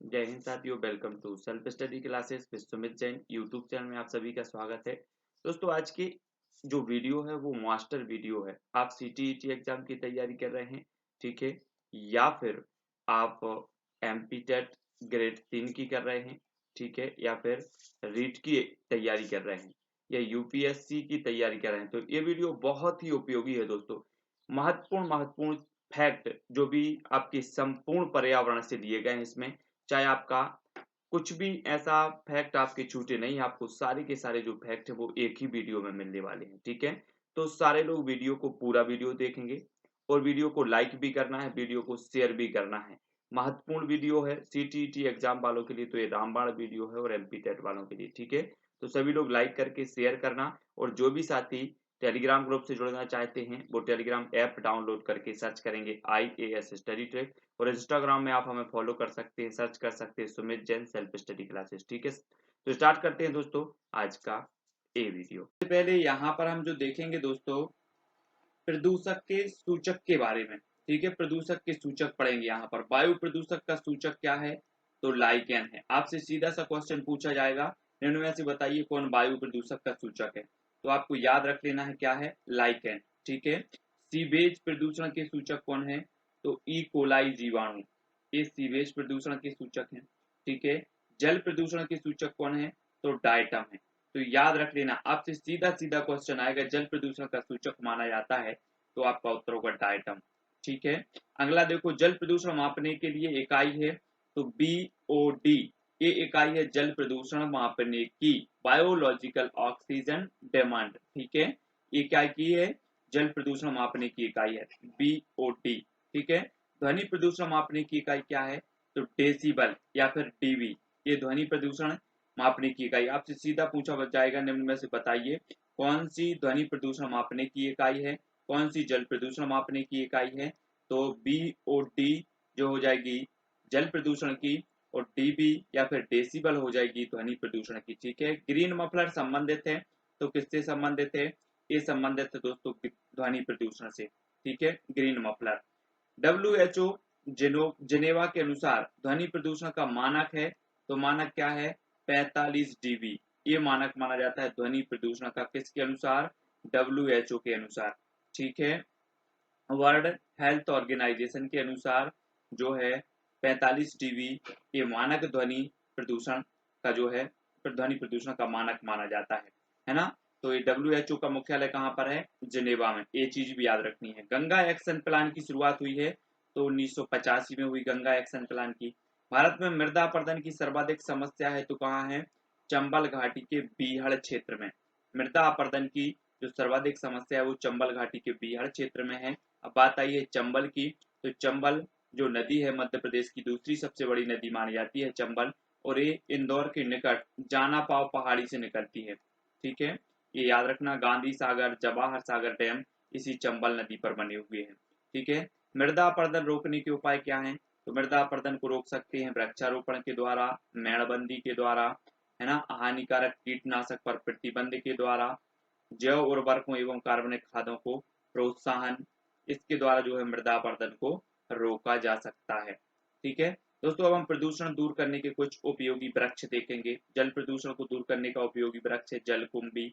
जय हिंद साथियों, welcome to self study classes with Sumit Jain YouTube channel में आप सभी का स्वागत है। दोस्तों, आज की जो वीडियो है वो मास्टर वीडियो है। आप सीटीईटी एग्जाम की तैयारी कर रहे हैं, ठीक है, या फिर आप एमपीटेट ग्रेड 3 की कर रहे हैं, ठीक है, या फिर रीट की तैयारी कर रहे हैं या यूपीएससी की तैयारी कर रहे हैं, तो ये वीडियो बहुत ही उपयोगी है दोस्तों। महत्वपूर्ण महत्वपूर्ण फैक्ट जो भी आपके संपूर्ण पर्यावरण से दिए गए हैं इसमें, चाहे आपका कुछ भी ऐसा फैक्ट आपके छूटे नहीं, आपको सारे के सारे जो फैक्ट है वो एक ही वीडियो में मिलने वाले हैं, ठीक है। तो सारे लोग वीडियो को पूरा वीडियो देखेंगे और वीडियो को लाइक भी करना है, वीडियो को शेयर भी करना है। महत्वपूर्ण वीडियो है सीटीईटी एग्जाम वालों के लिए, तो ये रामबाण वीडियो है और एमपी टेट वालों के लिए, ठीक है। तो सभी लोग लाइक करके शेयर करना, और जो भी साथी टेलीग्राम ग्रुप से जुड़ना चाहते हैं वो टेलीग्राम ऐप डाउनलोड करके सर्च करेंगे IAS स्टडी ट्रैक, और इंस्टाग्राम में आप हमें फॉलो कर सकते हैं, सर्च कर सकते हैं Sumit Jain self study classes, ठीक है। तो स्टार्ट करते हैं दोस्तों आज का ए वीडियो। सबसे पहले यहाँ पर हम जो देखेंगे दोस्तों, प्रदूषक के सूचक के बारे में, ठीक है। प्रदूषक के सूचक पढ़ेंगे यहाँ पर। वायु प्रदूषक का सूचक क्या है? तो लाइकेन है। आपसे सीधा सा क्वेश्चन पूछा जाएगा, निम्न में से बताइए कौन वायु प्रदूषक का सूचक है, तो आपको याद रख लेना है क्या है, लाइकेन, ठीक है। सीवेज प्रदूषण के सूचक कौन है? तो ई कोलाई जीवाणु, ये सीवेज प्रदूषण के सूचक है, ठीक है। जल प्रदूषण के सूचक कौन है? तो डायटम है। तो याद रख लेना, आपसे सीधा सीधा क्वेश्चन आएगा, जल प्रदूषण का सूचक माना जाता है, तो आपका उत्तर होगा डायटम, ठीक है। अगला देखो, जल प्रदूषण मापने के लिए इकाई है, तो BOD, ये इकाई है जल प्रदूषण मापने की, बायोलॉजिकल ऑक्सीजन डिमांड, ठीक है। ये क्या की है? जल प्रदूषण मापने की इकाई है BOD, ठीक है। ध्वनि प्रदूषण मापने की इकाई क्या है? तो डेसिबल या फिर डीबी, ये ध्वनि प्रदूषण मापने की इकाई। आपसे सीधा पूछा जाएगा, निम्न में से बताइए कौन सी ध्वनि प्रदूषण मापने की इकाई है, कौन सी जल प्रदूषण मापने की इकाई है? तो BOD जो हो जाएगी जल प्रदूषण की, और डीबी या फिर डेसिबल हो जाएगी ध्वनि प्रदूषण की, ठीक है। ग्रीन मफलर संबंधित है, तो किससे संबंधित है? ये संबंधित है दोस्तों ध्वनि प्रदूषण से, ठीक है, ग्रीन मफलर। WHO जिनेवा के अनुसार ध्वनि प्रदूषण का मानक है, तो मानक क्या है? 45 dB, ये मानक माना जाता है ध्वनि प्रदूषण का, किसके अनुसार? WHO के अनुसार, ठीक है। वर्ल्ड हेल्थ ऑर्गेनाइजेशन के अनुसार जो है 45 dB, ये मानक ध्वनि प्रदूषण का जो है ध्वनि प्रदूषण का मानक माना जाता है ना। तो ये WHO का मुख्यालय कहाँ पर है? जिनेवा में, ये चीज भी याद रखनी है। गंगा एक्शन प्लान की शुरुआत हुई है, तो 1985 में हुई गंगा एक्शन प्लान की। भारत में मृदा अपरदन की सर्वाधिक समस्या है, तो कहाँ है? चंबल घाटी के बीहड़ क्षेत्र में। मृदा अपरदन की जो सर्वाधिक समस्या है वो चंबल घाटी के बीहड़ क्षेत्र में है। अब बात आई है चंबल की, तो चंबल जो नदी है मध्य प्रदेश की दूसरी सबसे बड़ी नदी मानी जाती है चंबल, और ये इंदौर के निकट जानापाव पहाड़ी से निकलती है, ठीक है। ये याद रखना, गांधी सागर जवाहर सागर डैम इसी चंबल नदी पर बने हुए हैं, ठीक है। मृदा अपरदन रोकने के उपाय क्या हैं? तो मृदा अपरदन को रोक सकते हैं वृक्षारोपण के द्वारा, मेड़बंदी के द्वारा, है ना, हानिकारक कीटनाशक पर प्रतिबंध के द्वारा, जैव उर्वरकों एवं कार्बनिक खादों को प्रोत्साहन, इसके द्वारा जो है मृदा अपरदन को रोका जा सकता है, ठीक है। दोस्तों, अब हम प्रदूषण दूर करने के कुछ उपयोगी वृक्ष देखेंगे। जल प्रदूषण को दूर करने का उपयोगी वृक्ष है जलकुंभी,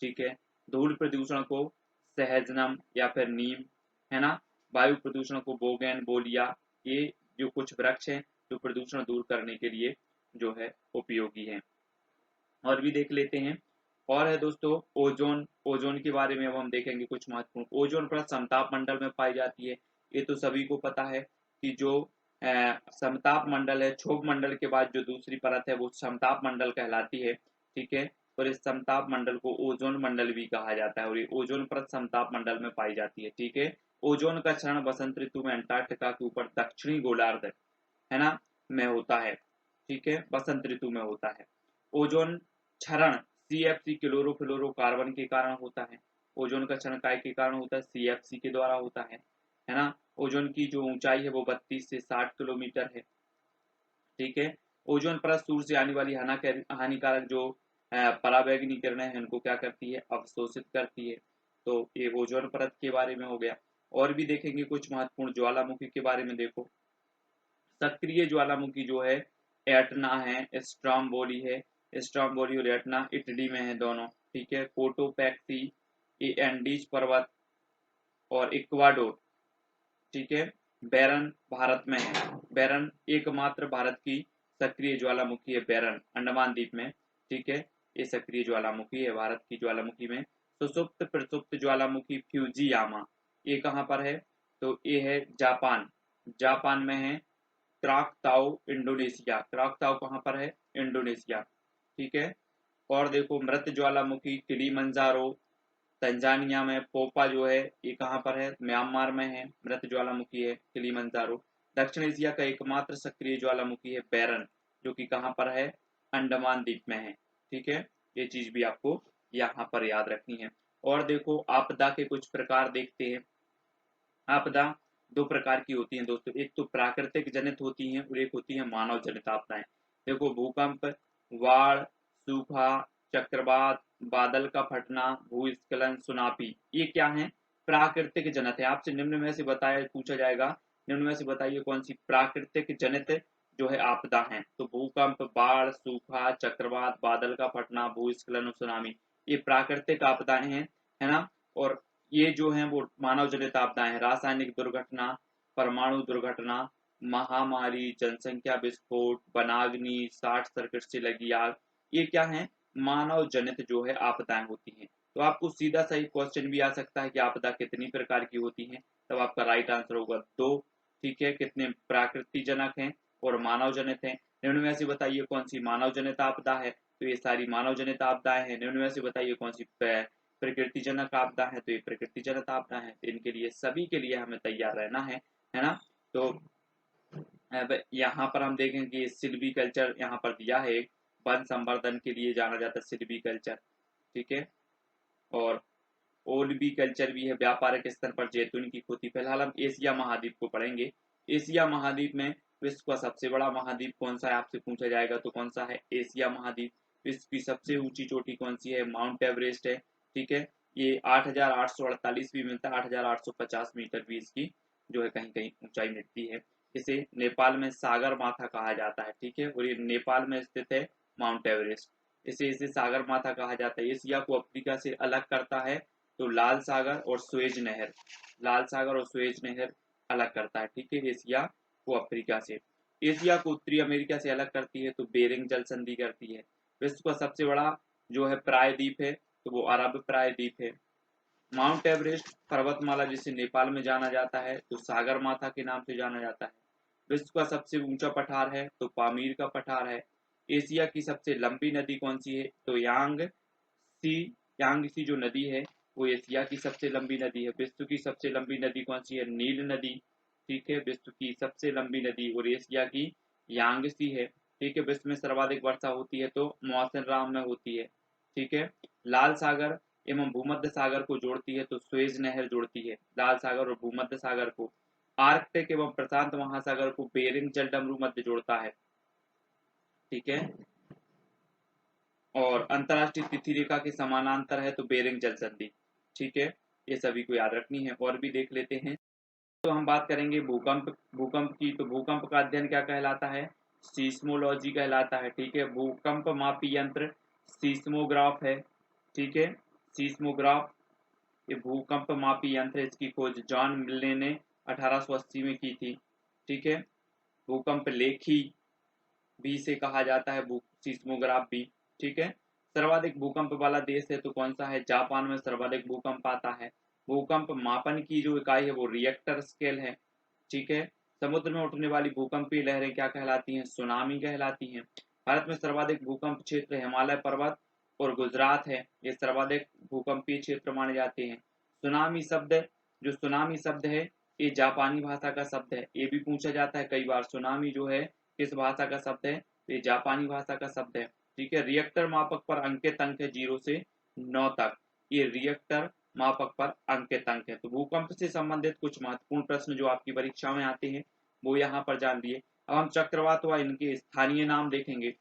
ठीक है। धूल प्रदूषण को सहजनम या फिर नीम, है ना। वायु प्रदूषण को बोगेन बोलिया, ये जो कुछ वृक्ष हैं जो प्रदूषण दूर करने के लिए जो है उपयोगी हैं। और भी देख लेते हैं। और है दोस्तों ओजोन, ओजोन के बारे में अब हम देखेंगे कुछ महत्वपूर्ण। ओजोन परत समताप मंडल में पाई जाती है, ये तो सभी को पता है कि जो समताप मंडल है, क्षोभ मंडल के बाद जो दूसरी परत है वो समताप मंडल कहलाती है, ठीक है। और इस समताप मंडल को ओजोन मंडल भी कहा जाता है, और ये ओजोन परत समताप मंडल में पाई जाती है, ठीक है। ओजोन का क्षरण बसंत ऋतु में अंटार्कटिका के ऊपर दक्षिणी गोलार्ध, है ना, में होता है, ठीक है, बसंत ऋतु में होता है। ओजोन क्षरण CFC क्लोरोफ्लोरोकार्बन के कारण होता है। ओजोन का क्षरण काय के कारण होता है? CFC के द्वारा होता है ना। ओजोन की जो ऊंचाई है वो 32 से 60 किलोमीटर है, ठीक है। ओजोन परत सूर्य से आने वाली हानिकारक जो पराबैंगनी किरणें हैं उनको क्या करती है? अवशोषित करती है। तो ये ओजोन परत के बारे में हो गया। और भी देखेंगे कुछ महत्वपूर्ण, ज्वालामुखी के बारे में देखो। सक्रिय ज्वालामुखी जो है एटना है, स्ट्रोम्बोली है, स्ट्रोम्बोली और एटना इटली में है दोनों, ठीक है। कोटोपैक्सी, ये एंडीज पर्वत और इक्वाडोर, ठीक है। बैरन भारत में है, बैरन एकमात्र भारत की सक्रिय ज्वालामुखी है, बैरन अंडमान द्वीप में, ठीक है। ये सक्रिय ज्वालामुखी है भारत की ज्वालामुखी में। सुसुप्त प्रसुप्त ज्वालामुखी फ्यूजियामा, ये कहाँ पर है, तो ये है जापान, जापान में है। क्राकताओ इंडोनेशिया, क्राकताओ कहाँ पर है, इंडोनेशिया, ठीक है। और देखो मृत ज्वालामुखी किलीमंजारो तंजानिया में, पोपा जो है ये कहाँ पर है, म्यांमार में है, मृत ज्वालामुखी है किलीमंजारो। दक्षिण एशिया का एकमात्र सक्रिय ज्वालामुखी है बैरन, जो कि कहाँ पर है, अंडमान द्वीप में है, ठीक है। ये चीज भी आपको यहाँ पर याद रखनी है। और देखो आपदा के कुछ प्रकार देखते हैं। आपदा दो प्रकार की होती हैं दोस्तों, एक तो प्राकृतिक जनित होती हैं और एक होती है मानव जनित आपदाएं। देखो भूकंप, बाढ़, सूखा, चक्रवात, बादल का फटना, भूस्खलन, सुनामी, ये क्या है, प्राकृतिक जनित है। आपसे निम्न में से बताया पूछा जाएगा, निम्न में से बताइए कौन सी प्राकृतिक जनित जो है आपदा है, तो भूकंप, बाढ़, सूखा, चक्रवात, बादल का फटना, भूस्खलन और सुनामी, ये प्राकृतिक आपदाएं हैं, है ना। और ये जो है वो मानव जनित आपदाएं हैं, रासायनिक दुर्घटना, परमाणु दुर्घटना, महामारी, जनसंख्या विस्फोट, वनाग्नि, शॉर्ट सर्किट से लगी आग, ये क्या है, मानव जनित जो है आपदाएं होती हैं। तो आपको सीधा सही क्वेश्चन भी आ सकता है कि आपदा कितनी प्रकार की होती हैं, तब आपका राइट आंसर होगा दो, ठीक है। कितने प्राकृतिक जनक हैं और मानव जनित हैं। निम्न में से बताइए कौन सी मानव जनित आपदा है, तो ये सारी मानव जनित आपदाएं हैं। निम्न में से बताइए कौन सी प्रकृति जनक आपदा है, तो ये प्रकृति जनक आपदा है। तो इनके लिए सभी के लिए हमें तैयार रहना है ना। तो अब यहाँ पर हम देखें कि सिल्वी कल्चर यहाँ पर दिया है, वन संवर्धन के लिए जाना जाता है सिल्वी कल्चर, ठीक है। और ओलिवी कल्चर भी है, व्यापारिक स्तर पर जैतून की खेती। फिलहाल हम एशिया महाद्वीप को पढ़ेंगे। एशिया महाद्वीप में विश्व का सबसे बड़ा महाद्वीप कौन सा है, आपसे पूछा जाएगा तो कौन सा है, एशिया महाद्वीप। विश्व की सबसे ऊंची चोटी कौन सी है, माउंट एवरेस्ट है, ठीक है। ये 8,848 भी मिलता है, 8,850 मीटर भी इसकी जो है कहीं कहीं ऊंचाई मिलती है। इसे नेपाल में सागर माथा कहा जाता है, ठीक है। और ये नेपाल में स्थित है माउंट एवरेस्ट, इसे सागर माथा कहा जाता है। एशिया को अफ्रीका से अलग करता है तो लाल सागर और स्वेज नहर, लाल सागर और स्वेज नहर अलग करता है, ठीक है, एशिया को अफ्रीका से। एशिया को उत्तरी अमेरिका से अलग करती है तो बेरिंग जल संधि करती है। विश्व का सबसे बड़ा जो है प्रायद्वीप है तो वो अरब प्रायद्वीप है। माउंट एवरेस्ट पर्वतमाला जिसे नेपाल में जाना जाता है तो सागर माथा के नाम से जाना जाता है। विश्व का सबसे ऊंचा पठार है तो पामीर का पठार है। एशिया की सबसे लंबी नदी कौन सी है, तो यांगसी जो नदी है वो एशिया की सबसे लंबी नदी है। विश्व की सबसे लंबी नदी कौन सी है, नील नदी, ठीक है, विश्व की सबसे लंबी नदी। और एशिया की यांगसी है, ठीक है। विश्व में सर्वाधिक वर्षा होती है तो मौसम राम में होती है, ठीक है। लाल सागर एवं भूमध्य सागर को जोड़ती है तो स्वेज नहर जोड़ती है लाल सागर और भूमध्य सागर को। आर्कटिक एवं प्रशांत महासागर को बेरिंग जलडमरू मध्य जोड़ता है, ठीक है। और अंतरराष्ट्रीय तिथि रेखा के समानांतर है तो बेरिंग जल संधि, ठीक है। ये सभी को याद रखनी है। और भी देख लेते हैं। तो हम बात करेंगे भूकंप की। तो भूकंप का अध्ययन क्या कहलाता है, सीस्मोलॉजी कहलाता है, ठीक है। भूकंप मापी यंत्र सीस्मोग्राफ है, ठीक है, सीस्मोग्राफ। ये भूकंप मापी यंत्र, इसकी खोज जॉन मिलने ने 1880 में की थी, ठीक है। भूकंप लेखी भी से कहा जाता है सीस्मोग्राफ भी, ठीक है। सर्वाधिक भूकंप वाला देश है तो कौन सा है, जापान में सर्वाधिक भूकंप आता है। भूकंप मापन की जो इकाई है वो रिएक्टर स्केल है, ठीक है। समुद्र में उठने वाली भूकंपीय लहरें क्या कहलाती हैं, सुनामी कहलाती हैं। भारत में सर्वाधिक भूकंप क्षेत्र हिमालय पर्वत और गुजरात है, ये सर्वाधिक भूकंपीय क्षेत्र माने जाते हैं। सुनामी शब्द है ये जापानी भाषा का शब्द है, ये भी पूछा जाता है कई बार, सुनामी जो है किस भाषा का शब्द है, ये जापानी भाषा का शब्द है, ठीक है। रिएक्टर मापक पर अंकित अंक है 0 से 9 तक, ये रिएक्टर मापक पर अंकित अंक है। तो भूकंप से संबंधित कुछ महत्वपूर्ण प्रश्न जो आपकी परीक्षा में आते हैं वो यहाँ पर जान लिए। अब हम चक्रवात व इनके स्थानीय नाम देखेंगे।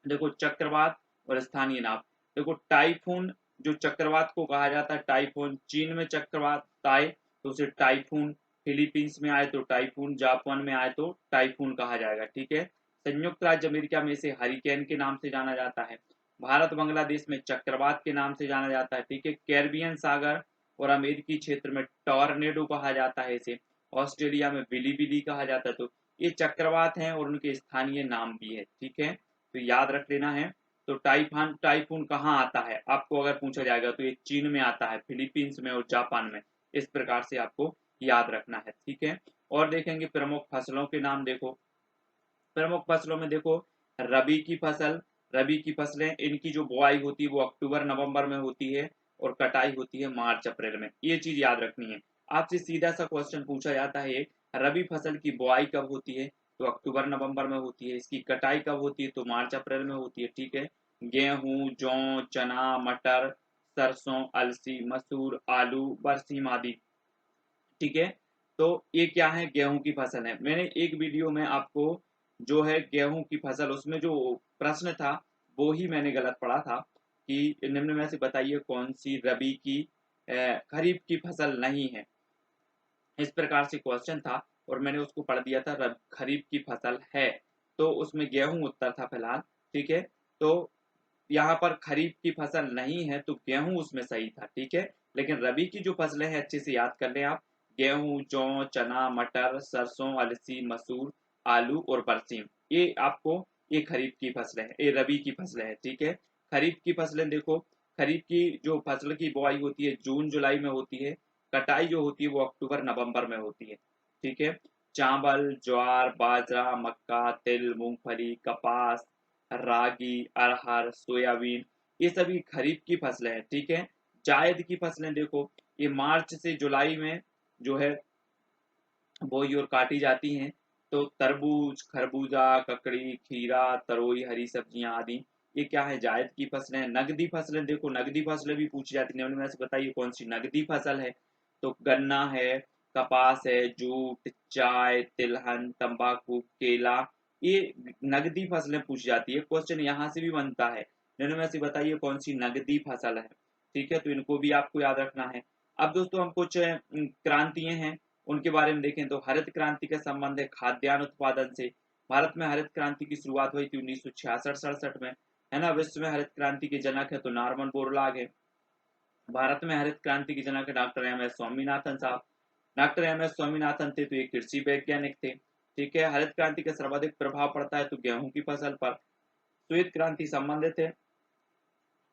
देखो चक्रवात और स्थानीय नाम, देखो टाइफून, जो चक्रवात को कहा जाता है टाइफून, चीन में चक्रवात आए तो उसे टाइफून, फिलीपींस में आए तो टाइफून, जापान में आए तो टाइफून कहा जाएगा, ठीक है। संयुक्त राज्य अमेरिका में इसे हरिकेन के नाम से जाना जाता है। भारत बांग्लादेश में चक्रवात के नाम से जाना जाता है, ठीक है। कैरिबियन सागर और अमेरिकी क्षेत्र में टॉर्नेडो कहा जाता है इसे। ऑस्ट्रेलिया में बिली कहा जाता है। तो ये चक्रवात हैं और उनके स्थानीय नाम भी है, ठीक है, तो याद रख लेना है। तो टाइफून कहाँ आता है आपको अगर पूछा जाएगा तो ये चीन में आता है, फिलीपींस में और जापान में। इस प्रकार से आपको याद रखना है, ठीक है। और देखेंगे प्रमुख फसलों के नाम। देखो प्रमुख फसलों में देखो रबी की फसलें, इनकी जो बुआई होती है वो अक्टूबर नवंबर में होती है और कटाई होती है मार्च अप्रैल में। ये चीज याद रखनी है। आपसे सीधा सा क्वेश्चन पूछा जाता है, रबी फसल की बुआई कब होती है, तो अक्टूबर नवंबर में होती है। इसकी कटाई कब होती है, तो मार्च अप्रैल में होती है, ठीक है। गेहूं, जौ, चना, मटर, सरसों, अलसी, मसूर, आलू, बरसीम आदि, ठीक है। तो ये क्या है, गेहूं की फसल है। मैंने एक वीडियो में आपको जो है गेहूं की फसल, उसमें जो प्रश्न था वो ही मैंने गलत पढ़ा था कि निम्न में से बताइए कौन सी रबी की खरीफ की फसल नहीं है। इस प्रकार से क्वेश्चन था और मैंने उसको पढ़ दिया था खरीफ की फसल है, तो उसमें गेहूं उत्तर था फिलहाल, ठीक है। तो यहाँ पर खरीफ की फसल नहीं है तो गेहूं उसमें सही था, ठीक है। लेकिन रबी की जो फसलें हैं अच्छे से याद कर लें आप। गेहूं, जौ, चना, मटर, सरसों, अलसी, मसूर, आलू और बरसीम, ये आपको, ये खरीफ की फसलें हैं, ये रबी की फसलें हैं, ठीक है। खरीफ की फसलें देखो, खरीफ की जो फसल की बुआई होती है जून जुलाई में होती है। कटाई जो होती है वो अक्टूबर नवंबर में होती है, ठीक है। चावल, ज्वार, बाजरा, मक्का, तिल, मूंगफली, कपास, रागी, अरहर, सोयाबीन, ये सभी खरीफ की फसलें हैं, ठीक है। जायद की फसलें देखो, ये मार्च से जुलाई में जो है बोई और काटी जाती हैं। तो तरबूज, खरबूजा, ककड़ी, खीरा, तरोई, हरी सब्जियां आदि, ये क्या है, जायद की फसलें हैं। नकदी फसलें देखो, नकदी फसलें भी पूछी जाती हैं, उनमें से बताइए कौन सी नकदी फसल है, तो गन्ना है, कपास है, जूट, चाय, तिलहन, तंबाकू, केला, ये नकदी फसलें पूछी जाती है। क्वेश्चन यहाँ से भी बनता है, इनमें में से बताइए कौन सी नकदी फसल है, ठीक है। तो इनको भी आपको याद रखना है। अब दोस्तों हम कुछ क्रांतियां हैं उनके बारे में देखें, तो हरित क्रांति का संबंध है खाद्यान्न उत्पादन से। भारत में हरित क्रांति की शुरुआत हुई थी 1966-67 में, है ना। विश्व में हरित क्रांति के जनक है तो नॉर्मन बोरलॉग है। भारत में हरित क्रांति के जनक है डॉक्टर एम एस स्वामीनाथन साहब। डॉक्टर एम एस स्वामीनाथन थे तो ये कृषि वैज्ञानिक थे, ठीक है। हरित क्रांति का सर्वाधिक प्रभाव पड़ता है तो गेहूं की फसल पर। श्वेत क्रांति संबंधित है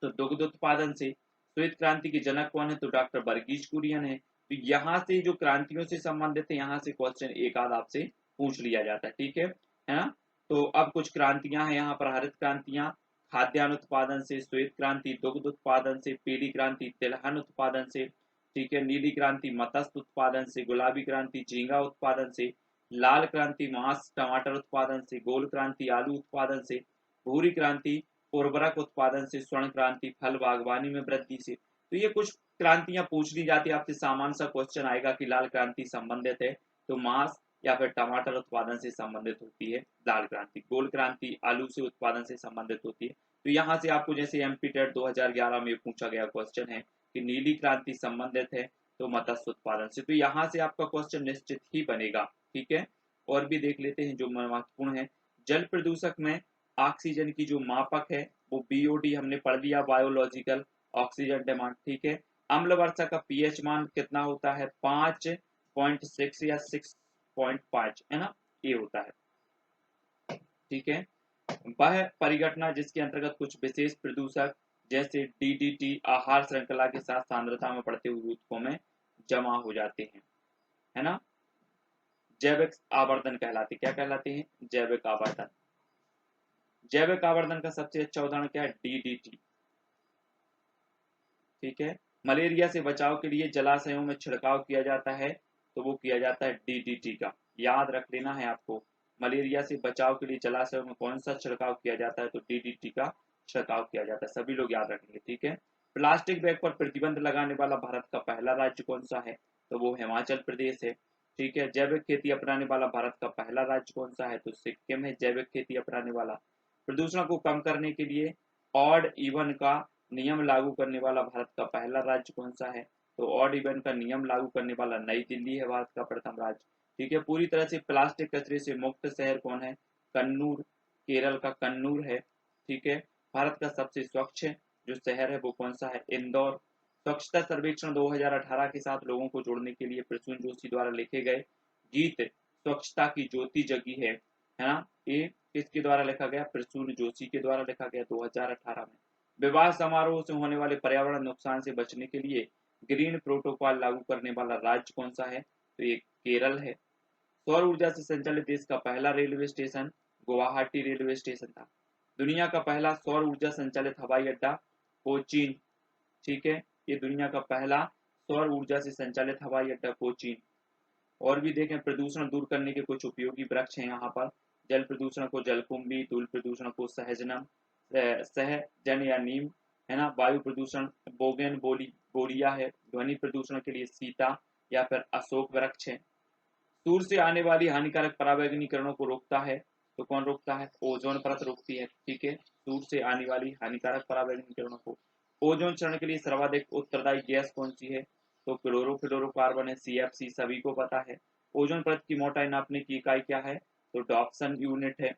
तो दुग्ध उत्पादन से। श्वेत क्रांति के जनक कौन है, तो डॉक्टर वर्गीज कुरियन है। तो यहाँ से जो क्रांतियों से संबंधित है, यहाँ से क्वेश्चन एक आध आपसे पूछ लिया जाता है, ठीक है ना। तो अब कुछ क्रांतियां हैं यहाँ पर, हरित क्रांतियां खाद्यान्न उत्पादन से, श्वेत क्रांति दुग्ध उत्पादन से, पीली क्रांति तिलहन उत्पादन से, ठीक है। नीली क्रांति मत्स्य उत्पादन से, गुलाबी क्रांति झींगा उत्पादन से, लाल क्रांति मांस टमाटर उत्पादन से, गोल क्रांति आलू उत्पादन से, भूरी क्रांति उर्वरक उत्पादन से, स्वर्ण क्रांति फल बागवानी में वृद्धि से। तो ये कुछ क्रांतियां पूछ ली जाती है आपसे। सामान्य सा क्वेश्चन आएगा कि लाल क्रांति संबंधित है तो मांस या फिर टमाटर उत्पादन से संबंधित होती है लाल क्रांति। गोल क्रांति आलू से उत्पादन से संबंधित होती है। तो यहाँ से आपको जैसे एमपी टेट 2011 में पूछा गया क्वेश्चन है कि नीली क्रांति संबंधित है तो मत्स्य उत्पादन से। तो यहाँ से आपका क्वेश्चन निश्चित ही बनेगा, ठीक है। और भी देख लेते हैं जो महत्वपूर्ण है। जल प्रदूषक में ऑक्सीजन की जो मापक है वो बीओडी हमने पढ़ लिया, बायोलॉजिकल ऑक्सीजन डिमांड, ठीक है। अम्ल वर्षा का पीएच मान कितना होता है, 5.6 या 6.5, है ना, ये होता है, ठीक है। वह परिघटना जिसके अंतर्गत कुछ विशेष प्रदूषक जैसे डीडीटी आहार श्रृंखला के साथ सांद्रता में बढ़ते हुए ऊतकों में जमा हो जाते हैं, है ना, जैविक आवर्धन कहलाते, क्या कहलाते हैं, जैविक आवर्धन। जैविक आवर्धन का सबसे अच्छा उदाहरण क्या है, डीडीटी, ठीक है। मलेरिया से बचाव के लिए जलाशयों में छिड़काव किया जाता है तो वो किया जाता है डीडीटी का, याद रख लेना है आपको। मलेरिया से बचाव के लिए जलाशयों में कौन सा छिड़काव किया जाता है, तो डीडीटी का छिड़काव किया जाता है, सभी लोग याद रखेंगे, ठीक है। प्लास्टिक बैग पर प्रतिबंध लगाने वाला भारत का पहला राज्य कौन सा है, तो वो हिमाचल प्रदेश है, ठीक है। जैविक खेती अपनाने वाला भारत का पहला राज्य कौन सा है, तो सिक्किम है जैविक खेती अपनाने वाला। प्रदूषण को कम करने के लिए ऑड इवन का नियम लागू करने वाला भारत का पहला राज्य कौन सा है, तो ऑड इवन का नियम लागू करने वाला नई दिल्ली है भारत का प्रथम राज्य, ठीक है। पूरी तरह से प्लास्टिक कचरे से मुक्त शहर कौन है, कन्नूर, केरल का कन्नूर है। ठीक है, भारत का सबसे स्वच्छ जो शहर है वो कौन सा है? इंदौर। स्वच्छता सर्वेक्षण 2018 के साथ लोगों को जोड़ने के लिए प्रसून जोशी द्वारा लिखे गए गीत स्वच्छता की ज्योति जगी है ना, ये किसके द्वारा लिखा गया? प्रसून जोशी के द्वारा लिखा गया 2018 में। विवाह समारोह से होने वाले पर्यावरण नुकसान से बचने के लिए ग्रीन प्रोटोकॉल लागू करने वाला राज्य कौन सा है? तो ये केरल है। सौर ऊर्जा से संचालित देश का पहला railway station Guwahati railway station था। दुनिया का पहला सौर ऊर्जा संचालित हवाई अड्डा कोचीन। ठीक है, ये दुनिया का पहला सौर ऊर्जा से संचालित हवाई अड्डा कोचीन। और भी देखें, प्रदूषण दूर करने के कुछ उपयोगी वृक्ष हैं यहाँ पर। जल प्रदूषण को जलकुंभी, धूल प्रदूषण को सहजनम सहजन या नीम है ना, वायु प्रदूषण बोगेन बोरिया है, ध्वनि प्रदूषण के लिए सीता या फिर अशोक वृक्ष है। सूर्य से आने वाली हानिकारक पराबैंगनी किरणों को रोकता है, तो कौन रोकता है? ओजोन परत रोकती है। ठीक है, सूर्य से आने वाली हानिकारक पराबैंगनी किरणों को। ओजोन क्षरण के लिए सर्वाधिक उत्तरदायी गैस कौन सी है? तो क्लोरोफ्लोरोकार्बन है, CFC, सभी को पता है। ओजोन परत की मोटाई नापने की इकाई क्या है? तो डॉप्सन यूनिट है।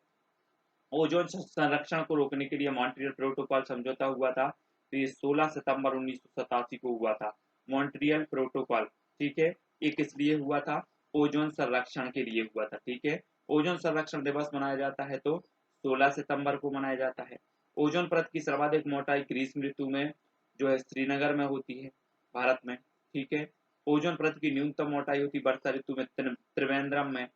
ओजोन संरक्षण को रोकने के लिए मॉन्ट्रियल प्रोटोकॉल समझौता हुआ था, तो ये 16 सितंबर 1987 को हुआ था, मॉन्ट्रियल प्रोटोकॉल। ठीक है, ये किस लिए हुआ था? ओजोन संरक्षण के लिए हुआ था। ठीक है, ओजोन संरक्षण दिवस मनाया जाता है तो 16 सितंबर को मनाया जाता है। ओजोन परत की सर्वाधिक मोटाई ग्रीष्म ऋतु में जो है श्रीनगर में होती है, भारत में। ठीक है, ओजोन परत की न्यूनतम मोटाई होती वर्षा ऋतु में त्रिवेंद्रम में,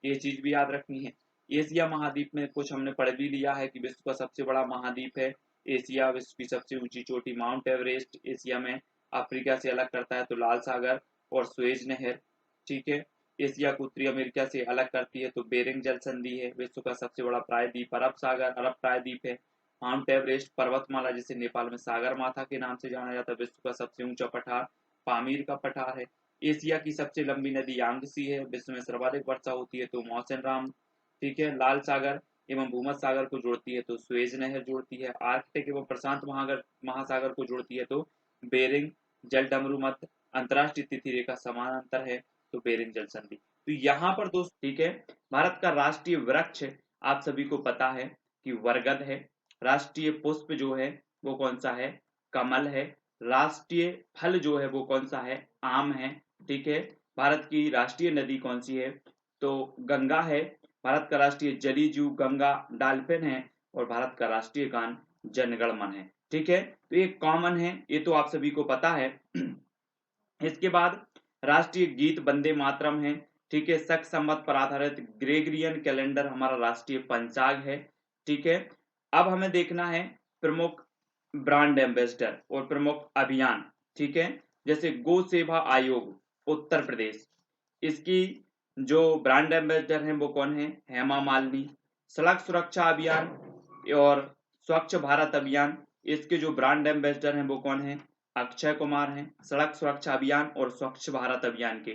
ये चीज भी याद रखनी है। एशिया महाद्वीप में कुछ हमने पढ़ भी लिया है कि विश्व का सबसे बड़ा महाद्वीप है एशिया, विश्व की सबसे ऊंची चोटी माउंट एवरेस्ट एशिया में अफ्रीका से अलग करता है तो लाल सागर और स्वेज नहर। ठीक है, एशिया को उत्तरी अमेरिका से अलग करती है तो बेरिंग जल संधि है। विश्व का सबसे बड़ा प्रायद्वीप अरब सागर अरब प्रायद्वीप है। माउंट एवरेस्ट पर्वतमाला जिसे नेपाल में सागर माथा के नाम से जाना जाता है, विश्व का सबसे ऊंचा पठार पामीर का पठार है। एशिया की सबसे लंबी नदी यांगसी है, विश्व में सर्वाधिक वर्षा होती है तो मौसम राम। ठीक है, लाल सागर एवं भूमध्य सागर को जोड़ती है तो स्वेज नहर जोड़ती है। आर्कटिक एवं प्रशांत महासागर को जोड़ती है तो बेरिंग जल डमरू मध्य अंतरराष्ट्रीय तिथि रेखा समानांतर है तो बेरिंग जल संधि। तो यहाँ पर दोस्त, ठीक है, भारत का राष्ट्रीय वृक्ष आप सभी को पता है कि बरगद है। राष्ट्रीय पुष्प जो है वो कौन सा है? कमल है। राष्ट्रीय फल जो है वो कौन सा है? आम है। ठीक है, भारत की राष्ट्रीय नदी कौन सी है? तो गंगा है। भारत का राष्ट्रीय जलीय जीव गंगा डॉल्फिन है और भारत का राष्ट्रीय गान जनगण मन है। ठीक है, तो ये कॉमन है, ये तो आप सभी को पता है। इसके बाद राष्ट्रीय गीत वंदे मातरम है। ठीक है, शक संवत पर आधारित ग्रेगरियन कैलेंडर हमारा राष्ट्रीय पंचांग है। ठीक है, अब हमें देखना है प्रमुख ब्रांड एम्बेसडर और प्रमुख अभियान। ठीक है, जैसे गो सेवा आयोग उत्तर प्रदेश, इसकी जो ब्रांड एम्बेसडर हैं वो कौन है? हेमा मालिनी। सड़क सुरक्षा अभियान और स्वच्छ भारत अभियान, इसके जो ब्रांड एम्बेसडर हैं वो कौन है? अक्षय कुमार हैं, सड़क सुरक्षा अभियान और स्वच्छ भारत अभियान के।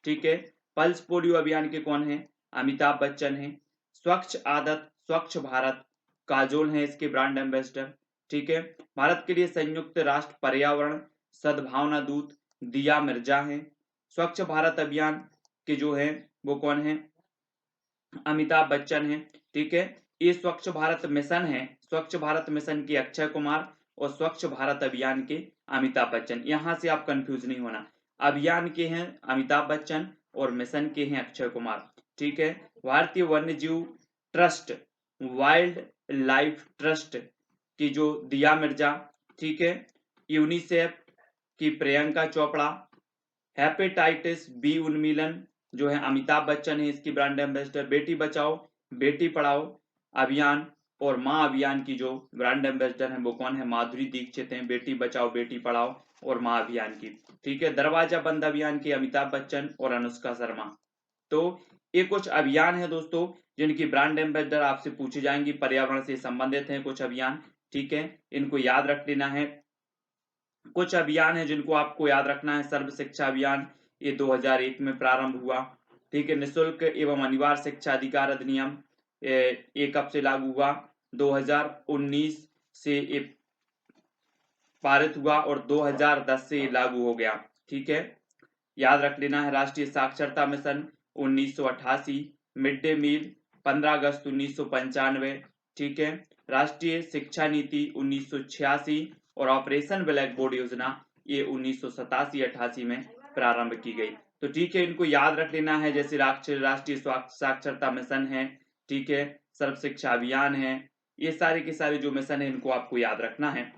ठीक है, पल्स पोलियो अभियान के कौन है? अमिताभ बच्चन हैं। स्वच्छ आदत स्वच्छ भारत काजोल हैं इसके ब्रांड एम्बेसडर। ठीक है, भारत के लिए संयुक्त राष्ट्र पर्यावरण सद्भावना दूत दिया मिर्जा हैं। स्वच्छ भारत अभियान के जो है वो कौन है? अमिताभ बच्चन हैं। ठीक है, ये स्वच्छ भारत मिशन है, स्वच्छ भारत मिशन के अक्षय कुमार और स्वच्छ भारत अभियान के अमिताभ बच्चन। यहां से आप कंफ्यूज नहीं होना, अभियान के हैं अमिताभ बच्चन और मिशन के हैं अक्षय कुमार। ठीक है, भारतीय वन्य जीव ट्रस्ट वाइल्ड लाइफ ट्रस्ट की जो दिया मिर्जा। ठीक है, यूनिसेफ की प्रियंका चोपड़ा। हेपेटाइटिस बी उन्मूलन जो है अमिताभ बच्चन है इसकी ब्रांड एम्बेसडर। बेटी बचाओ बेटी पढ़ाओ अभियान और माँ अभियान की जो ब्रांड एम्बेसडर है वो कौन है? माधुरी दीक्षित हैं, बेटी बचाओ बेटी पढ़ाओ और माँ अभियान की। ठीक है, दरवाजा बंद अभियान के अमिताभ बच्चन और अनुष्का शर्मा। तो ये कुछ अभियान है दोस्तों जिनकी ब्रांड एम्बेसडर आपसे पूछी जाएंगी, पर्यावरण से संबंधित हैं कुछ अभियान। ठीक है, इनको याद रख लेना है। कुछ अभियान है जिनको आपको याद रखना है। सर्व शिक्षा अभियान, ये 2001 में प्रारंभ हुआ। ठीक है, निःशुल्क एवं अनिवार्य शिक्षा अधिकार अधिनियम ये कब से लागू हुआ? 2019 से ये पारित हुआ और 2010 से ये लागू हो गया। ठीक है, याद रख लेना है। राष्ट्रीय साक्षरता मिशन 1988, मिड डे मील 15 अगस्त 1995, ठीक है। राष्ट्रीय शिक्षा नीति 1986 और ऑपरेशन ब्लैक बोर्ड योजना ये 1987-88 में प्रारंभ की गई। तो ठीक है, इनको याद रख लेना है, जैसे राष्ट्रीय साक्षरता मिशन है, ठीक है, सर्व शिक्षा अभियान है, ये सारे के सारे जो मिशन है इनको आपको याद रखना है।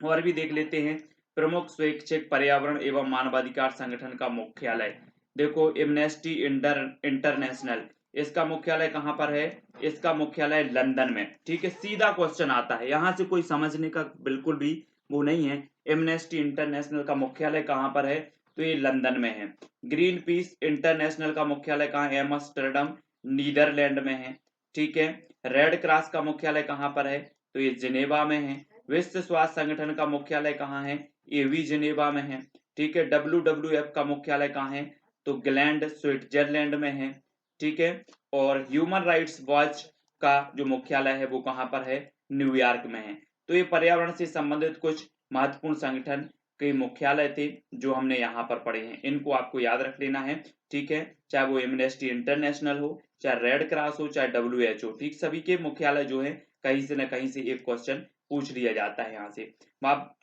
और भी देख लेते हैं, प्रमुख स्वैच्छिक पर्यावरण एवं मानवाधिकार संगठन का मुख्यालय, देखो एमनेस्टी इंटरनेशनल, इसका मुख्यालय कहाँ पर है? इसका मुख्यालय लंदन में, ठीक है। सीधा क्वेश्चन आता है, यहाँ से कोई समझने का बिल्कुल भी वो नहीं है। एमनेस्टी इंटरनेशनल का मुख्यालय कहाँ पर है? तो ये लंदन में है। ग्रीन पीस इंटरनेशनल का मुख्यालय कहाँ है? एम्स्टर्डम नीदरलैंड में है, ठीक है। रेड क्रॉस का मुख्यालय कहाँ पर है? तो ये जिनेवा में है। विश्व स्वास्थ्य संगठन का मुख्यालय कहाँ है? ये भी जिनेवा में है, ठीक है। WWF का मुख्यालय कहाँ है? तो ग्लैंड स्विट्जरलैंड में है, ठीक है। और ह्यूमन राइट्स वॉच का जो मुख्यालय है वो कहाँ पर है? न्यूयॉर्क में है। तो ये पर्यावरण से संबंधित कुछ महत्वपूर्ण संगठन के मुख्यालय थे जो हमने यहाँ पर पढ़े हैं, इनको आपको याद रख लेना है, ठीक है। चाहे वो एमनेस्टी इंटरनेशनल हो, चाहे रेड क्रॉस हो, चाहे WHO, ठीक, सभी के मुख्यालय जो है कहीं से न कहीं से एक क्वेश्चन पूछ लिया जाता है यहाँ से।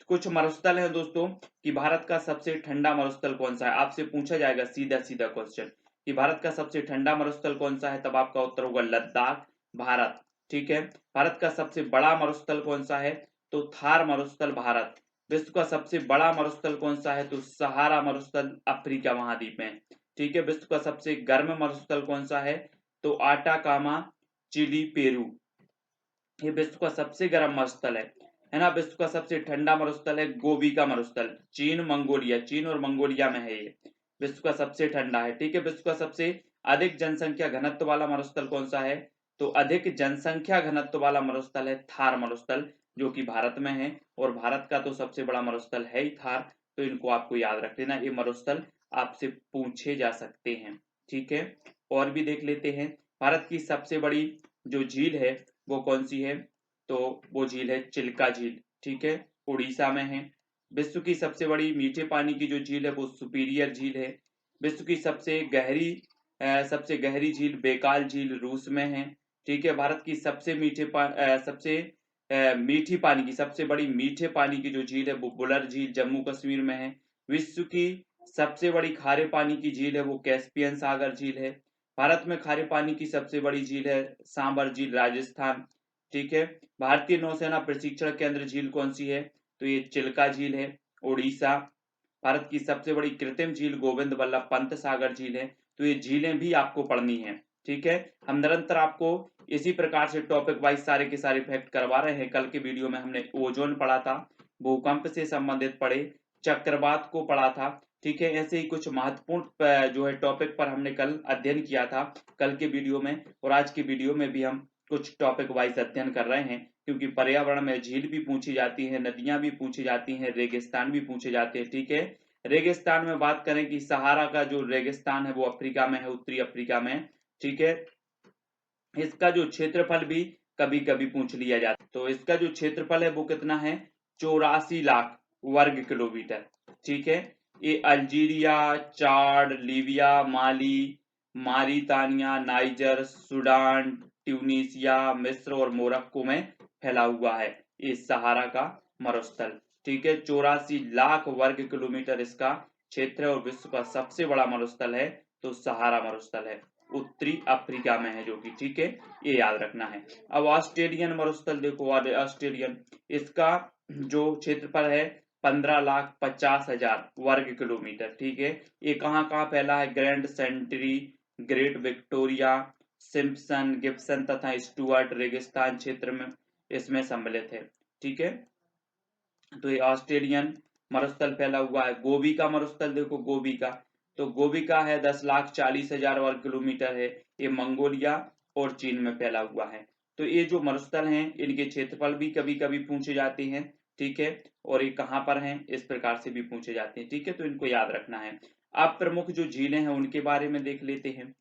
कुछ मरुस्थल है दोस्तों कि भारत का सबसे ठंडा मरुस्थल कौन सा है, आपसे पूछा जाएगा सीधा सीधा क्वेश्चन कि भारत का सबसे ठंडा मरुस्थल कौन सा है, तब आपका उत्तर होगा लद्दाख, भारत, ठीक है। भारत का सबसे बड़ा मरुस्थल कौन सा है? तो थार मरुस्थल, भारत। विश्व का सबसे बड़ा मरुस्थल कौन सा है? तो सहारा मरुस्थल, अफ्रीका महाद्वीप में, ठीक है। विश्व का सबसे गर्म मरुस्थल कौन सा है? तो आटाकामा, चिली, पेरू, ये विश्व का सबसे गर्म मरुस्थल है ना। विश्व का सबसे ठंडा मरुस्थल है गोबी का मरुस्थल, चीन मंगोलिया, चीन और मंगोलिया में है ये, विश्व का सबसे ठंडा है, ठीक है। विश्व का सबसे अधिक जनसंख्या घनत्व वाला मरुस्थल कौन सा है? तो अधिक जनसंख्या घनत्व वाला मरुस्थल है थार मरुस्थल, जो कि भारत में है, और भारत का तो सबसे बड़ा मरुस्थल है ही थार। तो इनको आपको याद रख लेना, ये मरुस्थल आपसे पूछे जा सकते हैं, ठीक है। और भी देख लेते हैं, भारत की सबसे बड़ी जो झील है वो कौन सी है? तो वो झील है चिल्का झील, ठीक है, उड़ीसा में है। विश्व की सबसे बड़ी मीठे पानी की जो झील है वो सुपीरियर झील है। विश्व की सबसे गहरी झील बेकाल झील रूस में है, ठीक है। भारत की सबसे मीठी पानी की, सबसे बड़ी मीठे पानी की जो झील है वो बुलर झील जम्मू कश्मीर में है। विश्व की सबसे बड़ी खारे पानी की झील है वो कैस्पियन सागर झील है। भारत में खारे पानी की सबसे बड़ी झील है सांबर झील, राजस्थान, ठीक है। भारतीय नौसेना प्रशिक्षण केंद्र झील कौन सी है? तो ये चिल्का झील है, उड़ीसा। भारत की सबसे बड़ी कृत्रिम झील गोविंद बल्लभ पंत सागर झील है। तो ये झीलें भी आपको पढ़नी है, ठीक है। हम निरंतर आपको इसी प्रकार से टॉपिक वाइज सारे के सारे फैक्ट करवा रहे हैं। कल के वीडियो में हमने ओजोन पढ़ा था, भूकंप से संबंधित पढ़े, चक्रवात को पढ़ा था, ठीक है। ऐसे ही कुछ महत्वपूर्ण जो है टॉपिक पर हमने कल अध्ययन किया था कल के वीडियो में, और आज के वीडियो में भी हम कुछ टॉपिक वाइज अध्ययन कर रहे हैं, क्योंकि पर्यावरण में झील भी पूछी जाती है, नदियां भी पूछी जाती हैं, रेगिस्तान भी पूछे जाते हैं, ठीक है। रेगिस्तान में बात करें कि सहारा का जो रेगिस्तान है वो अफ्रीका में है, उत्तरी अफ्रीका में, ठीक है। इसका जो क्षेत्रफल भी कभी कभी पूछ लिया जाता है, तो इसका जो क्षेत्रफल है वो कितना है? 84 लाख वर्ग किलोमीटर, ठीक है। ये अल्जीरिया, चाड, लीबिया, माली, मारितानिया, नाइजर, सूडान, ट्यूनीसिया, मिस्र और मोरक्को में फैला हुआ है ये सहारा का मरुस्थल, ठीक है। 84 लाख वर्ग किलोमीटर इसका क्षेत्र है, और विश्व का सबसे बड़ा मरुस्थल है तो सहारा मरुस्थल है, उत्तरी अफ्रीका में है जो कि, ठीक है, ये याद रखना है। अब ऑस्ट्रेलियन मरुस्थल देखो, ऑस्ट्रेलियन, इसका जो क्षेत्रफल है 15,50,000 वर्ग किलोमीटर, ठीक है। ये कहाँ कहाँ फैला है? Grand century, great Victoria, Simpson, Gibson तथा स्टुअर्ट रेगिस्तान क्षेत्र में इसमें सम्मिलित है, ठीक है। तो ये ऑस्ट्रेलियन मरुस्थल फैला हुआ है। गोबी का मरुस्थल देखो, गोबी का, तो गोबी का है 10,40,000 वर्ग किलोमीटर है, ये मंगोलिया और चीन में फैला हुआ है। तो ये जो मरुस्थल हैं इनके क्षेत्रफल भी कभी कभी पूछे जाते हैं, ठीक है, और ये कहाँ पर हैं इस प्रकार से भी पूछे जाते हैं, ठीक है। तो इनको याद रखना है। अब प्रमुख जो झीलें हैं उनके बारे में देख लेते हैं।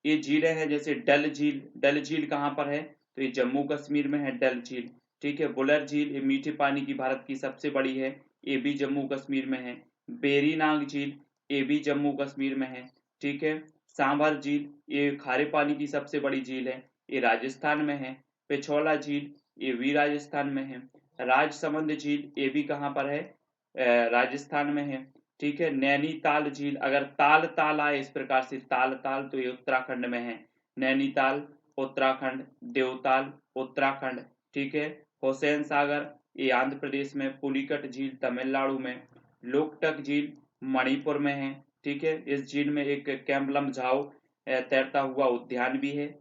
ये झीलें हैं जैसे डल झील, डल झील कहाँ पर है? तो ये जम्मू कश्मीर में है डल झील, ठीक है। बुलर झील, ये मीठे पानी की भारत की सबसे बड़ी है, ये भी जम्मू कश्मीर में है। बेरीनाग झील, ये भी जम्मू कश्मीर में है, ठीक है। सांभर झील ये खारे पानी की सबसे बड़ी झील है, ये राजस्थान में है। पिछोला झील ये भी राजस्थान में है। राजसमंद झील ये भी कहाँ पर है, राजस्थान में है। ठीक है, नैनीताल झील, अगर ताल ताल आए इस प्रकार से ताल ताल तो ये उत्तराखंड में है। नैनीताल उत्तराखंड, देवताल उत्तराखंड। ठीक है, हुसैन सागर ये आंध्र प्रदेश में, पुलिकट झील तमिलनाडु में, लोकटक झील मणिपुर में है। ठीक है, इस झील में एक कैम्बलम झाओ तैरता हुआ उद्यान भी है,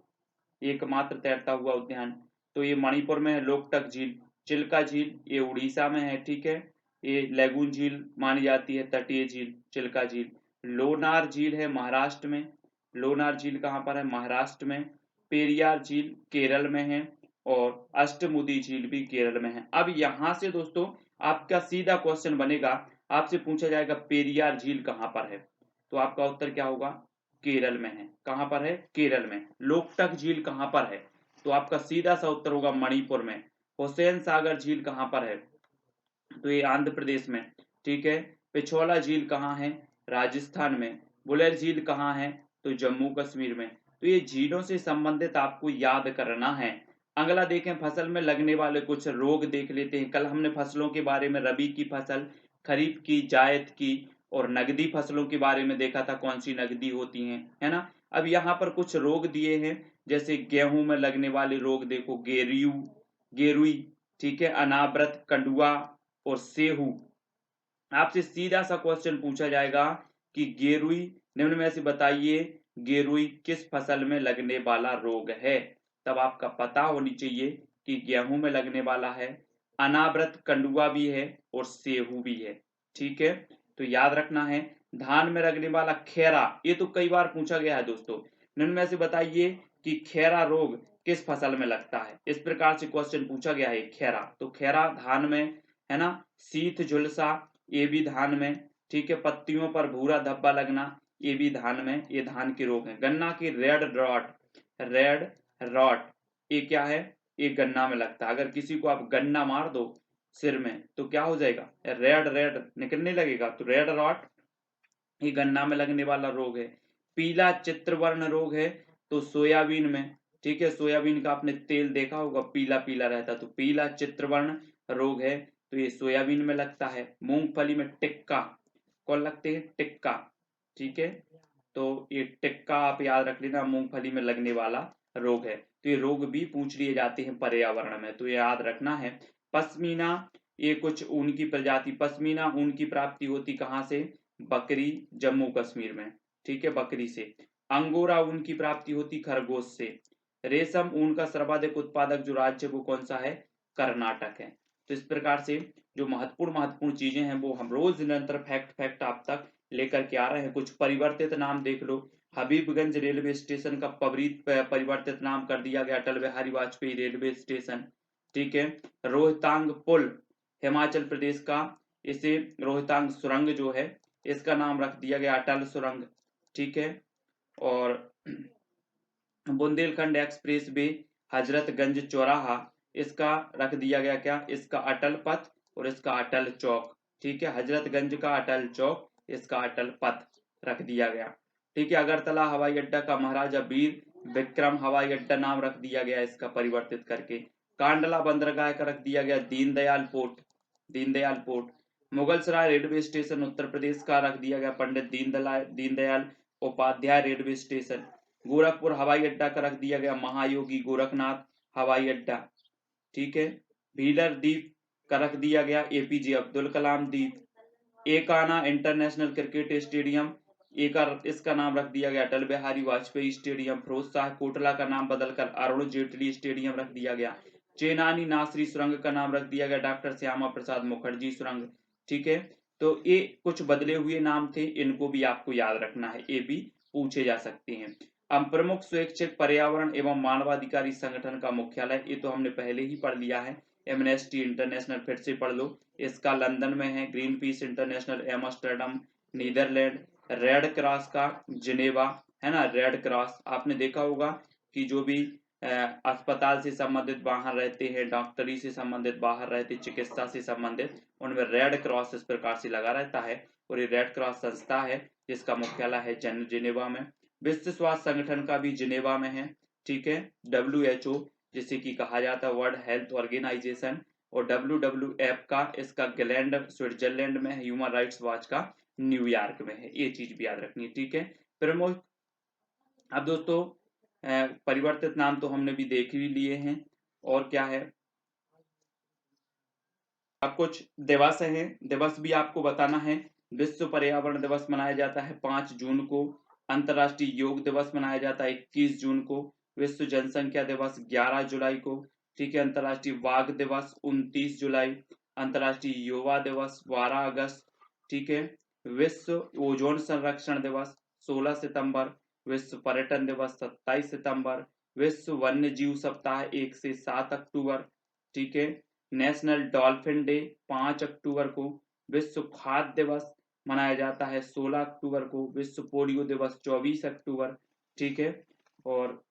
एकमात्र तैरता हुआ उद्यान। तो ये मणिपुर में है लोकटक झील। चिल्का झील ये उड़ीसा में है। ठीक है, ये लैगून झील मानी जाती है, तटीय झील चिल्का झील। लोनार झील है महाराष्ट्र में, लोनार झील कहाँ पर है, महाराष्ट्र में। पेरियार झील केरल में है और अष्टमुदी झील भी केरल में है। अब यहाँ से दोस्तों आपका सीधा क्वेश्चन बनेगा, आपसे पूछा जाएगा पेरियार झील कहाँ पर है, तो आपका उत्तर क्या होगा, केरल में है। कहाँ पर है, केरल में। लोकटक झील कहाँ पर है, तो आपका सीधा सा उत्तर होगा मणिपुर में। हुसैन सागर झील कहाँ पर है, तो ये आंध्र प्रदेश में। ठीक है, पिछोला झील कहाँ है, राजस्थान में। बुलर झील कहाँ है, तो जम्मू कश्मीर में। तो ये झीलों से संबंधित आपको याद करना है। अगला देखें, फसल में लगने वाले कुछ रोग देख लेते हैं। कल हमने फसलों के बारे में रबी की फसल, खरीफ की, जायद की और नगदी फसलों के बारे में देखा था, कौन सी नगदी होती हैं, है ना। अब यहाँ पर कुछ रोग दिए हैं, जैसे गेहूं में लगने वाले रोग देखो, गेरुई। ठीक है, अनावृत, कंडुआ और सेहू। आपसे सीधा सा क्वेश्चन पूछा जाएगा कि गेरुई निम्न में से बताइए, गेरुई किस फसल में लगने वाला रोग है। तब आपका पता होनी चाहिए कि गेहूं में लगने वाला है, अनावृत, कंडुआ भी है और सेहू भी है। ठीक है, तो याद रखना है। धान में लगने वाला खैरा, ये तो कई बार पूछा गया है दोस्तों। निम्न में से बताइए कि खैरा रोग किस फसल में लगता है, इस प्रकार से क्वेश्चन पूछा गया है। खैरा, तो खैरा धान में है ना। शीत झुलसा ये भी धान में। ठीक है, पत्तियों पर भूरा धब्बा लगना ये भी धान में, ये धान के रोग हैं। गन्ना की रेड रॉट ये क्या है, ये गन्ना में लगता है। अगर किसी को आप गन्ना मार दो सिर में तो क्या हो जाएगा, रेड रेड निकलने लगेगा, तो रेड रॉट ये गन्ना में लगने वाला रोग है। पीला चित्रवर्ण रोग है तो सोयाबीन में। ठीक है, सोयाबीन का आपने तेल देखा होगा, पीला पीला रहता, तो पीला चित्रवर्ण रोग है, तो ये सोयाबीन में लगता है। मूंगफली में टिक्का, कौन लगते हैं, टिक्का। ठीक है, तो ये टिक्का आप याद रख लेना, मूंगफली में लगने वाला रोग है। तो ये रोग भी पूछ लिए जाते हैं पर्यावरण में, तो ये याद रखना है। पश्मीना ये कुछ ऊन की प्रजाति, पश्मीना ऊन की प्राप्ति होती कहाँ से, बकरी, जम्मू कश्मीर में। ठीक है, बकरी से। अंगोरा ऊन की प्राप्ति होती खरगोश से। रेशम ऊन का सर्वाधिक उत्पादक जो राज्य वो कौन सा है, कर्नाटक है। तो इस प्रकार से जो महत्वपूर्ण महत्वपूर्ण चीजें हैं वो हम रोज निरंतर फैक्ट फैक्ट आप तक लेकर के आ रहे हैं। कुछ परिवर्तित नाम देख लो, हबीबगंज रेलवे स्टेशन का परिवर्तित नाम कर दिया गया अटल बिहारी वाजपेयी रेलवे स्टेशन। ठीक है, रोहतांग पुल हिमाचल प्रदेश का, इसे रोहतांग सुरंग जो है इसका नाम रख दिया गया अटल सुरंग। ठीक है, और बुंदेलखंड एक्सप्रेस वे हजरतगंज चौराहा, इसका रख दिया गया क्या, इसका अटल पथ और इसका अटल चौक। ठीक है, हजरतगंज का अटल चौक, इसका अटल पथ रख दिया गया। ठीक है, अगरतला हवाई अड्डा का महाराजा वीर विक्रम हवाई अड्डा नाम रख दिया गया इसका परिवर्तित करके। कांडला बंदरगाह का रख दिया गया दीनदयाल पोर्ट, दीनदयाल पोर्ट। मुगल सराय रेलवे स्टेशन उत्तर प्रदेश का रख दिया गया पंडित दीनदयाल उपाध्याय रेलवे स्टेशन। गोरखपुर हवाई अड्डा का रख दिया गया महायोगी गोरखनाथ हवाई अड्डा। ठीक है, भीलर द्वीप का रख दिया गया एपीजे अब्दुल कलाम द्वीप। एकाना इंटरनेशनल क्रिकेट स्टेडियम इसका नाम रख दिया गया अटल बिहारी वाजपेयी स्टेडियम। फिरोज शाह कोटला का नाम बदलकर अरुण जेटली स्टेडियम रख दिया गया। चेनानी नासरी सुरंग का नाम रख दिया गया डॉक्टर श्यामा प्रसाद मुखर्जी सुरंग। ठीक है, तो ये कुछ बदले हुए नाम थे, इनको भी आपको याद रखना है, ये भी पूछे जा सकते हैं। अब प्रमुख स्वैच्छिक पर्यावरण एवं मानवाधिकारी संगठन का मुख्यालय, ये तो हमने पहले ही पढ़ लिया है, एमनेस्टी इंटरनेशनल, फिर से पढ़ लो, इसका लंदन में है। Greenpeace international Amsterdam Netherlands. Red cross का जिनेवा, है ना। रेड क्रॉस आपने देखा होगा कि जो भी अस्पताल से संबंधित बाहर रहते हैं, डॉक्टरी से संबंधित बाहर रहते, चिकित्सा से संबंधित, उनमें रेड क्रॉस इस प्रकार से लगा रहता है, और ये रेड क्रॉस संस्था है जिसका मुख्यालय है जिनेवा में। विश्व स्वास्थ्य संगठन का भी जिनेवा में है, ठीक है। WHO जिसे कि कहा जाता है वर्ल्ड हेल्थ ऑर्गेनाइजेशन, और WWF का इसका ग्लैंड स्विट्जरलैंड में है, ह्यूमन राइट्स वॉच का न्यूयॉर्क में है। ये चीज भी याद रखनी है, ठीक है। प्रमुख, अब दोस्तों परिवर्तित नाम तो हमने भी देख ही लिए हैं, और क्या है, अब कुछ दिवस हैं, दिवस भी आपको बताना है। विश्व पर्यावरण दिवस मनाया जाता है 5 जून को, अंतर्राष्ट्रीय योग दिवस मनाया जाता है 21 जून को, विश्व जनसंख्या दिवस 11 जुलाई को, ठीक है। अंतर्राष्ट्रीय बाघ दिवस 29 जुलाई, अंतर्राष्ट्रीय युवा दिवस 12 अगस्त, ठीक है। विश्व ओजोन संरक्षण दिवस 16 सितंबर, विश्व पर्यटन दिवस 27 सितंबर, विश्व वन्य जीव सप्ताह 1 से 7 अक्टूबर, ठीक है। नेशनल डॉल्फिन डे 5 अक्टूबर को, विश्व खाद्य दिवस मनाया जाता है 16 अक्टूबर को, विश्व पोलियो दिवस 24 अक्टूबर, ठीक है। और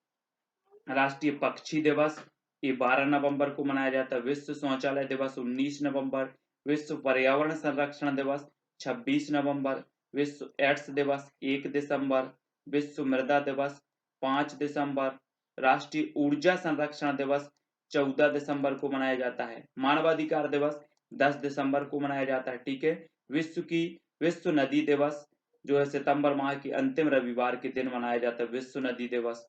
राष्ट्रीय पक्षी दिवस ये 12 नवंबर को मनाया जाता है, विश्व शौचालय दिवस 19 नवंबर, विश्व पर्यावरण संरक्षण दिवस 26 नवंबर, विश्व एड्स दिवस 1 दिसंबर, विश्व मृदा दिवस 5 दिसंबर, राष्ट्रीय ऊर्जा संरक्षण दिवस 14 दिसंबर को मनाया जाता है, मानवाधिकार दिवस 10 दिसंबर को मनाया जाता है, ठीक है। विश्व नदी दिवस जो है सितंबर माह के अंतिम रविवार के दिन मनाया जाता है, विश्व नदी दिवस।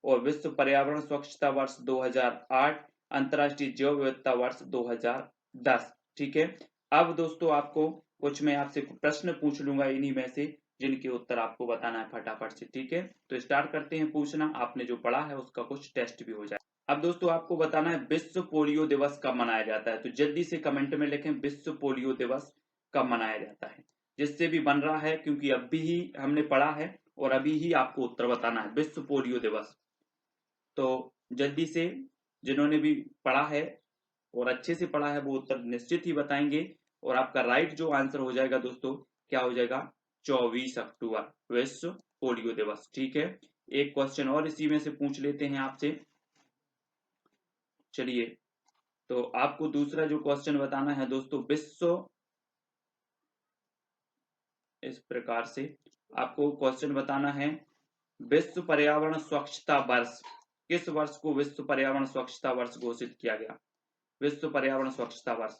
और विश्व पर्यावरण स्वच्छता वर्ष 2008, अंतर्राष्ट्रीय जैव विविधता वर्ष 2010, ठीक है। अब दोस्तों आपको कुछ मैं आपसे प्रश्न पूछ लूंगा इन्हीं में से, जिनके उत्तर आपको बताना है फटाफट से, ठीक है। तो स्टार्ट करते हैं पूछना, आपने जो पढ़ा है उसका कुछ टेस्ट भी हो जाए। अब दोस्तों आपको बताना है विश्व पोलियो दिवस कब मनाया जाता है, तो जल्दी से कमेंट में लिखें विश्व पोलियो दिवस कब मनाया जाता है, जिससे भी बन रहा है, क्योंकि अभी ही हमने पढ़ा है और अभी ही आपको उत्तर बताना है विश्व पोलियो दिवस। तो जल्दी से जिन्होंने भी पढ़ा है और अच्छे से पढ़ा है वो उत्तर निश्चित ही बताएंगे, और आपका राइट जो आंसर हो जाएगा दोस्तों, क्या हो जाएगा, 24 अक्टूबर विश्व पोलियो दिवस, ठीक है। एक क्वेश्चन और इसी में से पूछ लेते हैं आपसे, चलिए। तो आपको दूसरा जो क्वेश्चन बताना है दोस्तों, विश्व, इस प्रकार से आपको क्वेश्चन बताना है, विश्व पर्यावरण स्वच्छता वर्ष, किस वर्ष को विश्व पर्यावरण स्वच्छता वर्ष घोषित किया गया, विश्व पर्यावरण स्वच्छता वर्ष।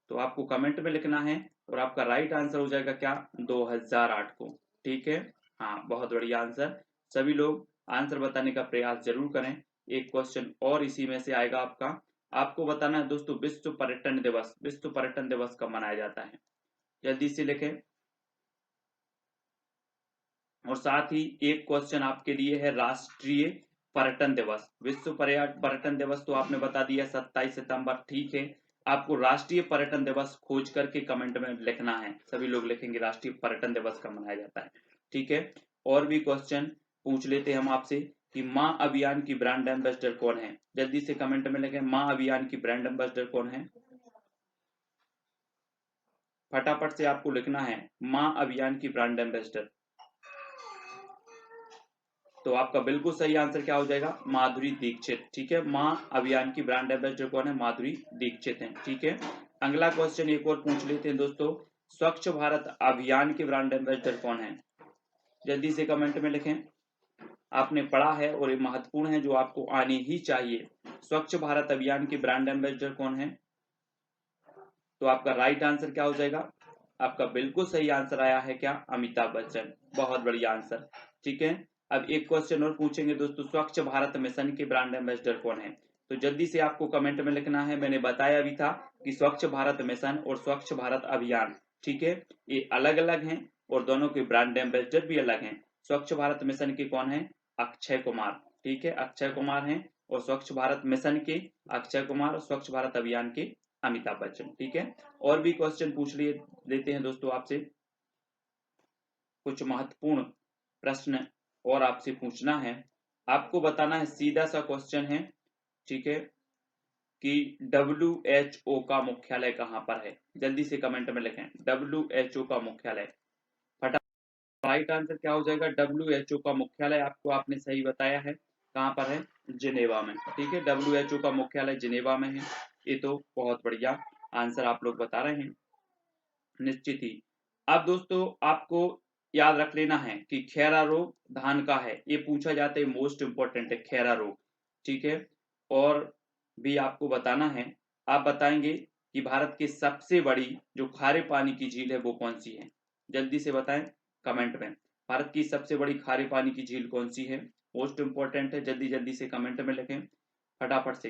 तो आपको कमेंट में लिखना है, और आपका राइट आंसर हो जाएगा क्या, 2008 को, ठीक है। हाँ, बहुत बढ़िया आंसर। सभी लोग आंसर बताने का प्रयास जरूर करें। एक क्वेश्चन और इसी में से आएगा आपका, आपको बताना है दोस्तों विश्व पर्यटन दिवस, विश्व पर्यटन दिवस कब मनाया जाता है, जल्दी से लिखें। और साथ ही एक क्वेश्चन आपके लिए है राष्ट्रीय पर्यटन दिवस, विश्व पर्यटन दिवस तो आपने बता दिया 27 सितंबर, ठीक है। आपको राष्ट्रीय पर्यटन दिवस खोज करके कमेंट में लिखना है, सभी लोग लिखेंगे राष्ट्रीय पर्यटन दिवस कब मनाया जाता है, ठीक है। और भी क्वेश्चन पूछ लेते हैं हम आपसे कि माँ अभियान की ब्रांड एम्बेसडर कौन है, जल्दी से कमेंट में लिखें माँ अभियान की ब्रांड एम्बेसडर कौन है, फटाफट से आपको लिखना है माँ अभियान की ब्रांड एम्बेसडर। तो आपका बिल्कुल सही आंसर क्या हो जाएगा, माधुरी दीक्षित, ठीक है। माँ अभियान की ब्रांड एम्बेसडर कौन है, माधुरी दीक्षित है, ठीक है। अगला क्वेश्चन एक और पूछ लेते हैं दोस्तों, स्वच्छ भारत अभियान के ब्रांड एम्बेसडर कौन है, जल्दी से कमेंट में लिखें। आपने पढ़ा है और ये महत्वपूर्ण है, जो आपको आनी ही चाहिए। स्वच्छ भारत अभियान के ब्रांड एम्बेसडर कौन है, तो आपका राइट आंसर क्या हो जाएगा, आपका बिल्कुल सही आंसर आया है क्या, अमिताभ बच्चन, बहुत बढ़िया आंसर, ठीक है। अब एक क्वेश्चन और पूछेंगे दोस्तों, स्वच्छ भारत मिशन के ब्रांड एम्बेसडर कौन है, तो जल्दी से आपको कमेंट में लिखना है। मैंने बताया भी था कि स्वच्छ भारत मिशन और स्वच्छ भारत अभियान, ठीक है, ये अलग अलग हैं और दोनों के ब्रांड एम्बेसडर भी अलग हैं। स्वच्छ भारत मिशन के कौन है, अक्षय कुमार, ठीक है, अक्षय कुमार हैं, और स्वच्छ भारत मिशन के अक्षय कुमार, और स्वच्छ भारत अभियान के अमिताभ बच्चन, ठीक है। और भी क्वेश्चन पूछ लिए लेते हैं दोस्तों आपसे, कुछ महत्वपूर्ण प्रश्न और आपसे पूछना है, आपको बताना है, सीधा सा क्वेश्चन है, ठीक है, कि WHO का मुख्यालय कहां पर है, जल्दी से कमेंट में लिखें WHO का मुख्यालय, फटाफट राइट आंसर क्या हो जाएगा, WHO का मुख्यालय आपको आपने सही बताया है, कहां पर है, जिनेवा में, ठीक है। WHO का मुख्यालय जिनेवा में है, ये तो बहुत बढ़िया आंसर आप लोग बता रहे हैं, निश्चित ही अब दोस्तों आपको याद रख लेना है कि खैरा रोग धान का है, ये पूछा जाता है, मोस्ट इंपॉर्टेंट है खैरा रोग, ठीक है। और भी आपको बताना है, आप बताएंगे कि भारत की सबसे बड़ी जो खारे पानी की झील है वो कौन सी है, जल्दी से बताएं कमेंट में। भारत की सबसे बड़ी खारे पानी की झील कौन सी है, मोस्ट इंपॉर्टेंट है, जल्दी जल्दी से कमेंट में लिखें फटाफट से।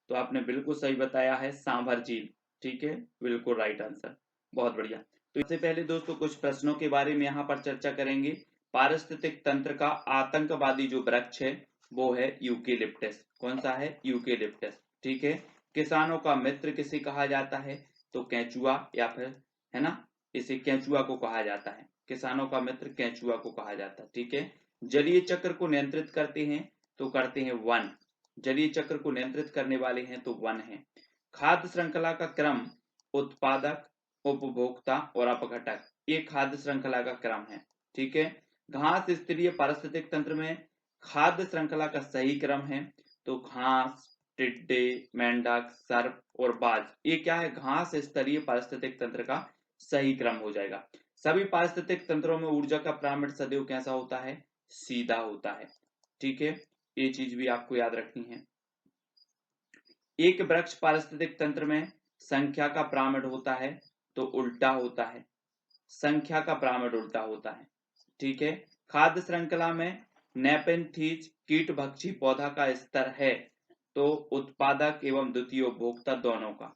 तो आपने बिल्कुल सही बताया है, सांभर झील, ठीक है, बिल्कुल राइट आंसर, बहुत बढ़िया। तो इससे पहले दोस्तों कुछ प्रश्नों के बारे में यहाँ पर चर्चा करेंगे। पारिस्थितिक तंत्र का आतंकवादी जो वृक्ष है वो है यूकेलिप्टस। कौन सा है, यूकेलिप्टस, ठीक है। किसानों का मित्र किसे कहा जाता है, तो केंचुआ, या फिर है ना, इसे केंचुआ को कहा जाता है, किसानों का मित्र केंचुआ को कहा जाता है, ठीक है। जलीय चक्र को नियंत्रित करते हैं तो करते हैं वन, जलीय चक्र को नियंत्रित करने वाले हैं तो वन है। खाद्य श्रृंखला का क्रम उत्पादक, उपभोक्ता और अपघटक, ये खाद्य श्रृंखला का क्रम है, ठीक है। घास स्तरीय पारिस्थितिक तंत्र में खाद्य श्रृंखला का सही क्रम है तो घास, टिड्डे, मेंढक, सर्प और बाज, ये क्या है, घास स्तरीय पारिस्थितिक तंत्र का सही क्रम हो जाएगा। सभी पारिस्थितिक तंत्रों में ऊर्जा का पिरामिड सदैव कैसा होता है, सीधा होता है, ठीक है, ये चीज भी आपको याद रखनी है। एक वृक्ष पारिस्थितिक तंत्र में संख्या का पिरामिड होता है तो उल्टा होता है, संख्या का पिरामिड उल्टा होता है, ठीक है। खाद्य श्रृंखला में नेपेंथीज कीट भक्षी पौधा का स्तर है तो उत्पादक एवं द्वितीय उपभोक्ता दोनों का।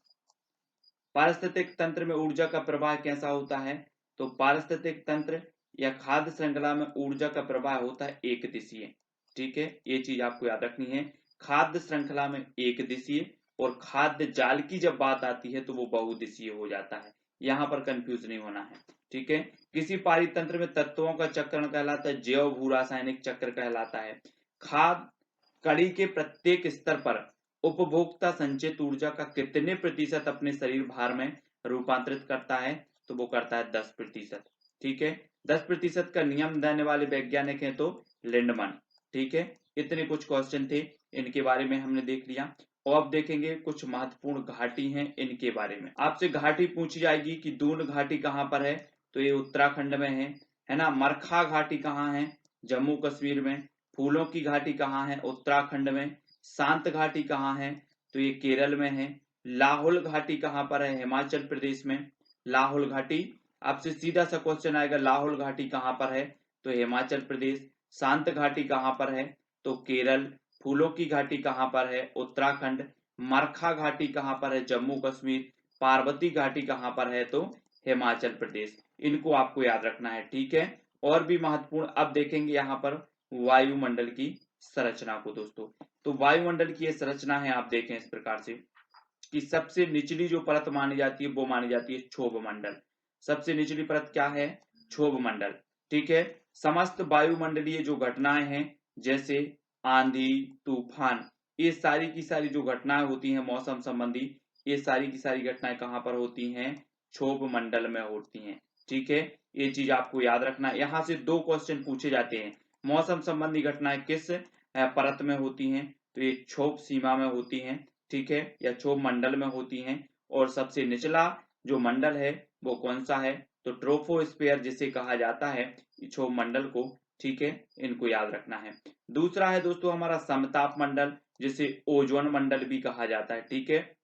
पारिस्थितिक तंत्र में ऊर्जा का प्रवाह कैसा होता है, तो पारिस्थितिक तंत्र या खाद्य श्रृंखला में ऊर्जा का प्रवाह होता है एक दिशीय, ठीक है, ये चीज आपको याद रखनी है। खाद्य श्रृंखला में एक दिशीय और खाद्य जाल की जब बात आती है तो वो बहुदिशीय हो जाता है, यहाँ पर कंफ्यूज नहीं होना है, ठीक है। किसी पारितंत्र में तत्वों का चक्रण कहलाता है, जैव भू रासायनिक चक्र कहलाता है। खाद कड़ी के प्रत्येक स्तर पर उपभोक्ता संचित ऊर्जा का कितने प्रतिशत अपने शरीर भार में रूपांतरित करता है, तो वो करता है 10%, ठीक है। 10% का नियम देने वाले वैज्ञानिक हैं तो लिंडमैन, ठीक है। इतने कुछ क्वेश्चन थे, इनके बारे में हमने देख लिया। और अब देखेंगे कुछ महत्वपूर्ण घाटी हैं, इनके बारे में आपसे घाटी पूछी जाएगी कि दून घाटी कहाँ पर है, तो ये उत्तराखंड में है ना। मरखा घाटी कहाँ है, जम्मू कश्मीर में। फूलों की घाटी कहाँ है, उत्तराखंड में। शांत घाटी कहाँ है, तो ये केरल में है। लाहौल घाटी कहाँ पर है, हिमाचल प्रदेश में। लाहौल घाटी, आपसे सीधा सा क्वेश्चन आएगा, लाहौल घाटी कहाँ पर है, तो हिमाचल प्रदेश। शांत घाटी कहाँ पर है, तो केरल। फूलों की घाटी कहाँ पर है, उत्तराखंड। मरखा घाटी कहाँ पर है, जम्मू कश्मीर। पार्वती घाटी कहाँ पर है, तो हिमाचल प्रदेश। इनको आपको याद रखना है, ठीक है। और भी महत्वपूर्ण अब देखेंगे यहाँ पर वायुमंडल की संरचना को दोस्तों। तो वायुमंडल की ये संरचना है, आप देखें इस प्रकार से कि सबसे निचली जो परत मानी जाती है वो मानी जाती है क्षोभ मंडल। सबसे निचली परत क्या है, क्षोभ मंडल, ठीक है। समस्त वायुमंडलीय जो घटनाएं हैं जैसे आंधी, तूफान, ये सारी की सारी जो घटनाएं होती हैं मौसम संबंधी, ये सारी की सारी घटनाएं कहाँ पर होती हैं, क्षोभ मंडल में होती हैं, ठीक है। ये चीज आपको याद रखना है। यहाँ से दो क्वेश्चन पूछे जाते हैं, मौसम संबंधी घटनाएं किस परत में होती हैं, तो ये क्षोभ सीमा में होती हैं, ठीक है, या क्षोभ मंडल में होती हैं। और सबसे निचला जो मंडल है वो कौन सा है, तो ट्रोपोस्फियर जिसे कहा जाता है क्षोभ मंडल को, ठीक है, इनको याद रखना है। दूसरा है दोस्तों हमारा समताप मंडल, जिसे ओजोन मंडल भी कहा जाता है, ठीक है।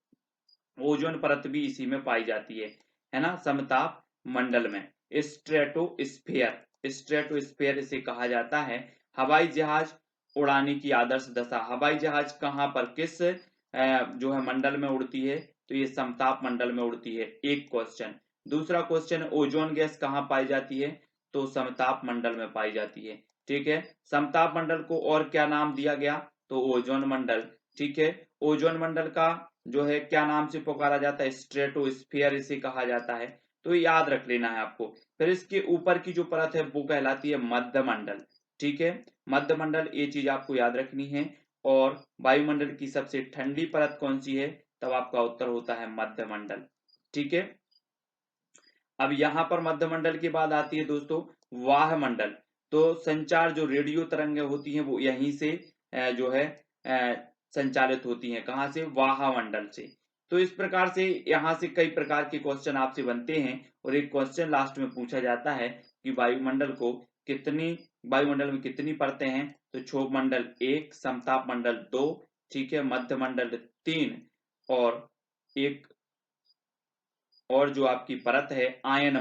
ओजोन परत भी इसी में पाई जाती है ना, समताप मंडल में। स्ट्रेटोस्फेयर, स्ट्रेटोस्फेयर इसे कहा जाता है। हवाई जहाज उड़ाने की आदर्श दशा, हवाई जहाज कहाँ पर किस जो है मंडल में उड़ती है, तो ये समताप मंडल में उड़ती है, एक क्वेश्चन। दूसरा क्वेश्चन, ओजोन गैस कहाँ पाई जाती है, तो समताप मंडल में पाई जाती है, ठीक है। समताप मंडल को और क्या नाम दिया गया, तो ओजोन मंडल, ठीक है। ओजोन मंडल का जो है क्या नाम से पुकारा जाता है, स्ट्रेटोस्फियर इसे कहा जाता है, तो याद रख लेना है आपको। फिर इसके ऊपर की जो परत है वो कहलाती है मध्य मंडल, ठीक है, मध्य मंडल, ये चीज आपको याद रखनी है। और वायुमंडल की सबसे ठंडी परत कौन सी है, तब आपका उत्तर होता है मध्य मंडल, ठीक है। अब यहाँ पर मध्य मंडल के बाद आती है दोस्तों वाह मंडल। तो संचार जो रेडियो तरंगें होती हैं वो यहीं से जो है संचालित होती हैं, कहाँ से, वाह मंडल से। तो इस प्रकार से यहाँ से कई प्रकार के क्वेश्चन आपसे बनते हैं और एक क्वेश्चन लास्ट में पूछा जाता है कि वायुमंडल में कितनी परतें हैं, तो क्षोभ मंडल 1, समताप मंडल 2, ठीक है, मध्य मंडल 3 और एक और जो आपकी परत है आयन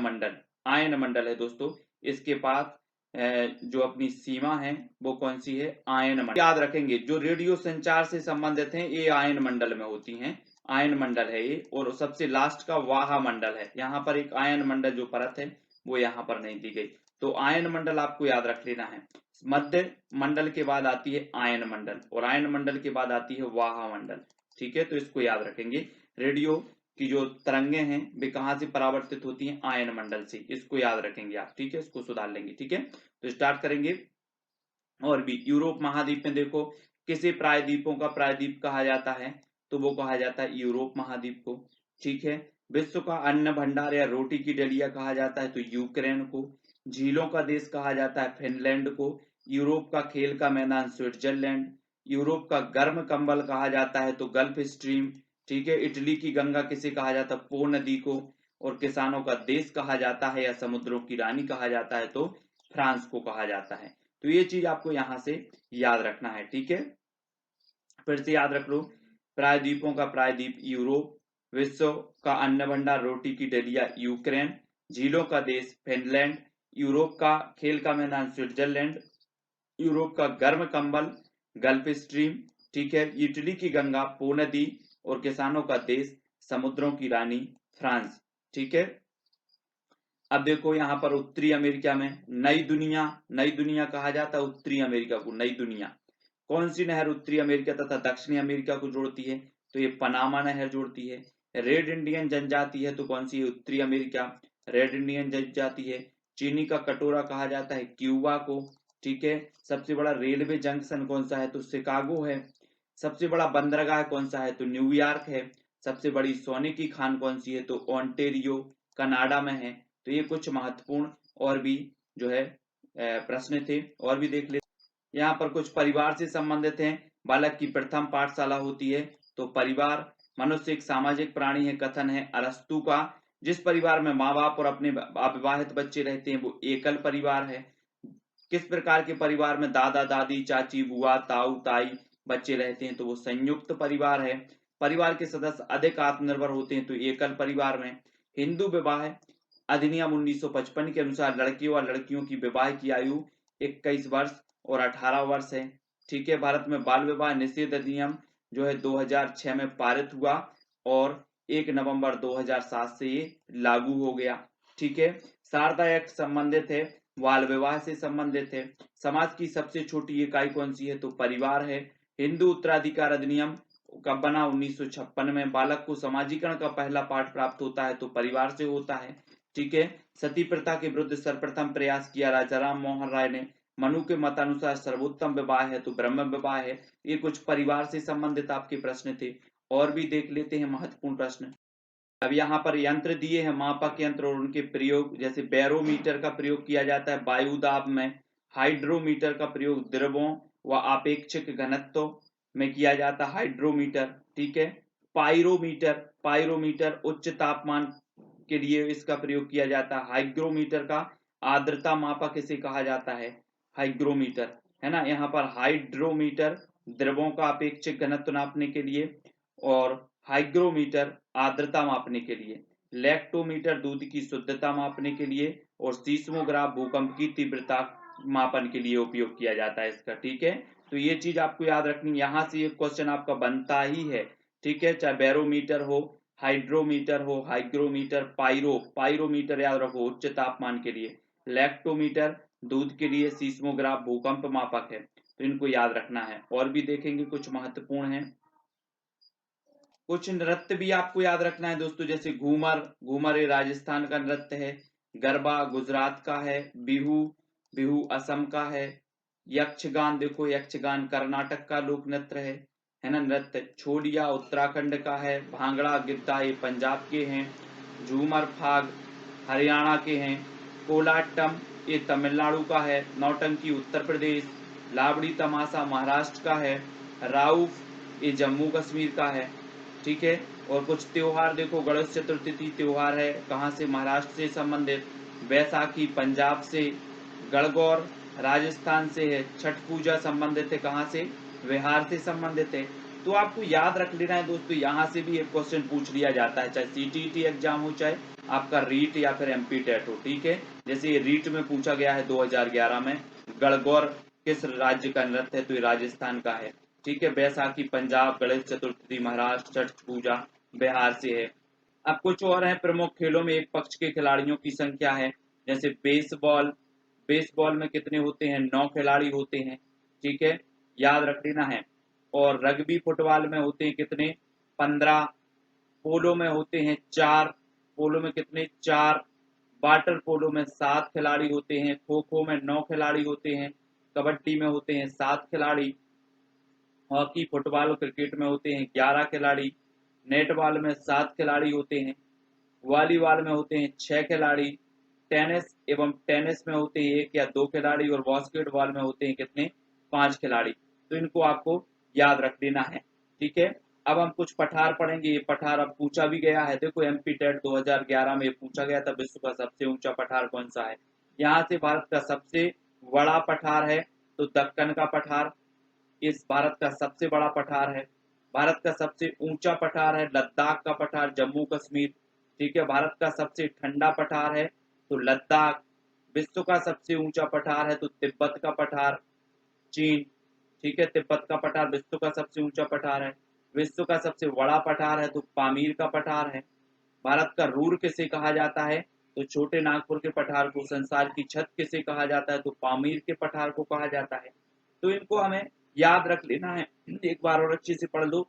मंडल है दोस्तों। इसके पास जो अपनी सीमा है वो कौन सी है, आयन मंडल। याद रखेंगे जो रेडियो संचार से संबंधित हैं ये आयन मंडल में होती हैं, आयन मंडल है ये। और सबसे लास्ट का वाहा मंडल है, यहाँ पर एक आयन मंडल जो परत है वो यहाँ पर नहीं दी गई। तो आयन मंडल आपको याद रख लेना है। मध्य मंडल के बाद आती है आयन मंडल और आयन मंडल के बाद आती है वाहा मंडल, ठीक है। तो इसको याद रखेंगे। रेडियो की जो तरंगे हैं वे कहाँ से परावर्तित होती हैं, आयन मंडल से, इसको याद रखेंगे आप, ठीक है। इसको सुधार लेंगे, ठीक है। तो स्टार्ट करेंगे। और भी यूरोप महाद्वीप में देखो किसे प्रायद्वीपों का प्रायद्वीप कहा जाता है, तो वो कहा जाता है यूरोप महाद्वीप को, ठीक है। विश्व का अन्न भंडार या रोटी की डलिया कहा जाता है तो यूक्रेन को। झीलों का देश कहा जाता है फिनलैंड को। यूरोप का खेल का मैदान स्विट्जरलैंड। यूरोप का गर्म कंबल कहा जाता है तो गल्फ स्ट्रीम, ठीक है। इटली की गंगा किसे कहा जाता है, पो नदी को। और किसानों का देश कहा जाता है या समुद्रों की रानी कहा जाता है तो फ्रांस को कहा जाता है। तो ये चीज आपको यहां से याद रखना है, ठीक है। फिर से याद रख लो, प्रायद्वीपों का प्रायद्वीप यूरोप, विश्व का अन्न भंडार रोटी की डलिया यूक्रेन, झीलों का देश फिनलैंड, यूरोप का खेल का मैदान स्विट्जरलैंड, यूरोप का गर्म कंबल गल्फ स्ट्रीम, ठीक है। इटली की गंगा पो नदी और किसानों का देश समुद्रों की रानी फ्रांस, ठीक है। अब देखो यहाँ पर उत्तरी अमेरिका में नई दुनिया कहा जाता है उत्तरी अमेरिका को, नई दुनिया। कौन सी नहर उत्तरी अमेरिका तथा दक्षिणी अमेरिका को जोड़ती है, तो ये पनामा नहर जोड़ती है। रेड इंडियन जनजाति है तो कौन सी है, उत्तरी अमेरिका, रेड इंडियन जनजाति है। चीनी का कटोरा कहा जाता है क्यूबा को, ठीक है। सबसे बड़ा रेलवे जंक्शन कौन सा है, तो शिकागो है। सबसे बड़ा बंदरगाह कौन सा है, तो न्यूयॉर्क है। सबसे बड़ी सोने की खान कौन सी है, तो ओंटेरियो कनाडा में है। तो ये कुछ महत्वपूर्ण और भी जो है प्रश्न थे, और भी देख ले। यहाँ पर कुछ परिवार से संबंधित हैं। बालक की प्रथम पाठशाला होती है तो परिवार। मनुष्य एक सामाजिक प्राणी है, कथन है अरस्तु का। जिस परिवार में माँ बाप और अपने अविवाहित बच्चे रहते हैं वो एकल परिवार है। किस प्रकार के परिवार में दादा दादी चाची बुआ ताऊ ताई बच्चे रहते हैं, तो वो संयुक्त परिवार है। परिवार के सदस्य अधिक आत्मनिर्भर होते हैं तो एकल परिवार में। हिंदू विवाह अधिनियम 1955 के अनुसार लड़कियों और लड़कियों की विवाह की आयु 21 वर्ष और 18 वर्ष है, ठीक है। भारत में बाल विवाह निषेध अधिनियम जो है 2006 में पारित हुआ और 1 नवंबर 2007 से ये लागू हो गया, ठीक है। शारदा एक्ट संबंधित है, बाल विवाह से संबंधित है। समाज की सबसे छोटी इकाई कौन सी है, तो परिवार है। हिंदू उत्तराधिकार अधिनियम कब बना, 1956 में। बालक को समाजीकरण का पहला पाठ प्राप्त होता है तो परिवार से होता है, ठीक है। सती प्रथा के विरुद्ध सर्वप्रथम प्रयास किया राजा राम मोहन राय ने। मनु के मतानुसार सर्वोत्तम विवाह है तो ब्रह्म विवाह है। ये कुछ परिवार से संबंधित आपके प्रश्न थे, और भी देख लेते हैं महत्वपूर्ण प्रश्न। अब यहाँ पर यंत्र दिए हैं, मापक यंत्र और उनके प्रयोग। जैसे बैरोमीटर का प्रयोग किया जाता है वायु दाब में। हाइड्रोमीटर का प्रयोग द्रवों व आपेक्षिक घनत्व में किया जाता है, हाइड्रोमीटर, ठीक है। पायरोमीटर उच्च तापमान के लिए इसका प्रयोग किया जाता है। हाइग्रोमीटर का आर्द्रता मापक इसे कहा जाता है, हाइग्रोमीटर, है ना। यहाँ पर हाइड्रोमीटर द्रवों का अपेक्षिक घनत्व नापने के लिए और हाइग्रोमीटर आर्द्रता मापने के लिए। लैक्टोमीटर दूध की शुद्धता मापने के लिए और सीस्मोग्राफ भूकंप की तीव्रता मापन के लिए उपयोग किया जाता है इसका, ठीक है। तो ये चीज आपको याद रखनी, यहाँ से एक क्वेश्चन आपका बनता ही है, ठीक है। चाहे बैरोमीटर हो, हाइड्रोमीटर हो, हाइग्रोमीटर, पायरोमीटर याद रखो उच्च तापमान के लिए, लैक्टोमीटर दूध के लिए, सीस्मोग्राफ भूकंप मापक है, तो इनको याद रखना है। और भी देखेंगे कुछ महत्वपूर्ण है। कुछ नृत्य भी आपको याद रखना है दोस्तों, जैसे घूमर ये राजस्थान का नृत्य है। गरबा गुजरात का है। बिहू असम का है। यक्षगान देखो, यक्षगान कर्नाटक का लोक नृत्य है ना नृत्य। छोलिया उत्तराखंड का है। भांगड़ा गिद्दा ये पंजाब के हैं। झूमर फाग हरियाणा के हैं। कोलाटम ये तमिलनाडु का है। नौटंकी उत्तर प्रदेश। लावड़ी तमाशा महाराष्ट्र का है। राउफ ये जम्मू कश्मीर का है, ठीक है। और कुछ त्योहार देखो, गणेश चतुर्थी त्योहार है, कहाँ से, महाराष्ट्र से संबंधित। बैसाखी पंजाब से, गणगौर राजस्थान से है, छठ पूजा संबंधित है कहाँ से, बिहार से संबंधित है। तो आपको याद रख लेना है दोस्तों, यहाँ से भी एक क्वेश्चन पूछ लिया जाता है, चाहे सीटीईटी एग्जाम हो, चाहे आपका रीट या फिर एमपी टेट हो, ठीक है। जैसे रीट में पूछा गया है 2011 में, गणगौर किस राज्य का नृत्य है, तो ये राजस्थान का है, ठीक है। बैसाखी पंजाब, गणेश चतुर्थी महाराष्ट्र, छठ पूजा बिहार से है। अब कुछ और है, प्रमुख खेलों में एक पक्ष के खिलाड़ियों की संख्या है, जैसे बेसबॉल, बेसबॉल में कितने होते हैं, 9 खिलाड़ी होते हैं, ठीक है, याद रख लेना है। और रग्बी फुटबॉल में होते हैं कितने, 15। पोलो में होते हैं 4, पोलो में कितने, 4। वाटर पोलो में 7 खिलाड़ी होते हैं, खो खो में 9 खिलाड़ी होते हैं, कबड्डी में होते हैं 7 खिलाड़ी, हॉकी फुटबॉल और क्रिकेट में होते हैं 11 खिलाड़ी, नेटबॉल में 7 खिलाड़ी होते हैं, वॉलीबॉल में होते हैं 6 खिलाड़ी, टेनिस में होते हैं 1 या 2 खिलाड़ी, और बास्केटबॉल में होते हैं कितने, 5 खिलाड़ी। तो इनको आपको याद रख लेना है, ठीक है। अब हम कुछ पठार पढ़ेंगे, ये पठार अब पूछा भी गया है, देखो एमपी टेट 2011 में पूछा गया था, विश्व का सबसे ऊंचा पठार कौन सा है। यहाँ से भारत का सबसे बड़ा पठार है तो दक्कन का पठार, इस भारत का सबसे बड़ा पठार है। भारत का सबसे ऊंचा पठार है लद्दाख का पठार, जम्मू कश्मीर, ठीक है। भारत का सबसे ठंडा पठार है तो लद्दाख। विश्व का सबसे ऊंचा पठार है तो तिब्बत का पठार, चीन, ठीक है। तिब्बत का पठार विश्व का सबसे ऊंचा पठार है। विश्व का सबसे बड़ा पठार है तो पामीर का पठार है। भारत का रूर किसे कहा जाता है, तो छोटे नागपुर के पठार को। संसार की छत किसे कहा जाता है, तो पामीर के पठार को कहा जाता है। तो इनको हमें याद रख लेना है, एक बार और अच्छे से पढ़ लो।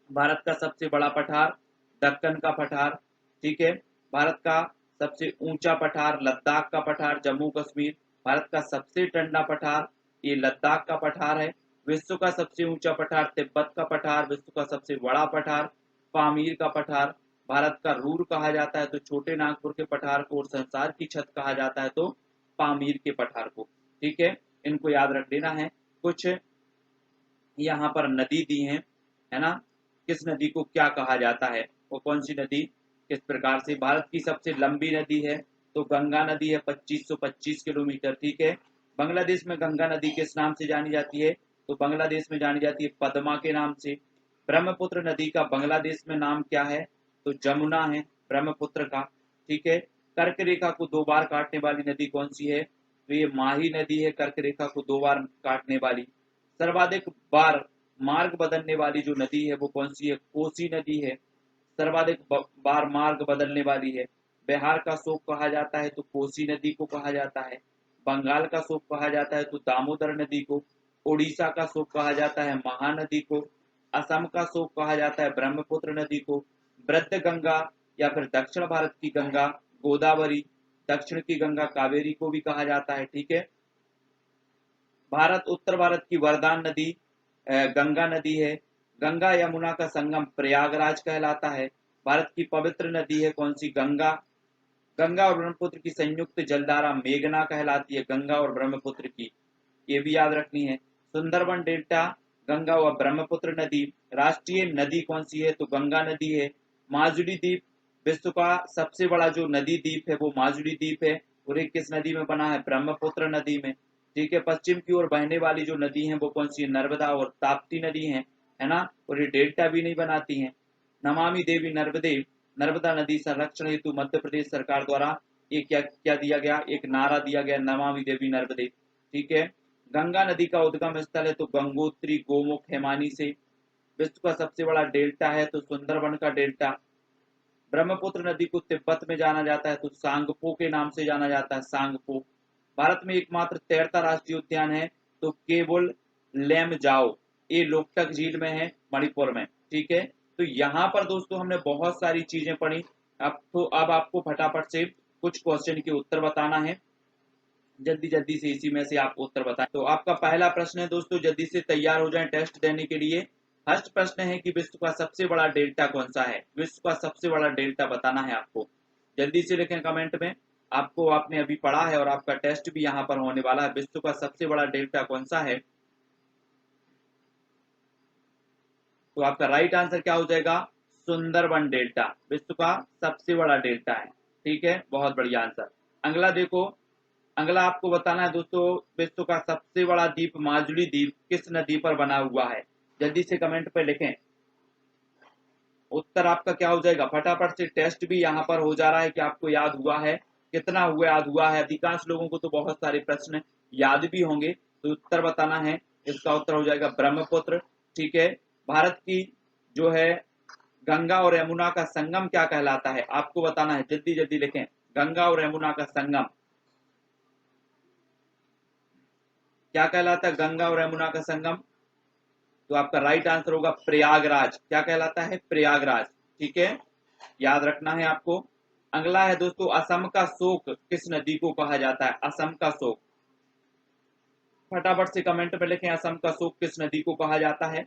भारत का सबसे बड़ा पठार दक्कन का पठार, ठीक है। भारत का सबसे ऊंचा पठार लद्दाख का पठार, जम्मू कश्मीर। भारत का सबसे ठंडा पठार ये लद्दाख का पठार है। विश्व का सबसे ऊंचा पठार तिब्बत का पठार। विश्व का सबसे बड़ा पठार पामीर का पठार। भारत का रूर कहा जाता है तो छोटे नागपुर के पठार को, और संसार की छत कहा जाता है तो पामीर के पठार को, ठीक है। इनको याद रख लेना है। कुछ यहाँ पर नदी दी है ना, किस नदी को क्या कहा जाता है, वो कौन सी नदी, किस प्रकार से। भारत की सबसे लंबी नदी है तो गंगा नदी है, 2525 किलोमीटर, ठीक है। बांग्लादेश में गंगा नदी किस नाम से जानी जाती है, तो बांग्लादेश में जानी जाती है पद्मा के नाम से। ब्रह्मपुत्र नदी का बांग्लादेश में नाम क्या है, तो जमुना है ब्रह्मपुत्र का, ठीक है। कर्क रेखा को 2 बार काटने वाली नदी कौन सी है, तो ये माही नदी है, कर्क रेखा को 2 बार काटने वाली। सर्वाधिक बार मार्ग बदलने वाली जो नदी है वो कौन सी है, कोसी नदी है, सर्वाधिक बार मार्ग बदलने वाली है। बिहार का शोक कहा जाता है तो कोसी नदी को कहा जाता है। बंगाल का शोक कहा जाता है तो दामोदर नदी को। उड़ीसा का शोक कहा जाता है महानदी को। असम का शोक कहा जाता है ब्रह्मपुत्र नदी को। वृद्ध गंगा या फिर दक्षिण भारत की गंगा गोदावरी, दक्षिण की गंगा कावेरी को भी कहा जाता है, ठीक है। उत्तर भारत की वरदान नदी गंगा नदी है। गंगा यमुना का संगम प्रयागराज कहलाता है। भारत की पवित्र नदी है कौन सी, गंगा। गंगा और ब्रह्मपुत्र की संयुक्त जलधारा मेघना कहलाती है, गंगा और ब्रह्मपुत्र की, ये भी याद रखनी है। सुंदरबन डेल्टा, गंगा व ब्रह्मपुत्र नदी। राष्ट्रीय नदी कौन सी है, तो गंगा नदी है। माजुली द्वीप, विश्व का सबसे बड़ा जो नदी द्वीप है वो माजुली द्वीप है, और ये किस नदी में बना है, ब्रह्मपुत्र नदी में, ठीक है। पश्चिम की ओर बहने वाली जो नदी है वो कौन सी है, नर्मदा और ताप्ती नदी है ना, और ये डेल्टा भी नहीं बनाती है। नमामि देवी नर्मदे, नर्मदा नदी संरक्षण हेतु मध्य प्रदेश सरकार द्वारा ये क्या क्या दिया गया, एक नारा दिया गया, नमामि देवी नर्मदे, ठीक है। गंगा नदी का उद्गम स्थल है तो गंगोत्री गोमुख हेमानी से। विश्व का सबसे बड़ा डेल्टा है तो सुंदरबन का डेल्टा। ब्रह्मपुत्र नदी को तिब्बत में जाना जाता है तो सांगपो के नाम से जाना जाता है, सांगपो। भारत में एकमात्र तैरता राष्ट्रीय उद्यान है तो केबुल लेमजाओ, ये लोकटक झील में है, मणिपुर में, ठीक है। तो यहाँ पर दोस्तों हमने बहुत सारी चीजें पढ़ी। अब आपको फटाफट से कुछ क्वेश्चन के उत्तर बताना है, जल्दी जल्दी से इसी में से आप उत्तर बताएं। तो आपका पहला प्रश्न है दोस्तों, जल्दी से तैयार हो जाएं टेस्ट देने के लिए। फर्स्ट प्रश्न है कि विश्व का सबसे बड़ा डेल्टा कौन सा है, विश्व का सबसे बड़ा डेल्टा बताना है आपको, जल्दी से लिखें कमेंट में। आपको आपने अभी पढ़ा है और आपका टेस्ट भी यहाँ पर होने वाला है, विश्व का सबसे बड़ा डेल्टा कौन सा है। तो आपका राइट आंसर क्या हो जाएगा, सुंदरबन डेल्टा विश्व का सबसे बड़ा डेल्टा है। ठीक है, बहुत बढ़िया आंसर। अगला देखो, अगला आपको बताना है दोस्तों, विश्व का सबसे बड़ा द्वीप माजुली द्वीप किस नदी पर बना हुआ है? जल्दी से कमेंट पे लिखें, उत्तर आपका क्या हो जाएगा। फटाफट से टेस्ट भी यहाँ पर हो जा रहा है कि आपको याद हुआ है, कितना हुआ याद हुआ है। अधिकांश लोगों को तो बहुत सारे प्रश्न याद भी होंगे, तो उत्तर बताना है। इसका उत्तर हो जाएगा ब्रह्मपुत्र। ठीक है, भारत की जो है गंगा और यमुना का संगम क्या कहलाता है? आपको बताना है, जल्दी जल्दी लिखें, गंगा और यमुना का संगम क्या कहलाता है? गंगा और यमुना का संगम, तो आपका राइट आंसर होगा प्रयागराज। क्या कहलाता है? प्रयागराज। ठीक है, याद रखना है आपको। अगला है दोस्तों, असम का शोक किस नदी को कहा जाता है? असम का शोक, फटाफट से कमेंट में लिखें, असम का शोक किस नदी को कहा जाता है?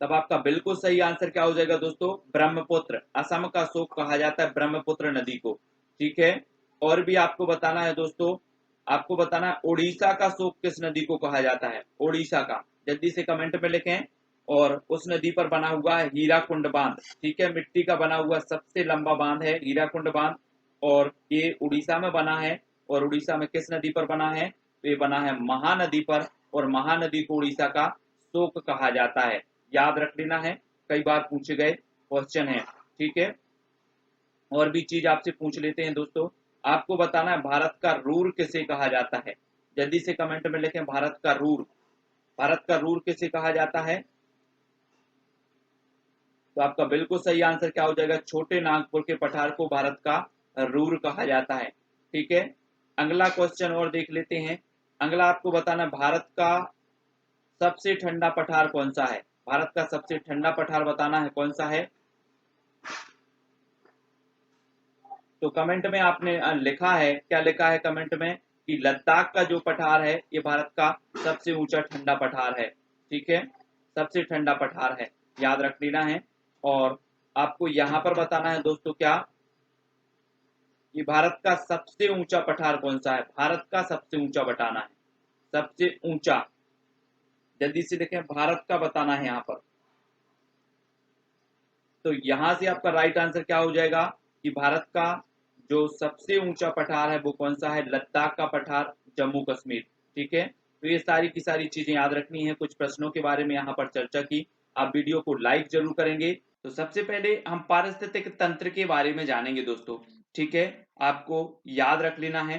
तब आपका बिल्कुल सही आंसर क्या हो जाएगा दोस्तों? ब्रह्मपुत्र। असम का शोक कहा जाता है ब्रह्मपुत्र नदी को। ठीक है, और भी आपको बताना है दोस्तों, आपको बताना है उड़ीसा का शोक किस नदी को कहा जाता है? उड़ीसा का, जल्दी से कमेंट में लिखें। और उस नदी पर बना हुआ है हीराकुंड बांध। ठीक है, मिट्टी का बना हुआ सबसे लंबा बांध है हीराकुंड बांध, और ये उड़ीसा में बना है। और उड़ीसा में किस नदी पर बना है? तो ये बना है महानदी पर, और महानदी को उड़ीसा का शोक कहा जाता है। याद रख लेना है, कई बार पूछे गए क्वेश्चन है। ठीक है, और भी चीज आपसे पूछ लेते हैं दोस्तों। आपको बताना है भारत का रूर किसे कहा जाता है? जल्दी से कमेंट में लिखें, भारत का रूर। भारत का रूर किसे कहा जाता है? तो आपका बिल्कुल सही आंसर क्या हो जाएगा? छोटे नागपुर के पठार को भारत का रूर कहा जाता है। ठीक है, अगला क्वेश्चन और देख लेते हैं। अगला आपको बताना है भारत का सबसे ठंडा पठार कौन सा है? भारत का सबसे ठंडा पठार बताना है कौन सा है। तो कमेंट में आपने लिखा है, क्या लिखा है कमेंट में? कि लद्दाख का जो पठार है ये भारत का सबसे ऊंचा ठंडा पठार है। ठीक है, सबसे ठंडा पठार है, याद रख लेना है। और आपको यहाँ पर बताना है दोस्तों, क्या ये भारत का सबसे ऊंचा पठार कौन सा है? भारत का सबसे ऊंचा बताना है, सबसे ऊंचा। जल्दी से देखें, भारत का बताना है यहाँ पर। तो यहां से आपका राइट आंसर क्या हो जाएगा कि भारत का जो सबसे ऊंचा पठार है वो कौन सा है? लद्दाख का पठार, जम्मू कश्मीर। ठीक है, तो ये सारी की सारी चीजें याद रखनी है। कुछ प्रश्नों के बारे में यहाँ पर चर्चा की, आप वीडियो को लाइक जरूर करेंगे। तो सबसे पहले हम पारिस्थितिक तंत्र के बारे में जानेंगे दोस्तों। ठीक है, आपको याद रख लेना है।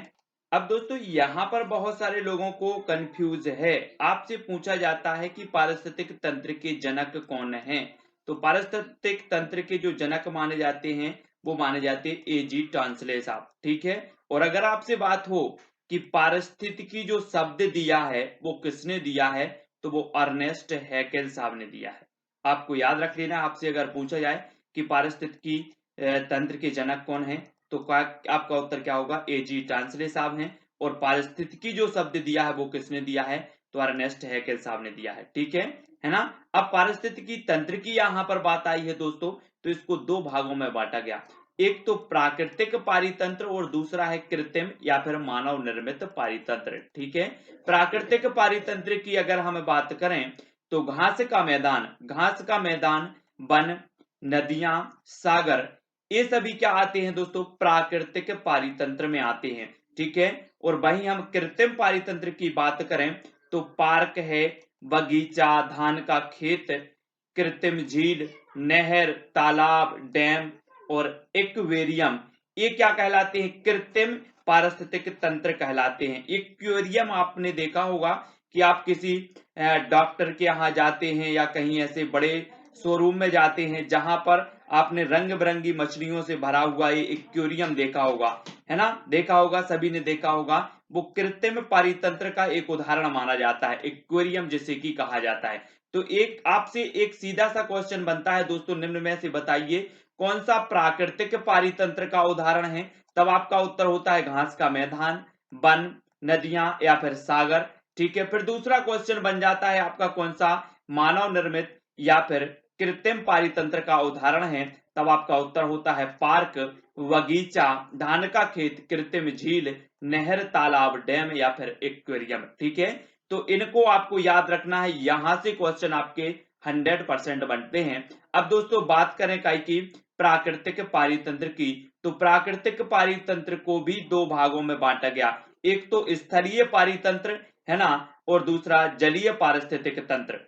अब दोस्तों यहाँ पर बहुत सारे लोगों को कंफ्यूज है, आपसे पूछा जाता है कि पारिस्थितिक तंत्र के जनक कौन हैं? तो पारिस्थितिक तंत्र के जो जनक माने जाते हैं वो माने जाते हैं A.G. टॉन्सले साहब। ठीक है, और अगर आपसे बात हो कि पारिस्थितिकी जो शब्द दिया है वो किसने दिया है, तो वो अर्नेस्ट हैकेल साहब ने दिया है। आपको याद रख लेना, आपसे अगर पूछा जाए कि पारिस्थितिकी तंत्र के जनक कौन है, तो आपका उत्तर क्या होगा? A.G. टॉन्सले साहब हैं। और पारिस्थितिकी जो शब्द दिया है वो किसने दिया है? तो अर्नेस्ट हैकेल साहब ने दिया है। ठीक है ना। अब पारिस्थितिकी तंत्र की यहां पर बात आई है दोस्तों, तो इसको दो भागों में बांटा गया। एक तो प्राकृतिक पारितंत्र और दूसरा है कृत्रिम या फिर मानव निर्मित पारितंत्र। ठीक है, प्राकृतिक पारितंत्र की अगर हम बात करें तो घास का मैदान, वन, नदियां, सागर, ये सभी क्या आते हैं दोस्तों? प्राकृतिक पारितंत्र में आते हैं। ठीक है, और वहीं हम कृत्रिम पारितंत्र की बात करें तो पार्क है, बगीचा, धान का खेत, कृत्रिम झील, नहर, तालाब, डैम और एक्वेरियम, ये क्या कहलाते हैं? कृत्रिम पारिस्थितिक तंत्र कहलाते हैं। एक्वेरियम आपने देखा होगा कि आप किसी डॉक्टर के यहाँ जाते हैं या कहीं ऐसे बड़े शोरूम में जाते हैं जहां पर आपने रंग बिरंगी मछलियों से भरा हुआ ये एक्वेरियम देखा होगा, है ना, देखा होगा, सभी ने देखा होगा। वो कृत्रिम पारितंत्र का एक उदाहरण माना जाता है, एक्वेरियम जिसे की कहा जाता है। तो एक आपसे एक सीधा सा क्वेश्चन बनता है दोस्तों, निम्न में से बताइए कौन सा प्राकृतिक पारितंत्र का उदाहरण है? तब आपका उत्तर होता है घास का मैदान, वन, नदियां या फिर सागर। ठीक है, फिर दूसरा क्वेश्चन बन जाता है आपका कौन सा मानव निर्मित या फिर कृत्रिम पारितंत्र का उदाहरण है? तब आपका उत्तर होता है पार्क, बगीचा, धान का खेत, कृत्रिम झील, नहर, तालाब, डैम या फिर एक्वेरियम। ठीक है, तो इनको आपको याद रखना है, यहां से क्वेश्चन आपके 100% बनते हैं। अब दोस्तों बात करें काय की प्राकृतिक पारितंत्र की, तो प्राकृतिक पारितंत्र को भी दो भागों में बांटा गया, एक तो स्थलीय पारितंत्र है ना, और दूसरा जलीय पारिस्थितिक तंत्र।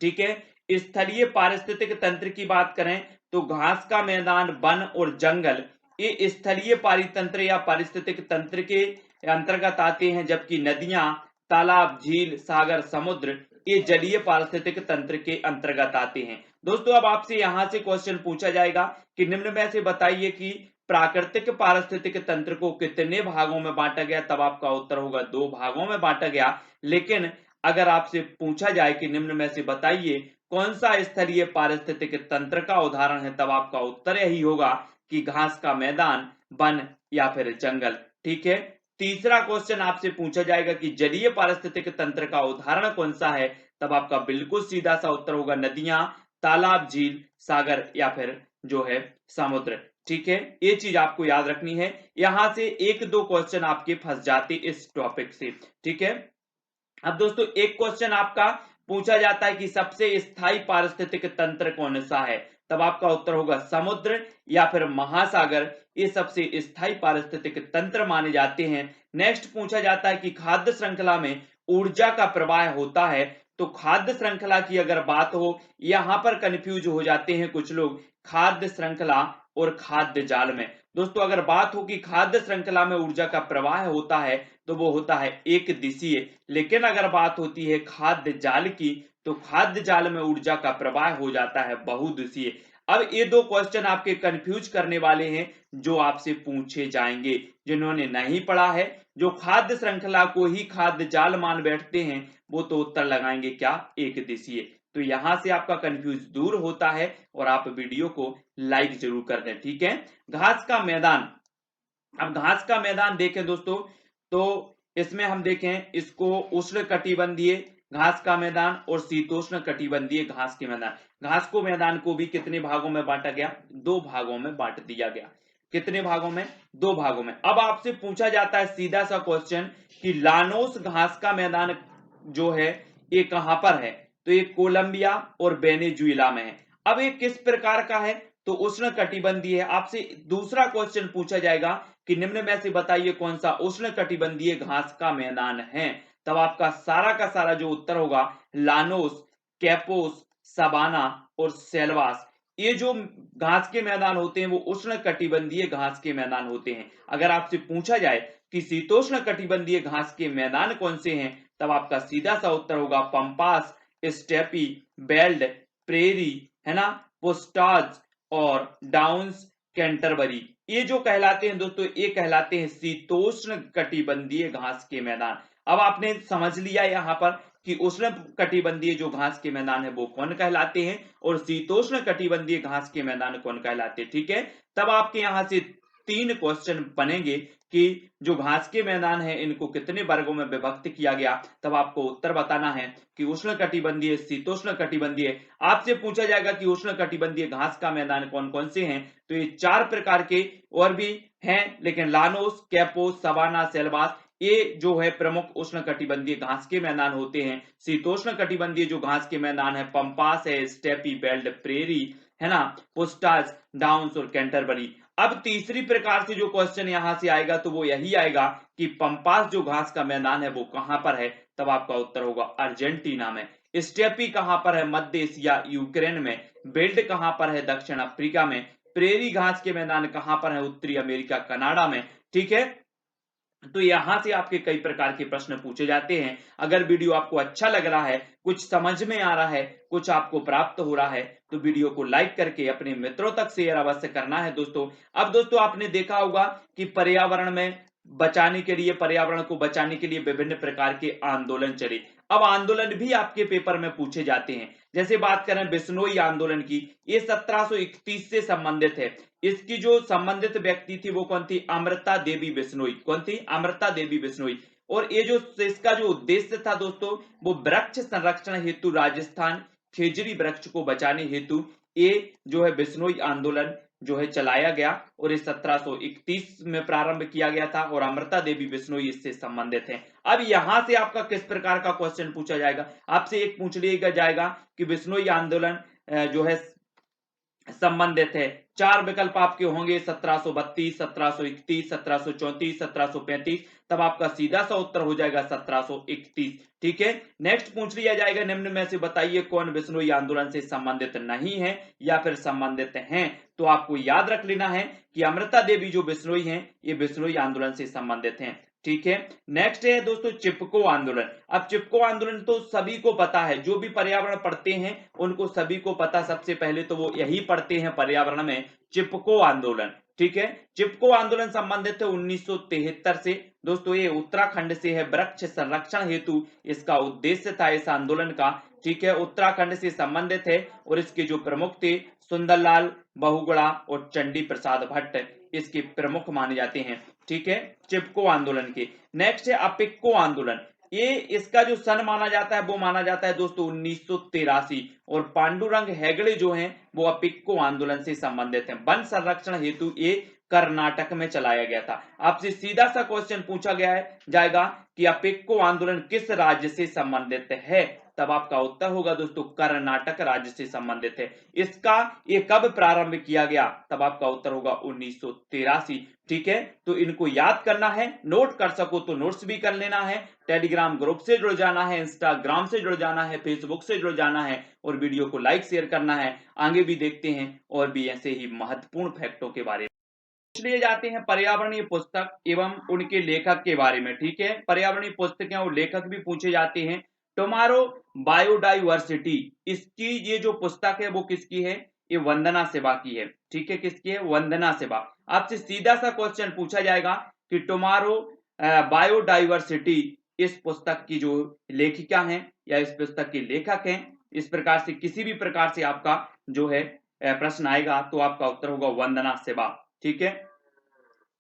ठीक है, स्थलीय पारिस्थितिक तंत्र की बात करें तो घास का मैदान, वन और जंगल ये स्थलीय पारितंत्र या पारिस्थितिक तंत्र के अंतर्गत आते हैं, जबकि नदियां, तालाब, झील, सागर, समुद्र ये जलीय पारिस्थितिक तंत्र के अंतर्गत आते हैं। दोस्तों अब आपसे यहां से क्वेश्चन पूछा जाएगा कि निम्न में से बताइए कि प्राकृतिक पारिस्थितिक तंत्र को कितने भागों में बांटा गया, तब आपका उत्तर होगा दो भागों में बांटा गया। लेकिन अगर आपसे पूछा जाए कि निम्न में से बताइए कौन सा स्थलीय पारिस्थितिक तंत्र का उदाहरण है, तब आपका उत्तर यही होगा कि घास का मैदान, वन या फिर जंगल। ठीक है, तीसरा क्वेश्चन आपसे पूछा जाएगा कि जलीय पारिस्थितिक तंत्र का उदाहरण कौन सा है, तब आपका बिल्कुल सीधा सा उत्तर होगा नदियां, तालाब, झील, सागर या फिर जो है समुद्र। ठीक है, ये चीज आपको याद रखनी है, यहां से एक दो क्वेश्चन आपके फंस जाते इस टॉपिक से। ठीक है, अब दोस्तों एक क्वेश्चन आपका पूछा जाता है कि सबसे स्थायी पारिस्थितिक तंत्र कौन सा है, तब आपका उत्तर होगा समुद्र या फिर महासागर, ये सबसे स्थायी पारिस्थितिक तंत्र माने जाते हैं। नेक्स्ट पूछा जाता है कि खाद्य श्रृंखला में ऊर्जा का प्रवाह होता है, तो खाद्य श्रृंखला की अगर बात हो, यहां पर कंफ्यूज हो जाते हैं कुछ लोग खाद्य श्रृंखला और खाद्य जाल में। दोस्तों अगर बात हो कि खाद्य श्रृंखला में ऊर्जा का प्रवाह होता है तो वो होता है एक दिशीय, लेकिन अगर बात होती है खाद्य जाल की तो खाद्य जाल में ऊर्जा का प्रवाह हो जाता है बहुदिशीय। अब ये दो क्वेश्चन आपके कंफ्यूज करने वाले हैं जो आपसे पूछे जाएंगे, जिन्होंने नहीं पढ़ा है, जो खाद्य श्रृंखला को ही खाद्य जाल मान बैठते हैं, वो तो उत्तर लगाएंगे क्या, एक दिशीय। तो यहां से आपका कंफ्यूज दूर होता है और आप वीडियो को लाइक जरूर कर दें। ठीक है, घास का मैदान, अब घास का मैदान देखें दोस्तों, तो इसमें हम देखें इसको उष्ण कटिबंधीय घास का मैदान और शीतोष्ण कटिबंधीय घास के मैदान, घास को मैदान को भी कितने भागों में बांटा गया, दो भागों में बांट दिया गया। कितने भागों में, दो भागों में। अब आपसे पूछा जाता है सीधा सा क्वेश्चन कि लानोस घास का मैदान जो है ये कहां पर है, तो ये कोलंबिया और वेनेजुएला में है। अब ये किस प्रकार का है, तो उष्ण कटिबंधीय है। आपसे दूसरा क्वेश्चन पूछा जाएगा कि निम्न में से बताइए कौन सा उष्ण कटिबंधीय घास का मैदान है, तब आपका सारा का सारा जो उत्तर होगा लानोस, कैपोस, सबाना और सेल्वास, ये जो घास के मैदान होते हैं वो उष्ण कटिबंधीय घास के मैदान होते हैं। अगर आपसे पूछा जाए कि शीतोष्ण कटिबंधीय घास के मैदान कौन से हैं, तब आपका सीधा सा उत्तर होगा पंपास, स्टेपी, बेल्ट, प्रेरी है ना, पोस्टाज और डाउन्स, कैंटरबरी, ये जो कहलाते हैं दोस्तों ये कहलाते हैं शीतोष्ण कटिबंधीय घास के मैदान। अब आपने समझ लिया यहां पर कि उष्ण कटिबंधीय जो घास के मैदान है वो कौन कहलाते हैं और शीतोष्ण कटिबंधीय घास के मैदान कौन कहलाते हैं। ठीक है, तब आपके यहां से तीन क्वेश्चन बनेंगे कि जो घास के मैदान है इनको कितने वर्गों में विभक्त किया गया, तब आपको उत्तर बताना है कि उष्ण कटिबंधीय, शीतोष्ण कटिबंधीय। आपसे पूछा जाएगा कि उष्ण कटिबंधीय घास का मैदान कौन कौन से हैं, तो ये चार प्रकार के और भी हैं, लेकिन लानोस, कैपोस, सवाना, सेल्वास ये जो है प्रमुख उष्ण कटिबंधीय घास के मैदान होते हैं। शीतोष्ण कटिबंधीय जो घास के मैदान है पंपास है, स्टेपी, बेल्ट, प्रेरी है ना, पोस्टाज, डाउन्स और कैंटरबरी। अब तीसरी प्रकार से जो क्वेश्चन यहां से आएगा तो वो यही आएगा कि पंपास जो घास का मैदान है वो कहां पर है, तब आपका उत्तर होगा अर्जेंटीना में। स्टेपी कहां पर है, मध्य एशिया, यूक्रेन में। बेल्ट कहां पर है, दक्षिण अफ्रीका में। प्रेरी घास के मैदान कहां पर है, उत्तरी अमेरिका, कनाडा में। ठीक है, तो यहां से आपके कई प्रकार के प्रश्न पूछे जाते हैं। अगर वीडियो आपको अच्छा लग रहा है, कुछ समझ में आ रहा है, कुछ आपको प्राप्त हो रहा है, तो वीडियो को लाइक करके अपने मित्रों तक शेयर अवश्य करना है दोस्तों। अब दोस्तों आपने देखा होगा कि पर्यावरण में बचाने के लिए, पर्यावरण को बचाने के लिए विभिन्न प्रकार के आंदोलन चले। अब आंदोलन भी आपके पेपर में पूछे जाते हैं। जैसे बात करें बिश्नोई आंदोलन की, ये 1731 से संबंधित है। इसकी जो संबंधित व्यक्ति थी वो कौन थी, अमृता देवी बिश्नोई। कौन थी, अमृता देवी बिश्नोई। और ये जो इसका जो उद्देश्य था दोस्तों, वो वृक्ष संरक्षण हेतु राजस्थान खेजड़ी वृक्ष को बचाने हेतु ये जो है बिश्नोई आंदोलन जो है चलाया गया और इस 1731 में प्रारंभ किया गया था और अमृता देवी बिश्नोई इससे संबंधित हैं। अब यहां से आपका किस प्रकार का क्वेश्चन पूछा जाएगा, आपसे एक पूछ लिया जाएगा कि बिश्नोई आंदोलन जो है संबंधित है। चार विकल्प आपके होंगे 1732, 1731, 1734, 1735, तब आपका सीधा सा उत्तर हो जाएगा 1731। ठीक है, नेक्स्ट पूछ लिया जाएगा निम्न में से बताइए कौन बिश्नोई आंदोलन से संबंधित नहीं है या फिर संबंधित हैं। तो आपको याद रख लेना है कि अमृता देवी जो बिश्नोई हैं ये बिश्नोई आंदोलन से संबंधित हैं। ठीक है, नेक्स्ट है दोस्तों चिपको आंदोलन। अब चिपको आंदोलन तो सभी को पता है, जो भी पर्यावरण पढ़ते हैं उनको सभी को पता, सबसे पहले तो वो यही पढ़ते हैं पर्यावरण में, चिपको आंदोलन। ठीक है, चिपको आंदोलन संबंधित है 1973 से। दोस्तों ये उत्तराखंड से है, वृक्ष संरक्षण हेतु इसका उद्देश्य था इस आंदोलन का। ठीक है, उत्तराखंड से संबंधित है और इसके जो प्रमुख थे सुंदरलाल बहुगुणा और चंडी प्रसाद भट्ट इसके प्रमुख माने जाते हैं। ठीक है, चिपको आंदोलन के। नेक्स्ट है अपिक्को आंदोलन। ये इसका जो सन माना जाता है वो माना जाता है दोस्तों 1983 और पांडुरंग हेगड़े जो हैं वो अपिक्को आंदोलन से संबंधित हैं। वन संरक्षण हेतु ये कर्नाटक में चलाया गया था। आपसे सीधा सा क्वेश्चन पूछा गया है जाएगा कि अपिक्को आंदोलन किस राज्य से संबंधित है, तब आपका उत्तर होगा दोस्तों कर्नाटक राज्य से संबंधित है। इसका ये कब प्रारंभ किया गया, तब आपका उत्तर होगा 1983। ठीक है, तो इनको याद करना है, नोट कर सको तो नोट्स भी कर लेना है, टेलीग्राम ग्रुप से जुड़ जाना है, इंस्टाग्राम से जुड़ जाना है, फेसबुक से जुड़ जाना है और वीडियो को लाइक शेयर करना है। आगे भी देखते हैं और भी ऐसे ही महत्वपूर्ण फैक्टों के बारे में पूछ लिए जाते हैं पर्यावरणीय पुस्तक एवं उनके लेखक के बारे में। ठीक है, पर्यावरणीय पुस्तकें और लेखक भी पूछे जाते हैं। टुमारो बायोडाइवर्सिटी, इसकी ये जो पुस्तक है वो किसकी है, ये वंदना सिवा की है। ठीक है, किसकी है, वंदना सिवा। आपसे सीधा सा क्वेश्चन पूछा जाएगा कि टुमारो बायोडाइवर्सिटी इस पुस्तक की जो लेखिका हैं या इस पुस्तक के लेखक हैं, इस प्रकार से किसी भी प्रकार से आपका जो है प्रश्न आएगा तो आपका उत्तर होगा वंदना सिवा। ठीक है,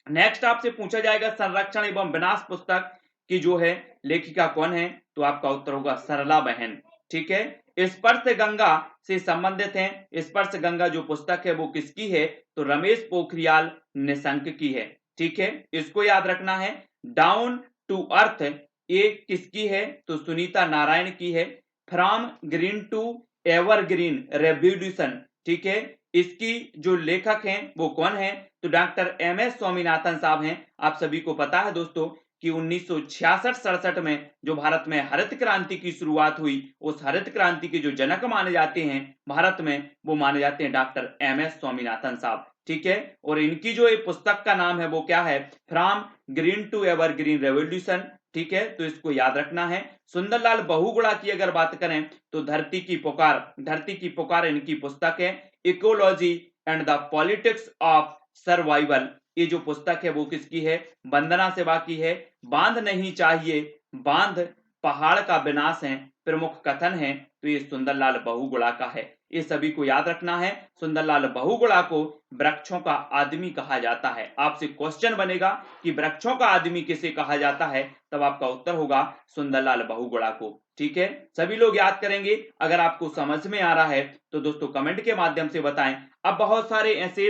नेक्स्ट आपसे पूछा जाएगा संरक्षण एवं विनाश पुस्तक की जो है लेखिका कौन है, तो आपका उत्तर होगा सरला बहन। ठीक है, स्पर्श गंगा से संबंधित है। स्पर्श गंगा जो पुस्तक है वो किसकी है, तो रमेश पोखरियाल निशंक की है। ठीक है, इसको याद रखना है। डाउन टू अर्थ ये किसकी है, तो सुनीता नारायण की है। From green to evergreen revolution, ठीक है, इसकी जो लेखक हैं वो कौन है, तो डॉक्टर एम.एस. स्वामीनाथन साहब हैं। आप सभी को पता है दोस्तों कि 1966-67 में जो भारत में हरित क्रांति की शुरुआत हुई, उस हरित क्रांति के जो जनक माने जाते हैं भारत में, वो माने जाते हैं डॉक्टर एम.एस. स्वामीनाथन साहब। ठीक है, और इनकी जो एक पुस्तक का नाम है वो क्या है, from green to evergreen revolution. ठीक है, तो इसको याद रखना है। सुंदरलाल बहुगुणा की अगर बात करें तो धरती की पुकार इनकी पुस्तक है। Ecology and the politics of survival, ये जो पुस्तक है वो किसकी है, वंदना सिवा की है। बांध नहीं चाहिए, बांध पहाड़ का विनाश है, प्रमुख कथन है, तो ये सुंदरलाल बहुगुणा का है। ये सभी को याद रखना है। सुंदरलाल बहुगुणा को वृक्षों का आदमी कहा जाता है। आपसे क्वेश्चन बनेगा कि वृक्षों का आदमी किसे कहा जाता है, तब आपका उत्तर होगा सुंदरलाल बहुगुणा को। ठीक है, सभी लोग याद करेंगे। अगर आपको समझ में आ रहा है तो दोस्तों कमेंट के माध्यम से बताएं। अब बहुत सारे ऐसे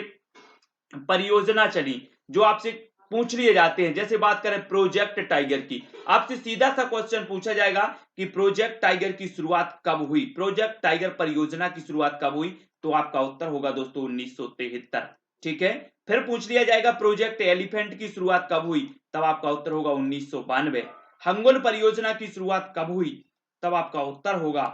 परियोजना चली जो आपसे पूछ लिए जाते हैं, जैसे बात करें प्रोजेक्ट टाइगर की, आपसे सीधा सा क्वेश्चन पूछा जाएगा कि प्रोजेक्ट टाइगर की शुरुआत कब हुई, प्रोजेक्ट टाइगर परियोजना की शुरुआत कब हुई, तो आपका उत्तर होगा दोस्तों 1973। ठीक है, फिर पूछ लिया जाएगा प्रोजेक्ट एलिफेंट की शुरुआत कब हुई, तब आपका उत्तर होगा 1992। हंगुल परियोजना की शुरुआत कब हुई, तब आपका उत्तर होगा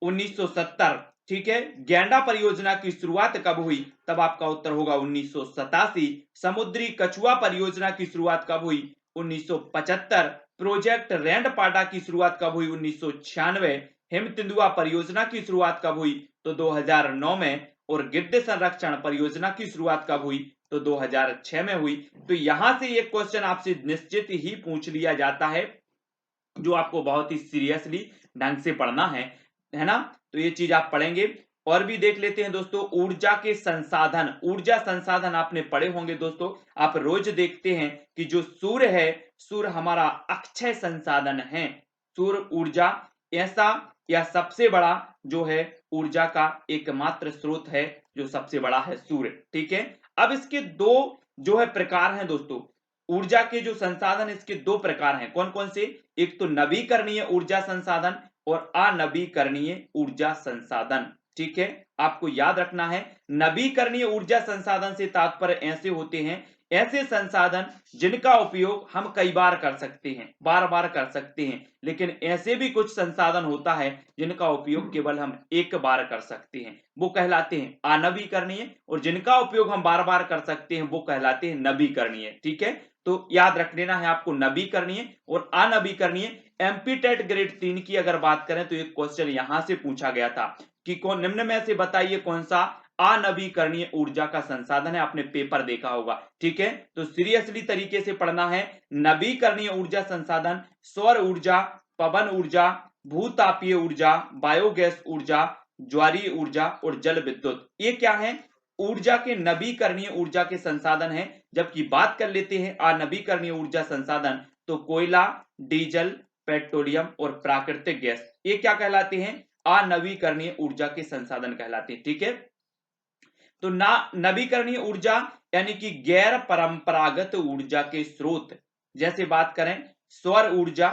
1970। ठीक है, गैंडा परियोजना की शुरुआत कब हुई, तब आपका उत्तर होगा 1987। समुद्री कछुआ परियोजना की शुरुआत कब हुई, 1975। प्रोजेक्ट रैंडपाटा की शुरुआत कब हुई, 1996। हिम तेंदुआ परियोजना की शुरुआत कब हुई, तो 2009 में। और गिद्ध संरक्षण परियोजना की शुरुआत कब हुई, तो 2006 में हुई। तो यहां से ये क्वेश्चन आपसे निश्चित ही पूछ लिया जाता है, जो आपको बहुत ही सीरियसली ढंग से पढ़ना है ना, तो ये चीज आप पढ़ेंगे। और भी देख लेते हैं दोस्तों ऊर्जा के संसाधन। ऊर्जा संसाधन आपने पढ़े होंगे दोस्तों, आप रोज देखते हैं कि जो सूर्य है, सूर्य हमारा अक्षय संसाधन है। सूर्य ऊर्जा ऐसा या सबसे बड़ा जो है ऊर्जा का एकमात्र स्रोत है जो सबसे बड़ा है सूर्य। ठीक है, अब इसके दो जो है प्रकार हैं दोस्तों, ऊर्जा के जो संसाधन इसके दो प्रकार हैं, कौन कौन से? एक तो नवीकरणीय ऊर्जा संसाधन और अनवीकरणीय ऊर्जा संसाधन। ठीक है, आपको याद रखना है, नवीकरणीय ऊर्जा संसाधन से तात्पर्य ऐसे होते हैं, ऐसे संसाधन जिनका उपयोग हम कई बार कर सकते हैं, बार बार कर सकते हैं, लेकिन ऐसे भी कुछ संसाधन होता है जिनका उपयोग केवल हम एक बार कर सकते हैं, वो कहलाते हैं अनवीकरणीय, और जिनका उपयोग हम बार बार कर सकते हैं वो कहलाते हैं नवीकरणीय। ठीक है, तो याद रख लेना है आपको नवीकरणीय और अनवीकरणीय। एमपीटेट ग्रेड 3 की अगर बात करें तो एक क्वेश्चन यहां से पूछा गया था कि कौन निम्न में से बताइए कौन सा अनवीकरणीय ऊर्जा का संसाधन है, आपने पेपर देखा होगा। ठीक है, तो सीरियसली तरीके से पढ़ना है। नवीकरणीय ऊर्जा संसाधन सौर ऊर्जा, पवन ऊर्जा, भूतापीय ऊर्जा, बायोगैस ऊर्जा, ज्वारीय ऊर्जा और जल विद्युत, ये क्या है? ऊर्जा के नवीकरणीय ऊर्जा के संसाधन है। जबकि बात कर लेते हैं अनवीकरणीय ऊर्जा संसाधन, तो कोयला, डीजल, पेट्रोलियम और प्राकृतिक गैस, ये क्या कहलाते हैं? अनवीकरणीय ऊर्जा के संसाधन कहलाते हैं। ठीक है, तो ना नवीकरणीय ऊर्जा यानी कि गैर परंपरागत ऊर्जा के स्रोत, जैसे बात करें सौर ऊर्जा,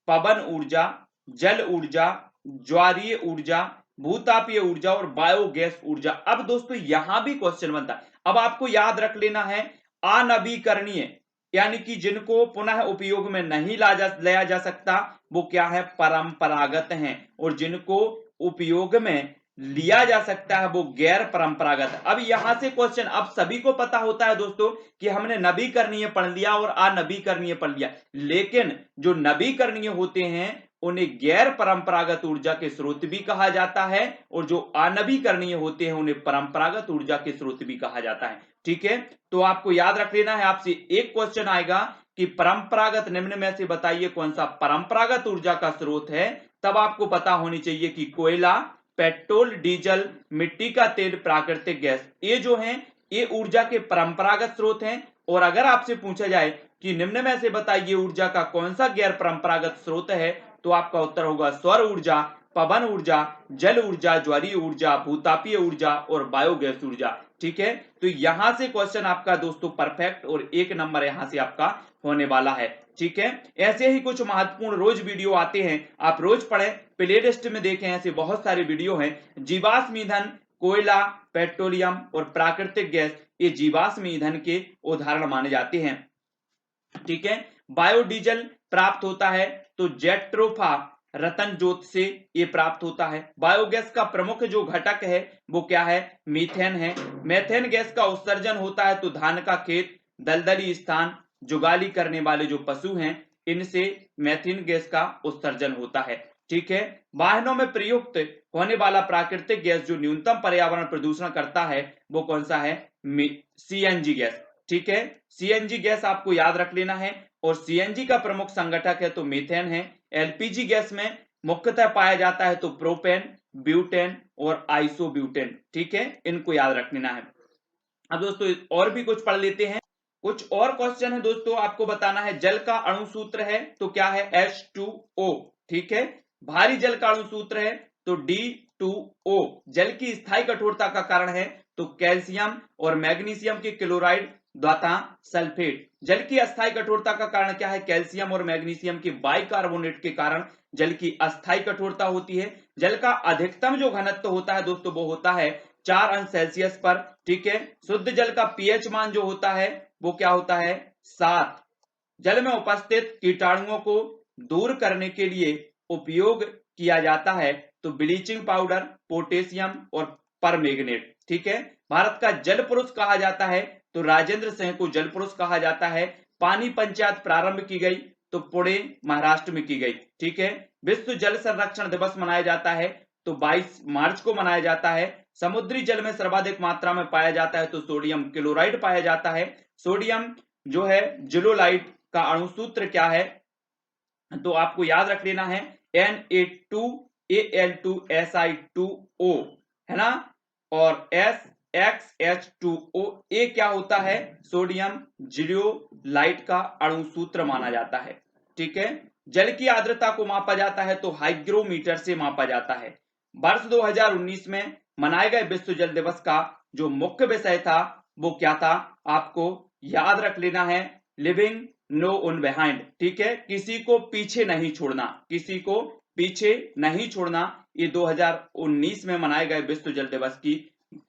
पवन ऊर्जा, जल ऊर्जा, ज्वारीय ऊर्जा, भूतापीय ऊर्जा और बायोगैस ऊर्जा। अब दोस्तों यहां भी क्वेश्चन बनता है, अब आपको याद रख लेना है अनवीकरणीय यानी कि जिनको पुनः उपयोग में नहीं लाया जा सकता वो क्या है? परंपरागत हैं, और जिनको उपयोग में लिया जा सकता है वो गैर परंपरागत। अब यहां से क्वेश्चन, अब सभी को पता होता है दोस्तों कि हमने नवीकरणीय पढ़ लिया और अनवीकरणीय पढ़ लिया, लेकिन जो नवीकरणीय होते हैं उन्हें गैर परंपरागत ऊर्जा के स्रोत भी कहा जाता है, और जो अनवीकरणीय होते हैं उन्हें परंपरागत ऊर्जा के स्रोत भी कहा जाता है। ठीक है, तो आपको याद रख लेना है, आपसे एक क्वेश्चन आएगा कि परंपरागत निम्न में से बताइए कौन सा परंपरागत ऊर्जा का स्रोत है, तब आपको पता होनी चाहिए कि कोयला, पेट्रोल, डीजल, मिट्टी का तेल, प्राकृतिक गैस, ये जो हैं ये ऊर्जा के परंपरागत स्रोत हैं। और अगर आपसे पूछा जाए कि निम्न में से बताइए ऊर्जा का कौन सा गैर परंपरागत स्रोत है, तो आपका उत्तर होगा सौर ऊर्जा, पवन ऊर्जा, जल ऊर्जा, ज्वारीय ऊर्जा, भूतापीय ऊर्जा और बायोगैस ऊर्जा। ठीक है, तो यहां से क्वेश्चन आपका दोस्तों परफेक्ट और 1 नंबर यहां से आपका होने वाला है। ठीक है, ऐसे ही कुछ महत्वपूर्ण रोज वीडियो आते हैं, आप रोज पढ़ें, प्ले लिस्ट में देखें, ऐसे बहुत सारे वीडियो हैं। जीवाश्म ईंधन, कोयला, पेट्रोलियम और प्राकृतिक गैस, ये जीवाश्म ईंधन के उदाहरण माने जाते हैं। ठीक है, बायोडीजल प्राप्त होता है तो जेट्रोफा रतन जोत से ये प्राप्त होता है। बायोगैस का प्रमुख जो घटक है वो क्या है? मीथेन है। मेथेन गैस का उत्सर्जन होता है तो धान का खेत, दलदली स्थान, जुगाली करने वाले जो पशु हैं, इनसे मेथेन गैस का उत्सर्जन होता है। ठीक है, वाहनों में प्रयुक्त होने वाला प्राकृतिक गैस जो न्यूनतम पर्यावरण प्रदूषण करता है वो कौन सा है? CNG gas. ठीक है, सीएनजी गैस आपको याद रख लेना है, और सीएनजी का प्रमुख संगठक है तो मीथेन है। एलपीजी गैस में मुख्यतः पाया जाता है तो प्रोपेन, ब्यूटेन और आइसोब्यूटेन। ठीक है, इनको याद रख लेना है। अब दोस्तों और भी कुछ पढ़ लेते हैं, कुछ और क्वेश्चन है दोस्तों, आपको बताना है जल का अणु सूत्र है तो क्या है? H2O। ठीक है, भारी जल का अणु सूत्र है तो D2O। जल की स्थायी कठोरता का कारण है तो कैल्शियम और मैग्नीशियम के क्लोराइड तथा सल्फेट। जल की अस्थायी कठोरता का कारण क्या है? कैल्शियम और मैग्नीशियम के बाइकार्बोनेट के कारण जल की अस्थायी कठोरता होती है। जल का अधिकतम जो घनत्व होता है दोस्तों वो होता है 4 अंश सेल्सियस पर। ठीक है, शुद्ध जल का पीएच मान जो होता है वो क्या होता है? 7। जल में उपस्थित कीटाणुओं को दूर करने के लिए उपयोग किया जाता है तो ब्लीचिंग पाउडर, पोटेशियम और परमैंगनेट। ठीक है, भारत का जल पुरुष कहा जाता है तो राजेंद्र सिंह को जल पुरुष कहा जाता है। पानी पंचायत प्रारंभ की गई तो पुणे महाराष्ट्र में की गई। ठीक है, विश्व जल संरक्षण दिवस मनाया जाता है तो 22 मार्च को मनाया जाता है। समुद्री जल में सर्वाधिक मात्रा में पाया जाता है तो सोडियम क्लोराइड पाया जाता है। सोडियम जो है जिलोलाइट का अणु सूत्र क्या है? तो आपको याद रख लेना है Na2Al2Si2O, है ना, और SXH2O, ये क्या होता है? सोडियम जियोलाइट का अणु सूत्र माना जाता है। ठीक है, जल की आर्द्रता को मापा जाता है तो हाइग्रोमीटर से मापा जाता है। वर्ष 2019 में मनाए गए विश्व जल दिवस का जो मुख्य विषय था वो क्या था, आपको याद रख लेना है, लिविंग नो वन बिहाइंड। ठीक है, किसी को पीछे नहीं छोड़ना, किसी को पीछे नहीं छोड़ना। ये 2019 में मनाए गए विश्व जल दिवस की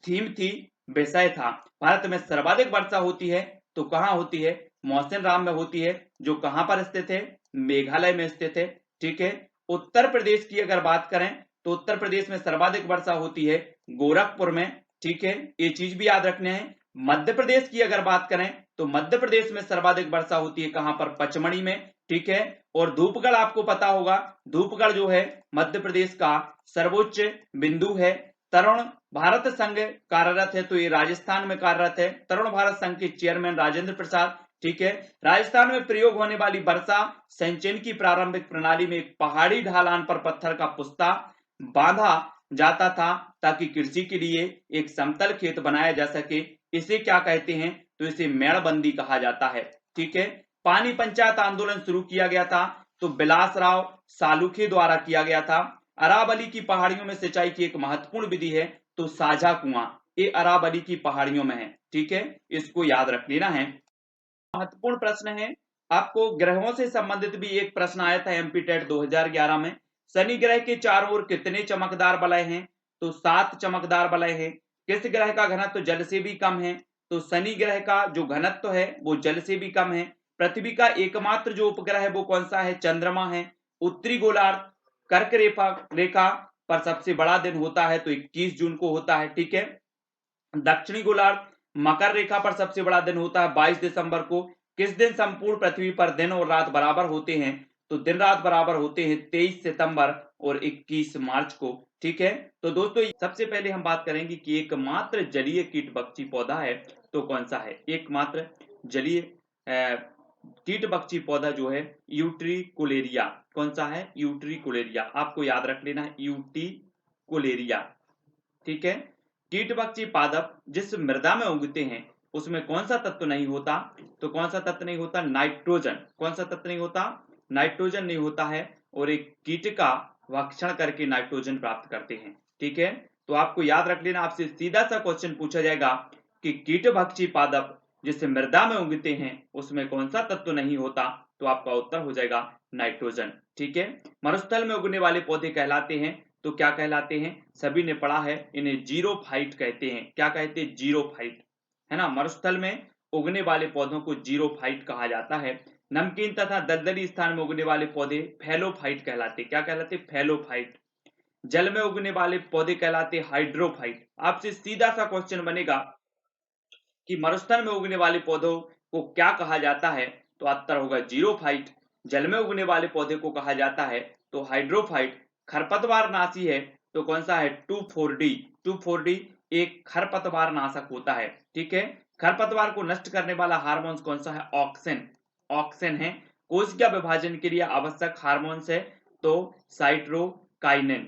थीम थी, विषय था। भारत में सर्वाधिक वर्षा होती है तो कहाँ होती है, मौसिनराम में होती है, जो कहां पर स्थित है, मेघालय में स्थित है। ठीक है, उत्तर प्रदेश की अगर बात करें तो उत्तर प्रदेश में सर्वाधिक वर्षा होती है गोरखपुर में। ठीक है, ये चीज भी याद रखने हैं। मध्य प्रदेश की अगर बात करें तो मध्य प्रदेश में सर्वाधिक वर्षा होती है कहां पर, पचमढ़ी में। ठीक है, और धूपगढ़ आपको पता होगा, धूपगढ़ जो है मध्य प्रदेश का सर्वोच्च बिंदु है। तरुण भारत संघ कार्यरत है तो ये राजस्थान में कार्यरत है। तरुण भारत संघ के चेयरमैन राजेंद्र प्रसाद। ठीक है, राजस्थान में प्रयोग होने वाली वर्षा संचयन की प्रारंभिक प्रणाली में एक पहाड़ी ढालान पर पत्थर का पुस्ता बांधा जाता था ताकि कृषि के लिए एक समतल खेत बनाया जा सके। इसे क्या कहते हैं, तो इसे मेड़बंदी कहा जाता है। ठीक है, पानी पंचायत आंदोलन शुरू किया गया था तो बिलासराव सालुखे द्वारा किया गया था। अरावली की पहाड़ियों में सिंचाई की एक महत्वपूर्ण विधि है तो साझा कुआं, ये अरावली की पहाड़ियों में है। ठीक है, इसको याद रख लेना है। महत्वपूर्ण प्रश्न है, आपको ग्रहों से संबंधित भी एक प्रश्न आया था एमपी टेट 2011 में। शनि ग्रह के चारों ओर कितने चमकदार वलय हैं, तो 7 चमकदार वलय हैं। किस ग्रह का घनत्व तो जल से भी कम है, तो शनि ग्रह का जो घनत्व है वो जल से भी कम है। पृथ्वी का एकमात्र जो उपग्रह है वो कौन सा है, चंद्रमा है। उत्तरी गोलार्ध कर्क रेखा पर सबसे बड़ा दिन होता है तो 21 जून को होता है। ठीक है, दक्षिणी गोलार्ध मकर रेखा पर सबसे बड़ा दिन होता है 22 दिसंबर को। किस दिन संपूर्ण पृथ्वी पर दिन और रात बराबर होते हैं, तो दिन रात बराबर होते हैं 23 सितंबर और 21 मार्च को। ठीक है, तो दोस्तों सबसे पहले हम बात करेंगे कि एकमात्र जलीय कीट बक्षी पौधा है तो कौन सा है। एकमात्र जलीय कीट बक्षी पौधा जो है यूट्रिकुलेरिया, कौन सा है, यूट्रिकुलेरिया, आपको याद रख लेना है, यूट्रिकुलेरिया। ठीक है, कीट बक्षी पादप जिस मृदा में उगते हैं उसमें कौन सा तत्व नहीं होता, तो कौन सा तत्व नहीं होता, नाइट्रोजन। कौन सा तत्व नहीं होता, नाइट्रोजन नहीं होता है, और एक कीट का भक्षण करके नाइट्रोजन प्राप्त करते हैं। ठीक है, तो आपको याद रख लेना, आपसे सीधा सा क्वेश्चन पूछा जाएगा कि कीट भक्षी पादप जिस मृदा में उगते हैं उसमें कौन सा तत्व नहीं होता, तो आपका उत्तर हो जाएगा नाइट्रोजन। ठीक है, मरुस्थल में उगने वाले पौधे कहलाते हैं तो क्या कहलाते हैं, सभी ने पढ़ा है, इन्हें जीरोफाइट कहते हैं। क्या कहते हैं, जीरोफाइट, है ना। मरुस्थल में उगने वाले पौधों को जीरोफाइट कहा जाता है। नमकीन तथा दलदली स्थान में उगने वाले पौधे फैलोफाइट कहलाते, क्या कहलाते, फैलोफाइट। जल में उगने वाले पौधे कहलाते हाइड्रोफाइट। आपसे सीधा सा क्वेश्चन बनेगा कि मरुस्थल में उगने वाले पौधों को क्या कहा जाता है, तो उत्तर होगा जीरोफाइट। जल में उगने वाले पौधे को कहा जाता है तो हाइड्रोफाइट। खरपतवार नाशी है तो कौन सा है, 2,4-D। 2,4-D एक खरपतवार नाशक होता है। ठीक है, खरपतवार को नष्ट करने वाला हार्मोन कौन सा है, ऑक्सिन। ऑक्सिन है। कोशिका विभाजन के लिए आवश्यक हार्मोन्स है तो साइटोकाइनिन।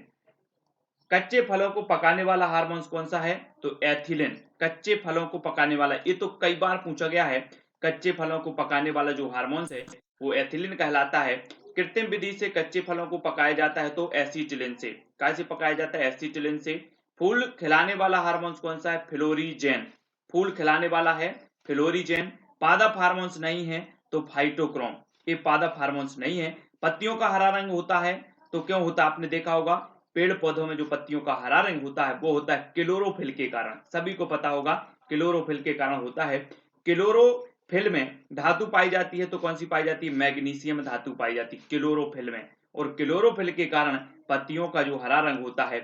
कच्चे फलों को पकाने वाला हार्मोन कौन सा है, तो एथिलीन। कच्चे फलों को पकाने वाला, ये तो कई बार पूछा गया है, कच्चे फलों को पकाने वाला जो हार्मोन है वो एथिलीन कहलाता है। कृत्रिम विधि से कच्चे फलों को पकाया जाता है तो एसिटिलीन से। कैसे पकाया जाता है, एसिटिलीन से। फूल खिलाने वाला हार्मोन कौन सा है, फ्लोरीजेन। फूल खिलाने वाला है फ्लोरीजेन। पादप हार्मोन्स नहीं है तो फाइटोक्रोम, ये पादप हार्मोन्स नहीं है। पत्तियों का हरा रंग होता है तो क्यों होता है, आपने देखा होगा पेड़ पौधों में जो पत्तियों का हरा रंग होता है वो होता है क्लोरोफिल के कारण। सभी को पता होगा क्लोरोफिल के कारण होता है। क्लोरोफिल में धातु पाई जाती है तो कौन सी पाई जाती है, मैग्नीशियम धातु पाई जाती है क्लोरोफिल में, और क्लोरोफिल के कारण पत्तियों का जो हरा रंग होता है।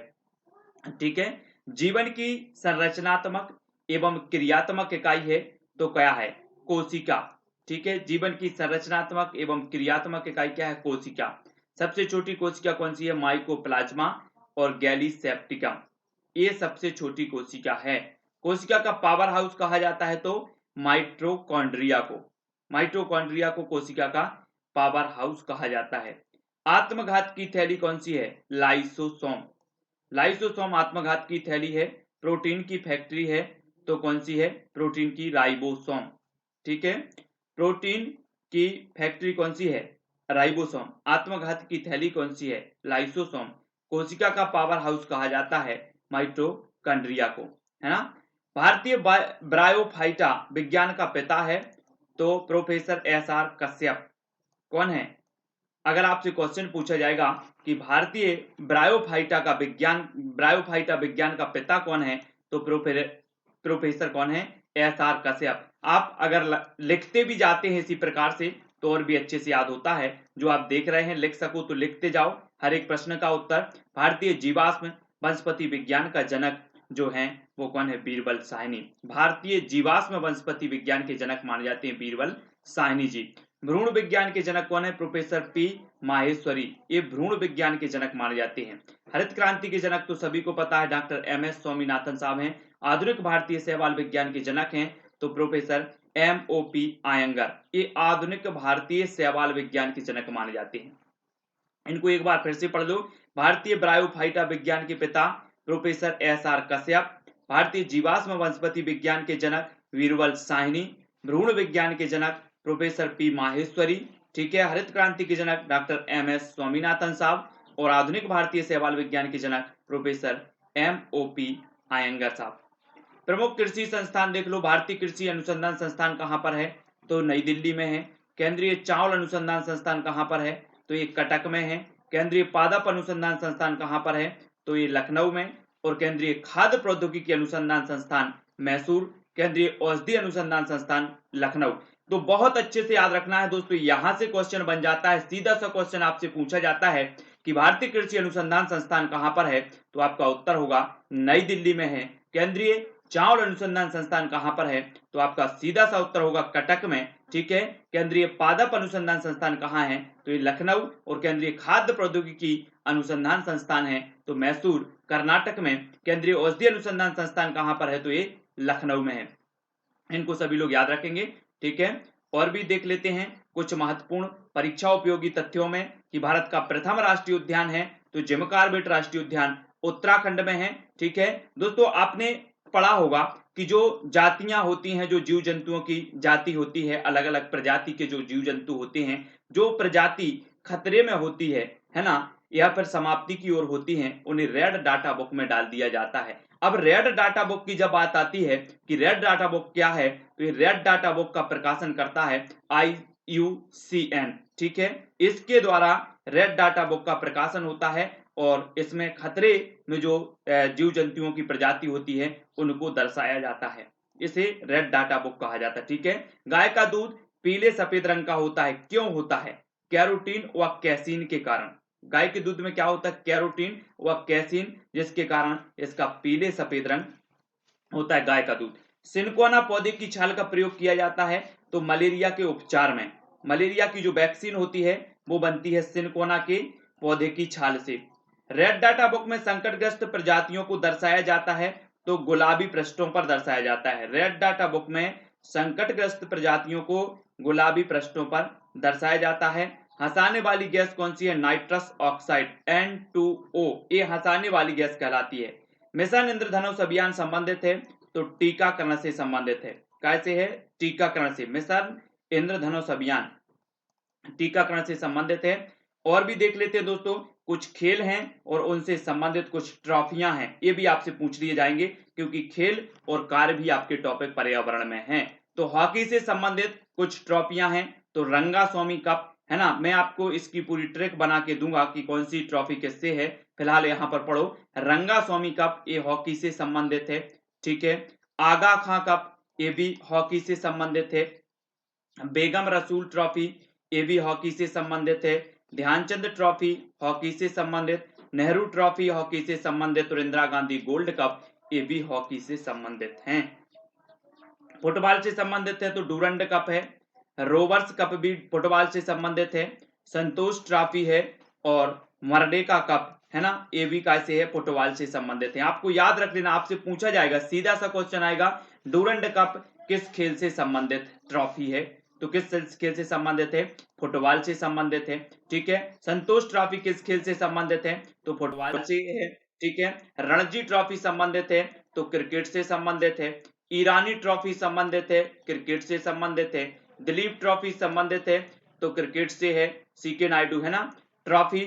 ठीक है, जीवन की संरचनात्मक एवं क्रियात्मक इकाई है तो क्या है, कोशिका। ठीक है, जीवन की संरचनात्मक एवं क्रियात्मक इकाई क्या है, कोशिका। सबसे छोटी कोशिका कौन सी है, माइकोप्लाज्मा और गैलीसेप्टिकम, ये सबसे छोटी कोशिका है। कोशिका का पावर हाउस कहा जाता है तो माइटोकॉन्ड्रिया को। माइटोकॉन्ड्रिया को कोशिका का पावर हाउस कहा जाता है। आत्मघात की थैली कौन सी है, लाइसोसोम। लाइसोसोम आत्मघात की थैली है। प्रोटीन की फैक्ट्री है तो कौन सी है, प्रोटीन की राइबोसोम। ठीक है, प्रोटीन की फैक्ट्री कौन सी है, राइबोसोम। आत्मघात की थैली कौन सी है? लाइसोसोम। कोशिका का पावर हाउस कहा जाता है माइटोकॉन्ड्रिया को, है ना। भारतीय ब्रायोफाइटा विज्ञान का पिता है तो प्रोफेसर एस.आर. कश्यप। कौन है? अगर आपसे क्वेश्चन पूछा जाएगा कि भारतीय ब्रायोफाइटा विज्ञान का पिता कौन है, तो प्रोफेसर कौन है? एस.आर. कश्यप। आप अगर लिखते भी जाते हैं इसी प्रकार से तो और भी अच्छे से याद होता है। जो आप देख रहे हैं लिख सको तो लिखते जाओ हर एक प्रश्न का उत्तर। भारतीय जीवाश्म वनस्पति विज्ञान का जनक जो है वो कौन है? बीरबल साहनी। भारतीय जीवाश्म वनस्पति विज्ञान के जनक माने जाते हैं बीरबल साहनी जी। भ्रूण विज्ञान के जनक कौन है? Professor P Maheshwari. ये भ्रूण विज्ञान के जनक माने जाते हैं। हरित क्रांति के जनक तो सभी को पता है डॉक्टर एम.एस. स्वामीनाथन साहब हैं। आधुनिक भारतीय शैवाल विज्ञान के जनक हैं तो प्रोफेसर M.O.P. आयंगर। ये आधुनिक भारतीय शैवाल विज्ञान के जनक माने जाते हैं। इनको एक बार फिर से पढ़ लो। भारतीय ब्रायोफाइटा विज्ञान के पिता प्रोफेसर एस.आर. कश्यप। भारतीय जीवाश्म वनस्पति विज्ञान के जनक बीरबल साहनी। भ्रूण विज्ञान के जनक प्रोफेसर पी माहेश्वरी। ठीक है। हरित क्रांति के जनक डॉक्टर M.S. स्वामीनाथन साहब और आधुनिक भारतीय शैवाल विज्ञान के जनक प्रोफेसर M.O.P. आयंगर साहब। प्रमुख कृषि संस्थान देख लो। भारतीय कृषि अनुसंधान संस्थान कहां पर है? तो नई दिल्ली में है। केंद्रीय चावल अनुसंधान संस्थान कहां पर है? तो ये कटक में है। केंद्रीय पादप अनुसंधान संस्थान कहां पर है? तो ये लखनऊ में। और केंद्रीय खाद्य प्रौद्योगिकी अनुसंधान संस्थान मैसूर। केंद्रीय औषधि अनुसंधान संस्थान लखनऊ। तो बहुत अच्छे से याद रखना है दोस्तों। यहां से क्वेश्चन बन जाता है, सीधा सा क्वेश्चन आपसे पूछा जाता है कि भारतीय कृषि अनुसंधान संस्थान कहां पर है, तो आपका उत्तर होगा नई दिल्ली में है। केंद्रीय चावल अनुसंधान संस्थान कहां पर है, तो आपका सीधा सा उत्तर होगा कटक में। ठीक है। केंद्रीय पादप अनुसंधान संस्थान कहां है, तो ये लखनऊ। और केंद्रीय खाद्य प्रौद्योगिकी अनुसंधान संस्थान है तो मैसूर कर्नाटक में। केंद्रीय औषधि अनुसंधान संस्थान कहां पर है, तो ये लखनऊ में है। इनको सभी लोग याद रखेंगे। ठीक है। और भी देख लेते हैं कुछ महत्वपूर्ण परीक्षा उपयोगी तथ्यों में कि भारत का प्रथम राष्ट्रीय उद्यान है तो जिम कॉर्बेट राष्ट्रीय उद्यान उत्तराखंड में है। ठीक है दोस्तों, आपने पढ़ा होगा कि जो जातियां होती हैं, जो जीव जंतुओं की जाति होती है, अलग अलग प्रजाति के जो जीव जंतु होते हैं, जो प्रजाति खतरे में होती है ना, या फिर समाप्ति की ओर होती हैं, उन्हें रेड डाटा बुक में डाल दिया जाता है। अब रेड डाटा बुक की जब बात आती है कि रेड डाटा बुक क्या है, तो ये रेड डाटा बुक का प्रकाशन करता है IUCN। ठीक है। इसके द्वारा रेड डाटा बुक का प्रकाशन होता है और इसमें खतरे में जो जीव जंतुओं की प्रजाति होती है उनको दर्शाया जाता है। इसे रेड डाटा बुक कहा जाता है। ठीक है। गाय का दूध पीले सफेद रंग का होता है, क्यों होता है? कैरोटीन व कैसीन के कारण। गाय के दूध में क्या होता है? कैरोटीन व कैसीन, जिसके कारण इसका पीले सफेद रंग होता है गाय का दूध। सिनकोना पौधे की छाल का प्रयोग किया जाता है तो मलेरिया के उपचार में। मलेरिया की जो वैक्सीन होती है वो बनती है सिनकोना के पौधे की छाल से। रेड डाटा बुक में संकटग्रस्त प्रजातियों को दर्शाया जाता है तो गुलाबी पृष्ठों पर दर्शाया जाता है। रेड डाटा बुक में संकटग्रस्त प्रजातियों को गुलाबी पृष्ठों पर दर्शाया जाता है। हंसाने वाली गैस कौन सी है? नाइट्रस ऑक्साइड N2O, ये हंसाने वाली गैस कहलाती है। मिशन इंद्रधनुष अभियान संबंधित है तो टीकाकरण से संबंधित है। कैसे है? टीकाकरण से। मिशन इंद्रधनुष अभियान टीकाकरण से संबंधित है। और भी देख लेते हैं दोस्तों, कुछ खेल हैं और उनसे संबंधित कुछ ट्रॉफियां हैं, ये भी आपसे पूछ लिए जाएंगे क्योंकि खेल और कार्य भी आपके टॉपिक पर्यावरण में हैं। तो हॉकी से संबंधित कुछ ट्रॉफियां हैं तो रंगास्वामी कप, है ना। मैं आपको इसकी पूरी ट्रैक बना के दूंगा कि कौन सी ट्रॉफी किससे है। फिलहाल यहाँ पर पढ़ो रंगास्वामी कप, ये हॉकी से संबंधित है। ठीक है। आगा खां कप, ये भी हॉकी से संबंधित है। बेगम रसूल ट्रॉफी, ये भी हॉकी से संबंधित है। ध्यानचंद ट्रॉफी हॉकी से संबंधित। नेहरू ट्रॉफी हॉकी से संबंधित और इंदिरा गांधी गोल्ड कप, ये भी हॉकी से संबंधित हैं। फुटबॉल से संबंधित है तो डूरंड कप है। रोवर्स कप भी फुटबॉल से संबंधित है। संतोष ट्रॉफी है और मर्डेका कप, है ना, ये भी कैसे है? फुटबॉल से संबंधित है। आपको याद रख लेना, आपसे पूछा जाएगा, सीधा सा क्वेश्चन आएगा, डूरंड कप किस खेल से संबंधित ट्रॉफी है? तो किस खेल से संबंधित है? फुटबॉल से संबंधित है। ठीक है। संतोष ट्रॉफी किस खेल से संबंधित है? तो फुटबॉल से है। ठीक है। रणजी ट्रॉफी संबंधित है तो क्रिकेट से संबंधित है। ईरानी ट्रॉफी संबंधित है, क्रिकेट से संबंधित है। दिलीप ट्रॉफी संबंधित है तो क्रिकेट से है। सीके नायडू है ना ट्रॉफी,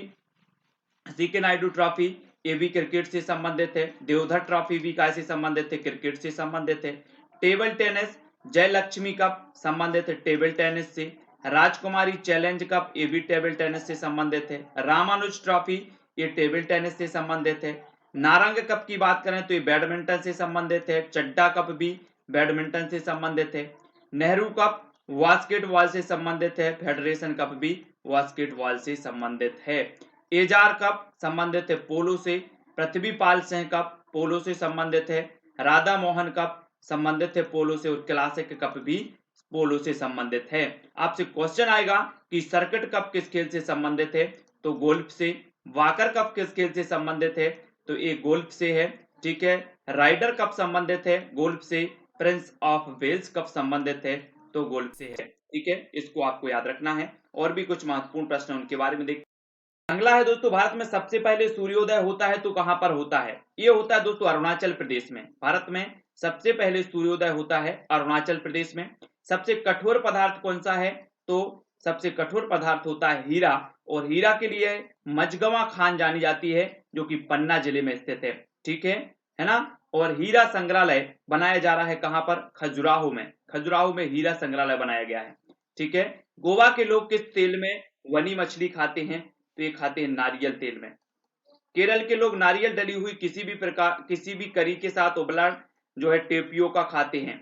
सीके नायडू ट्रॉफी ये भी क्रिकेट से संबंधित है। देवधर ट्रॉफी भी कैसे संबंधित है, क्रिकेट से संबंधित है। टेबल टेनिस जयलक्ष्मी कप संबंधित है टेबल टेनिस से। राजकुमारी चैलेंज कप ये भी टेबल टेनिस से संबंधित है। रामानुज ट्रॉफी ये टेबल टेनिस से संबंधित है। नारंग कप की बात करें तो ये बैडमिंटन से संबंधित है। चड्डा कप भी बैडमिंटन से संबंधित है। नेहरू कप बास्केटबॉल से संबंधित है। फेडरेशन कप भी बास्केटबॉल से संबंधित है। एजार कप संबंधित है पोलो से। पृथ्वीपाल सिंह कप पोलो से संबंधित है। राधा मोहन कप संबंधित है पोलो से। और क्लासिक कप भी पोलो से संबंधित है। आपसे क्वेश्चन आएगा कि सर्किट कप किस खेल से संबंधित है, तो गोल्फ से। वाकर कप किस खेल से संबंधित है, तो ये गोल्फ से है। ठीक है, राइडर कप संबंधित है गोल्फ से। प्रिंस ऑफ वेल्स कप संबंधित है तो गोल्फ से है। ठीक है, इसको आपको याद रखना है। और भी कुछ महत्वपूर्ण प्रश्न उनके बारे में देख। अगला है दोस्तों, भारत में सबसे पहले सूर्योदय होता है तो कहां पर होता है, ये होता है दोस्तों अरुणाचल प्रदेश में। भारत में सबसे पहले सूर्योदय होता है अरुणाचल प्रदेश में। सबसे कठोर पदार्थ कौन सा है, तो सबसे कठोर पदार्थ होता है हीरा। और हीरा के लिए मजगवा खान जानी जाती है जो कि पन्ना जिले में स्थित है। ठीक है ना। और हीरा संग्रहालय बनाया जा रहा है कहां पर, खजुराहो में। खजुराहो में हीरा संग्रहालय बनाया गया है। ठीक है, गोवा के लोग किस तेल में वनी मछली खाते हैं, तो ये खाते हैं नारियल तेल में। केरल के लोग नारियल डली हुई किसी भी करी के साथ उबला जो है टेपियोका खाते हैं,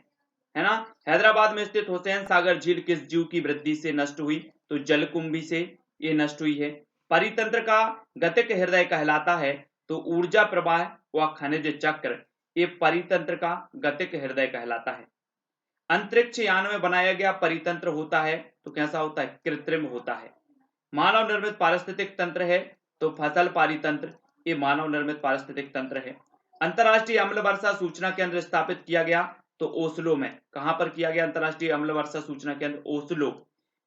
है ना। हैदराबाद में स्थित हुसैन सागर झील किस जीव की वृद्धि से नष्ट हुई, तो जलकुंभी से ये नष्ट हुई है। परितंत्र का गतिक हृदय कहलाता है, तो ऊर्जा प्रवाह व खनिज चक्र ये परितंत्र का गतिक हृदय कहलाता है। अंतरिक्ष यान में बनाया गया परितंत्र होता है तो कैसा होता है, कृत्रिम होता है। मानव निर्मित पारिस्थितिक तंत्र है तो फसल पारितंत्र ये मानव निर्मित पारिस्थितिक तंत्र है। अंतरराष्ट्रीय अम्ल वर्षा सूचना केंद्र स्थापित किया गया तो ओस्लो में। कहां पर किया गया अंतरराष्ट्रीय अम्ल वर्षा सूचना केंद्र, ओस्लो।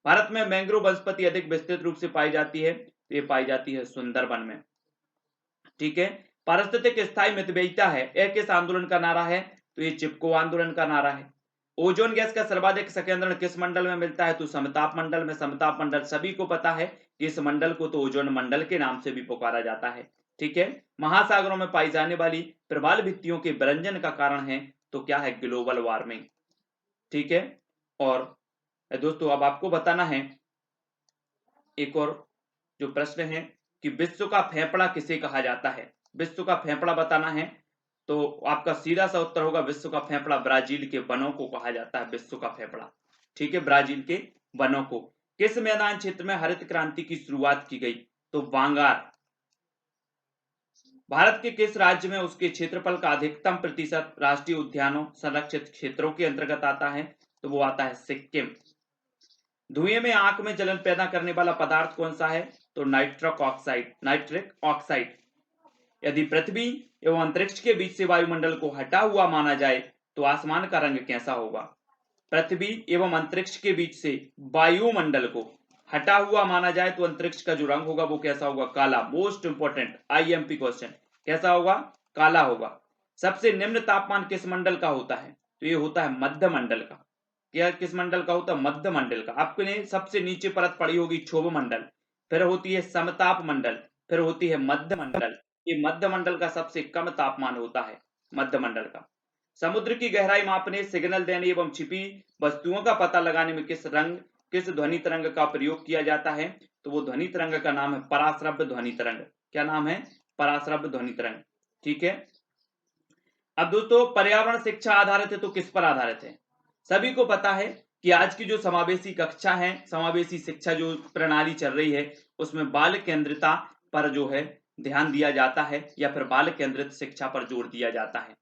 भारत में मैंग्रोव वनस्पति अधिक विस्तृत रूप से पाई जाती है, ये पाई जाती है सुंदरबन में। ठीक है, पारिस्थितिक स्थायी मितव्ययिता है यह किस आंदोलन का नारा है, तो ये चिपको आंदोलन का नारा है। ओजोन गैस का सर्वाधिक संकेंद्रण किस मंडल में मिलता है, तो समताप मंडल में। समताप मंडल सभी को पता है कि इस मंडल को तो ओजोन मंडल के नाम से भी पुकारा जाता है। ठीक है, महासागरों में पाई जाने वाली प्रवाल भित्तियों के विरंजन का कारण है तो क्या है, ग्लोबल वार्मिंग। ठीक है, और दोस्तों अब आपको बताना है एक और जो प्रश्न है कि विश्व का फेफड़ा किसे कहा जाता है। विश्व का फेफड़ा बताना है तो आपका सीधा सा उत्तर होगा विश्व का फेफड़ा ब्राजील के वनों को कहा जाता है, विश्व का फेफड़ा। ठीक है, ब्राजील के वनों को। किस मैदान क्षेत्र में हरित क्रांति की शुरुआत की गई, तो वांगार। भारत के किस राज्य में उसके क्षेत्रफल का अधिकतम प्रतिशत राष्ट्रीय उद्यानों संरक्षित क्षेत्रों के अंतर्गत आता है, तो वो आता है सिक्किम। धुएं में आंख में जलन पैदा करने वाला पदार्थ कौन सा है, तो नाइट्रिक ऑक्साइड। Nitric oxide. यदि पृथ्वी एवं अंतरिक्ष के बीच से वायुमंडल को हटा हुआ माना जाए तो आसमान का रंग कैसा होगा। पृथ्वी एवं अंतरिक्ष के बीच से वायुमंडल को हटा हुआ माना जाए तो अंतरिक्ष का जो रंग होगा वो कैसा होगा, काला। मोस्ट इंपोर्टेंट आईएमपी क्वेश्चन, कैसा होगा, काला होगा। सबसे निम्न तापमान किस मंडल का होता है, तो ये होता है मध्य मंडल का। क्या किस मंडल का होता है, मध्य मंडल का। आपने सबसे नीचे परत पड़ी होगी क्षोभ मंडल, फिर होती है समताप मंडल, फिर होती है मध्य मंडल। ये मध्य मंडल का सबसे कम तापमान होता है, मध्य मंडल का। समुद्र की गहराई मापने, सिग्नल देने एवं छिपी वस्तुओं का पता लगाने में किस ध्वनि तरंग का प्रयोग किया जाता है, तो वो ध्वनि तरंग का नाम है पराश्रव्य ध्वनि तरंग। क्या नाम है, पराश्रव्य ध्वनि तरंग। ठीक है, अब दोस्तों पर्यावरण शिक्षा आधारित है तो किस पर आधारित है। सभी को पता है कि आज की जो समावेशी कक्षा है, समावेशी शिक्षा जो प्रणाली चल रही है उसमें बाल केंद्रिता पर जो है ध्यान दिया जाता है या फिर बाल केंद्रित शिक्षा पर जोर दिया जाता है।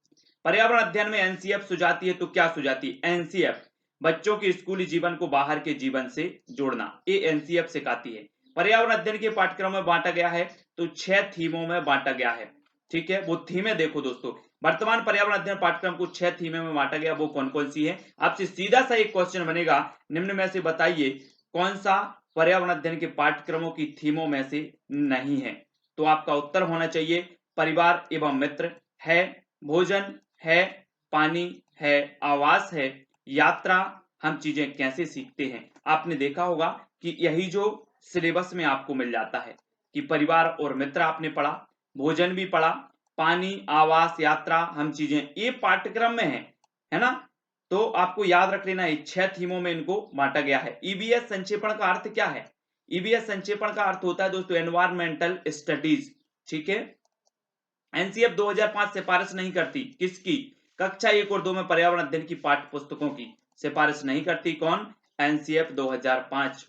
पर्यावरण अध्ययन में एनसीएफ सुझाती है तो क्या सुझाती है, एनसीएफ बच्चों के स्कूली जीवन को बाहर के जीवन से जोड़ना, ये एनसीएफ सिखाती है। पर्यावरण अध्ययन के पाठ्यक्रम में बांटा गया है तो 6 थीमों में बांटा गया है। ठीक है, वो थीमें देखो दोस्तों, वर्तमान पर्यावरण अध्ययन पाठ्यक्रम को 6 थीमें में बांटा गया, वो कौन कौन सी है। आपसे सीधा सा एक क्वेश्चन बनेगा, निम्न में से बताइए कौन सा पर्यावरण अध्ययन के पाठ्यक्रमों की थीमों में से नहीं है, तो आपका उत्तर होना चाहिए परिवार एवं मित्र है, भोजन है, पानी है, आवास है, यात्रा, हम चीजें कैसे सीखते हैं। आपने देखा होगा कि यही जो सिलेबस में आपको मिल जाता है कि परिवार और मित्र आपने पढ़ा, भोजन भी पढ़ा, पानी, आवास, यात्रा, हम चीजें, ये पाठ्यक्रम में है ना। तो आपको याद रख लेना, 6 थीमों में इनको बांटा गया है। ईबीएस संक्षेपण का अर्थ क्या है? ईबीएस संक्षेपण का अर्थ होता है दोस्तों एनवायरमेंटल स्टडीज, ठीक है। एनसीएफ 2005 सिफारिश नहीं करती, किसकी? कक्षा 1 और 2 में पर्यावरण अध्ययन की पाठ्य पुस्तकों की सिफारिश नहीं करती। कौन? एनसीएफ 2005।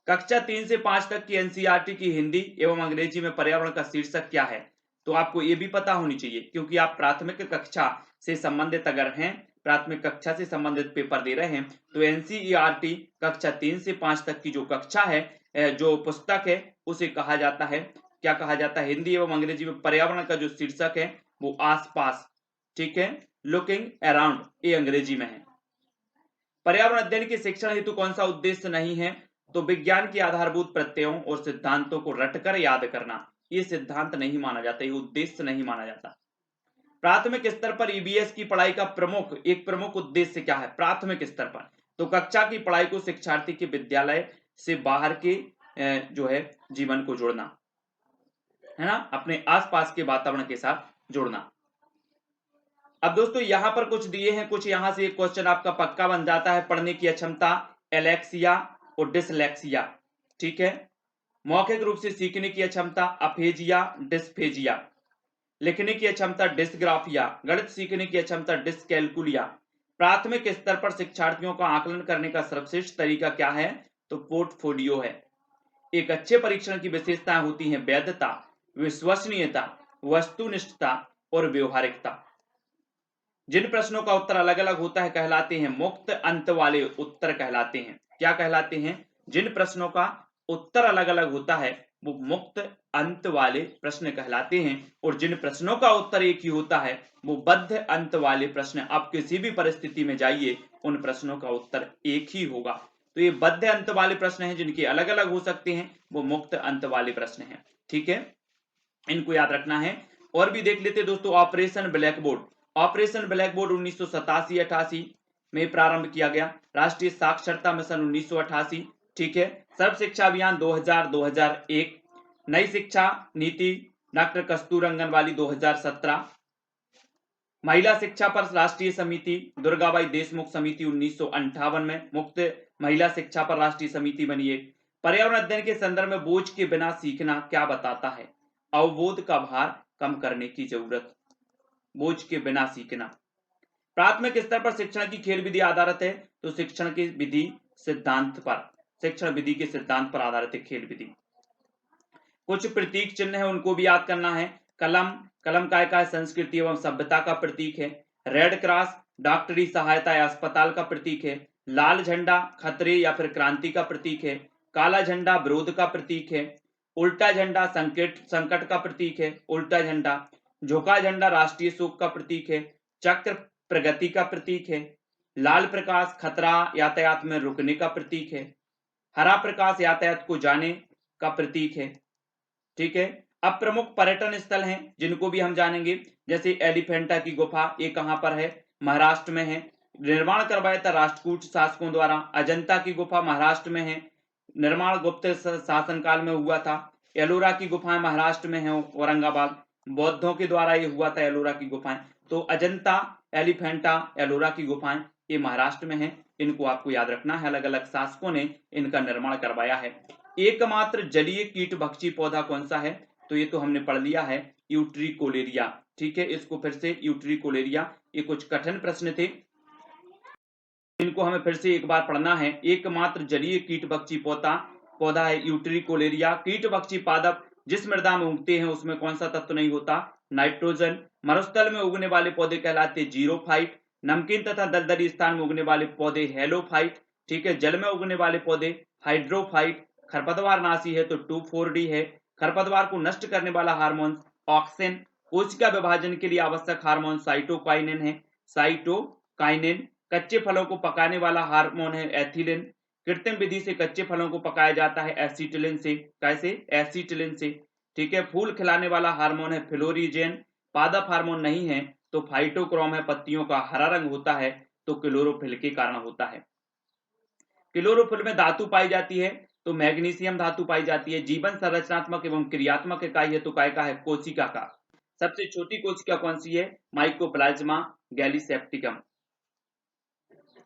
कक्षा 3 से 5 तक की एनसीईआरटी की हिंदी एवं अंग्रेजी में पर्यावरण का शीर्षक क्या है? तो आपको ये भी पता होनी चाहिए, क्योंकि आप प्राथमिक कक्षा से संबंधित अगर हैं, प्राथमिक कक्षा से संबंधित पेपर दे रहे हैं, तो एनसीईआरटी कक्षा 3 से 5 तक की जो कक्षा है, जो पुस्तक है, उसे कहा जाता है, क्या कहा जाता है? हिंदी एवं अंग्रेजी में पर्यावरण का जो शीर्षक है वो आसपास, ठीक है, लुकिंग अराउंड, ये अंग्रेजी में है। पर्यावरण अध्ययन के शिक्षण हेतु कौन सा उद्देश्य नहीं है? तो विज्ञान के आधारभूत प्रत्ययों और सिद्धांतों को रटकर याद करना, ये सिद्धांत नहीं माना जाता, ये उद्देश्य नहीं माना जाता। प्राथमिक स्तर पर ईबीएस की पढ़ाई का एक प्रमुख उद्देश्य क्या है प्राथमिक स्तर पर? तो कक्षा की पढ़ाई को शिक्षार्थी के विद्यालय से बाहर के जो है जीवन को जोड़ना, है ना, अपने आसपास के वातावरण के साथ जोड़ना। अब दोस्तों यहां पर कुछ दिए हैं, कुछ यहां से एक क्वेश्चन आपका पक्का बन जाता है। पढ़ने की अक्षमता, एलेक्सिया और डिसलेक्सिया, ठीक है। मौखिक रूप से सीखने की अक्षमता, अफेजिया, डिस्फेजिया। लिखने की अक्षमता, डिस्ग्राफिया। गणित सीखने की अक्षमता, डिस्कैल्कुलिया। प्राथमिक स्तर पर शिक्षार्थियों का आकलन करने का सर्वश्रेष्ठ तरीका क्या है? तो पोर्टफोलियो है। एक अच्छे परीक्षण की विशेषताएं होती हैं वैधता, विश्वसनीयता, वस्तुनिष्ठता और व्यवहारिकता। जिन प्रश्नों का उत्तर अलग अलग होता है कहलाते हैं मुक्त अंत वाले उत्तर कहलाते हैं। क्या कहलाते हैं? जिन प्रश्नों का उत्तर अलग अलग होता है वो मुक्त अंत वाले प्रश्न कहलाते हैं, और जिन प्रश्नों का उत्तर एक ही होता है वो बद्ध अंत वाले प्रश्न। आप किसी भी परिस्थिति में जाइए, उन प्रश्नों का उत्तर एक ही होगा। तो ये बद्ध अंत वाले प्रश्न हैं, जिनके अलग अलग हो सकते हैं, वो मुक्त अंत वाले प्रश्न हैं, ठीक है, इनको याद रखना है। और भी देख लेते दोस्तों, operation black board. Operation black board 1987-88 में प्रारंभ किया गया। राष्ट्रीय साक्षरता मिशन 1988, ठीक है। सर्व शिक्षा अभियान 2000-2001। नई शिक्षा नीति डॉक्टर कस्तूररंगन वाली 2017। महिला शिक्षा पर राष्ट्रीय समिति दुर्गाबाई देशमुख समिति 1958 में मुक्त महिला शिक्षा पर राष्ट्रीय समिति बनी है। पर्यावरण अध्ययन के संदर्भ में बोझ के बिना सीखना क्या बताता है? अवबोध का भार कम करने की जरूरत, बोझ के बिना सीखना। प्राथमिक स्तर पर शिक्षण की खेल विधि आधारित है, तो शिक्षण की विधि सिद्धांत पर, शिक्षण विधि के सिद्धांत पर आधारित है खेल विधि। कुछ प्रतीक चिन्ह है, उनको भी याद करना है। कलम, कलम काय का संस्कृति एवं सभ्यता का प्रतीक है। रेड क्रॉस डॉक्टरी सहायता या अस्पताल का प्रतीक है। लाल झंडा खतरे या फिर क्रांति का प्रतीक है। काला झंडा विरोध का प्रतीक है। उल्टा झंडा संकट का प्रतीक है। उल्टा झंडा, झुका झंडा राष्ट्रीय शोक का प्रतीक है। चक्र प्रगति का प्रतीक है। लाल प्रकाश खतरा यातायात में रुकने का प्रतीक है। हरा प्रकाश यातायात को जाने का प्रतीक है, ठीक है। अब प्रमुख पर्यटन स्थल हैं जिनको भी हम जानेंगे, जैसे एलिफेंटा की गुफा, ये कहां पर है? महाराष्ट्र में है। निर्माण करवाया था राष्ट्रकूट शासकों द्वारा। अजंता की गुफा महाराष्ट्र में है, निर्माण गुप्त शासनकाल में हुआ था। एलोरा की गुफाएं महाराष्ट्र में है, औरंगाबाद, बौद्धों के द्वारा ये हुआ था एलोरा की गुफाएं। तो अजंता, एलिफेंटा, एलोरा की गुफाएं ये महाराष्ट्र में है, इनको आपको याद रखना है, अलग अलग शासकों ने इनका निर्माण करवाया है। एकमात्र जलीय कीट भक्षी पौधा कौन सा है? तो ये तो हमने पढ़ लिया है, यूट्रिकोलेरिया, ठीक है। इसको फिर से, यूट्रिकोलेरिया, ये कुछ कठिन प्रश्न थे, इनको हमें फिर से एक बार पढ़ना है। एकमात्र जलीय कीट भक्षी पौधा है यूट्रिकोलेरिया। कीट भक्षी पादप जिस मृदा में उगते हैं उसमें कौन सा तत्व नहीं होता? नाइट्रोजन। मरुस्थल में उगने वाले पौधे कहलाते जीरोफाइट। नमकीन तथा दलदली स्थान में उगने वाले पौधे हेलोफाइट, ठीक है। जल में उगने वाले पौधे हाइड्रोफाइट। खरपतवार नाशी है तो 2,4-D है। खरपतवार को नष्ट करने वाला हार्मोन ऑक्सिन। कोशिका विभाजन के लिए आवश्यक हार्मोन साइटोकाइनिन है, साइटोकाइनिन। कच्चे फलों को पकाने वाला हार्मोन है एथिलीन। कृत्रिम विधि से कच्चे फलों को पकाया जाता है एसिटिलिन से। कैसे? एसिटिलिन से, ठीक है। फूल खिलाने वाला हार्मोन है फ्लोरिजेन। पादप हार्मोन नहीं है तो फाइटोक्रोम है, पत्तियों का हरा रंग होता है तो क्लोरोफिल के कारण होता है। क्लोरोफिल में धातु पाई जाती है तो मैग्नीशियम धातु पाई जाती है। जीवन संरचनात्मक एवं क्रियात्मक इकाई है तो काय का है, कोशिका का। सबसे छोटी कोशिका कौन सी है, माइकोप्लाज्मा गैलीसेप्टिकम।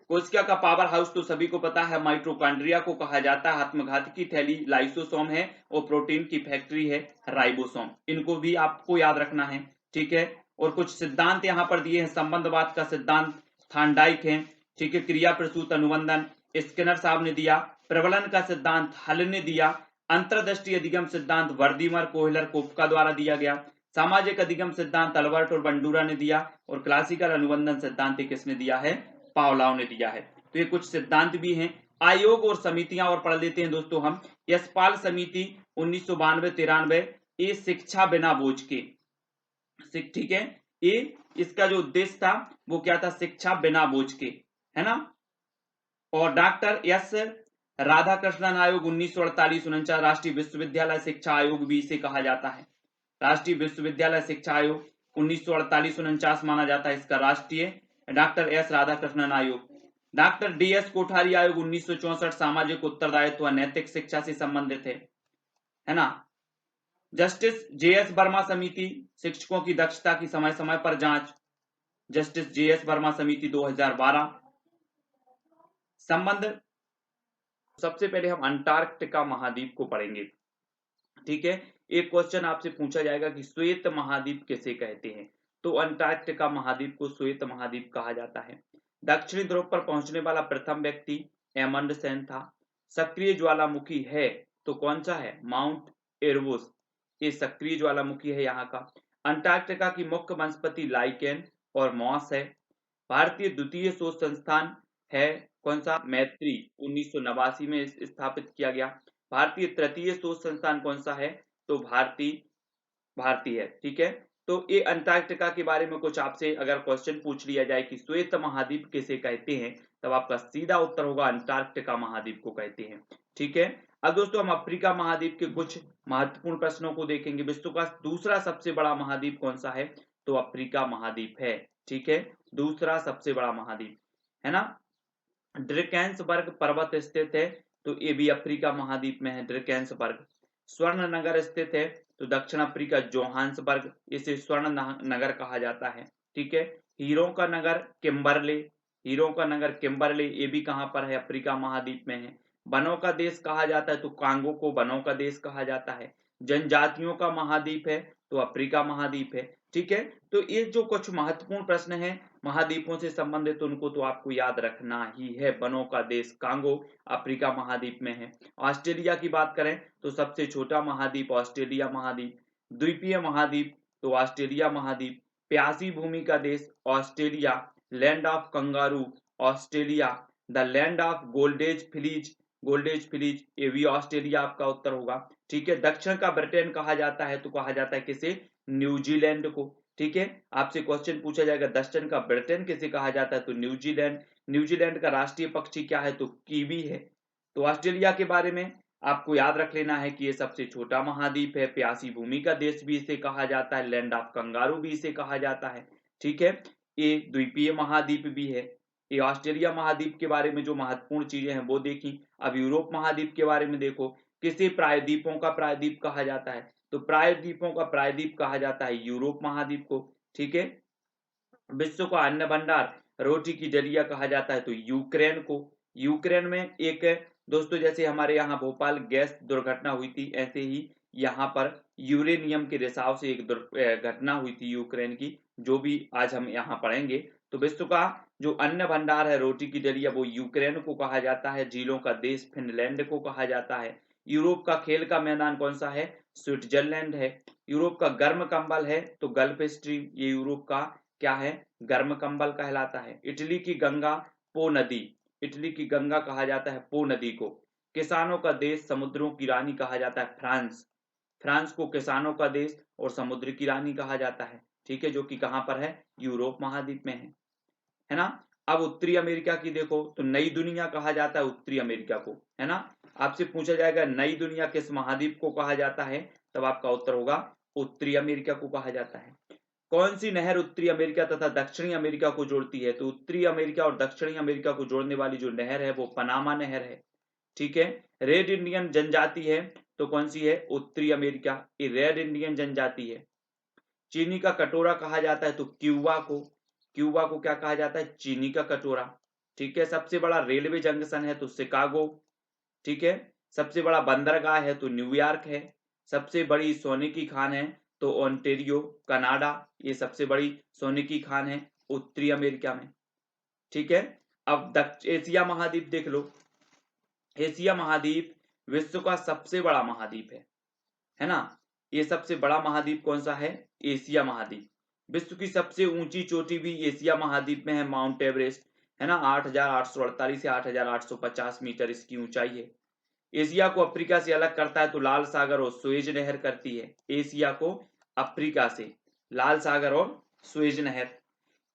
कोशिका का पावर हाउस तो सभी को पता है, माइटोकॉन्ड्रिया को कहा जाता है। आत्मघाती की थैली लाइसोसोम है और प्रोटीन की फैक्ट्री है राइबोसोम। इनको भी आपको याद रखना है, ठीक है। और कुछ सिद्धांत यहाँ पर दिए हैं, संबंधवाद का सिद्धांत थांडाइक है, ठीक है। क्रिया प्रसूत अनुबंधन स्किनर साहब ने दिया। प्रबलन का सिद्धांत हल ने दिया। अंतर्दृष्टि अधिगम सिद्धांत वर्दीमर कोहलर कोपका द्वारा दिया गया। सामाजिक अधिगम सिद्धांत अल्बर्ट और बंडूरा ने दिया। और क्लासिकल अनुबंधन सिद्धांत किसने दिया है, पावलाव ने दिया है। तो ये कुछ सिद्धांत भी हैं। आयोग और समितियां और पढ़ लेते हैं दोस्तों हम। यशपाल समिति 1992-93, ये शिक्षा बिना बोझ के, ठीक है। ये इसका जो उद्देश्य था वो क्या था, शिक्षा बिना बोझ के, है ना। और डॉक्टर एस राधाकृष्णन आयोग 1948-49, राष्ट्रीय विश्वविद्यालय शिक्षा आयोग भी इसे कहा जाता है। राष्ट्रीय विश्वविद्यालय शिक्षा आयोग 1948-49 माना जाता है इसका राष्ट्रीय। डॉक्टर एस राधाकृष्णन आयोग। डॉक्टर डी एस कोठारी आयोग 1964, सामाजिक उत्तरदायित्व व नैतिक शिक्षा से संबंधित है ना। जस्टिस जे एस वर्मा समिति, शिक्षकों की दक्षता की समय समय पर जांच, जस्टिस जे एस वर्मा समिति 2012। संबंध, सबसे पहले हम अंटार्कटिका महाद्वीप को पढ़ेंगे, ठीक है। एक क्वेश्चन आपसे पूछा जाएगा कि श्वेत महाद्वीप किसे कहते हैं, तो अंटार्कटिका महाद्वीप को श्वेत महाद्वीप कहा जाता है। दक्षिणी ध्रुव पर पहुंचने वाला प्रथम व्यक्ति एमंडसेन था। सक्रिय ज्वालामुखी है तो कौन सा है, माउंट एरबुस, ये सक्रिय ज्वालामुखी है यहाँ का। अंटार्कटिका की मुख्य वनस्पति लाइकेन और मॉस है। भारतीय द्वितीय शोध संस्थान है कौन सा, मैत्री, 1989 में स्थापित किया गया। भारतीय तृतीय शोध संस्थान कौन सा है, तो भारतीय है, ठीक है। तो ये अंटार्कटिका के बारे में कुछ आपसे अगर क्वेश्चन पूछ लिया जाए कि श्वेत महाद्वीप किसे कहते हैं, तब आपका सीधा उत्तर होगा अंटार्कटिका महाद्वीप को कहते हैं, ठीक है। अब दोस्तों हम अफ्रीका महाद्वीप के कुछ महत्वपूर्ण प्रश्नों को देखेंगे। विश्व का दूसरा सबसे बड़ा महाद्वीप कौन सा है, तो अफ्रीका महाद्वीप है, ठीक है। दूसरा सबसे बड़ा महाद्वीप, है ना। ड्रकेंसबर्ग पर्वत स्थित है तो ये भी अफ्रीका महाद्वीप में है, ड्रकेंसबर्ग। स्वर्ण नगर स्थित है तो दक्षिण अफ्रीका जोहान्सबर्ग, इसे स्वर्ण नगर कहा जाता है, ठीक है। हीरो का नगर किम्बरले, हीरो का नगर किम्बरले, ये भी कहां पर है, अफ्रीका महाद्वीप में है। वनों का देश कहा जाता है तो कांगो को वनों का देश कहा जाता है। जनजातियों का महाद्वीप है तो अफ्रीका महाद्वीप है, ठीक है। तो ये जो कुछ महत्वपूर्ण प्रश्न है महाद्वीपों से संबंधित, उनको तो आपको याद रखना ही है। वनों का देश कांगो अफ्रीका महाद्वीप में है। ऑस्ट्रेलिया की बात करें तो सबसे छोटा महाद्वीप ऑस्ट्रेलिया महाद्वीप। द्वीपीय महाद्वीप तो ऑस्ट्रेलिया महाद्वीप। प्यासी भूमि का देश Australia. Land of kangaroo Australia. The land of golden fleece ये भी ऑस्ट्रेलिया आपका उत्तर होगा, ठीक है। दक्षिण का ब्रिटेन कहा जाता है तो कहा जाता है किसे, न्यूजीलैंड को, ठीक है। आपसे क्वेश्चन पूछा जाएगा दक्षिण का ब्रिटेन किसे कहा जाता है, तो न्यूजीलैंड। न्यूजीलैंड का राष्ट्रीय पक्षी क्या है, तो कीवी है। तो ऑस्ट्रेलिया के बारे में आपको याद रख लेना है कि ये सबसे छोटा महाद्वीप है। प्यासी भूमि का देश भी इसे कहा जाता है। लैंड ऑफ कंगारू भी इसे कहा जाता है, ठीक है। ये द्वीपीय महाद्वीप भी है। ये ऑस्ट्रेलिया महाद्वीप के बारे में जो महत्वपूर्ण चीजें हैं वो देखी। अब यूरोप महाद्वीप के बारे में देखो, किसे प्रायद्वीपों का प्रायद्वीप कहा जाता है, तो प्रायद्वीपों का प्रायद्वीप कहा जाता है यूरोप महाद्वीप को, ठीक है। विश्व का अन्न भंडार रोटी की डलिया कहा जाता है तो यूक्रेन को। यूक्रेन में एक दोस्तों जैसे हमारे यहाँ भोपाल गैस दुर्घटना हुई थी, ऐसे ही यहाँ पर यूरेनियम के रिसाव से एक घटना हुई थी यूक्रेन की, जो भी आज हम यहाँ पढ़ेंगे। तो विश्व का जो अन्न भंडार है रोटी की डलिया वो यूक्रेन को कहा जाता है। झीलों का देश फिनलैंड को कहा जाता है। यूरोप का खेल का मैदान कौन सा है, स्विट्जरलैंड है। यूरोप का गर्म कंबल है तो गल्फ स्ट्रीम, ये यूरोप का क्या है, गर्म कंबल कहलाता है। इटली की गंगा पो नदी, इटली की गंगा कहा जाता है पो नदी को। किसानों का देश समुद्रों की रानी कहा जाता है फ्रांस, फ्रांस को किसानों का देश और समुद्र की रानी कहा जाता है, ठीक है, जो कि कहां पर है, यूरोप महाद्वीप में है ना। अब उत्तरी अमेरिका की देखो तो नई दुनिया कहा जाता है उत्तरी अमेरिका को, है ना। आपसे पूछा जाएगा नई दुनिया किस महाद्वीप को कहा जाता है, तब आपका उत्तर होगा उत्तरी अमेरिका को कहा जाता है। कौन सी नहर उत्तरी अमेरिका तथा दक्षिणी अमेरिका को जोड़ती है? तो उत्तरी अमेरिका और दक्षिणी अमेरिका को जोड़ने वाली जो नहर है वो पनामा नहर है। ठीक है। रेड इंडियन जनजाति है तो कौन सी है? उत्तरी अमेरिका, ये रेड इंडियन जनजाति है। चीनी का कटोरा कहा जाता है तो क्यूबा को, क्यूबा को क्या कहा जाता है? चीनी का कटोरा। ठीक है। सबसे बड़ा रेलवे जंक्शन है तो शिकागो। ठीक है। सबसे बड़ा बंदरगाह है तो न्यूयॉर्क है। सबसे बड़ी सोने की खान है तो ओंटेरियो कनाडा, ये सबसे बड़ी सोने की खान है उत्तरी अमेरिका में। ठीक है। अब एशिया महाद्वीप देख लो। एशिया महाद्वीप विश्व का सबसे बड़ा महाद्वीप है ना। ये सबसे बड़ा महाद्वीप कौन सा है? एशिया महाद्वीप। विश्व की सबसे ऊंची चोटी भी एशिया महाद्वीप में है, माउंट एवरेस्ट, है ना। 8,848 से 8,850 मीटर इसकी ऊंचाई है। एशिया को अफ्रीका से अलग करता है तो लाल सागर और सुएज नहर करती है। एशिया को अफ्रीका से लाल सागर और सुएज नहर।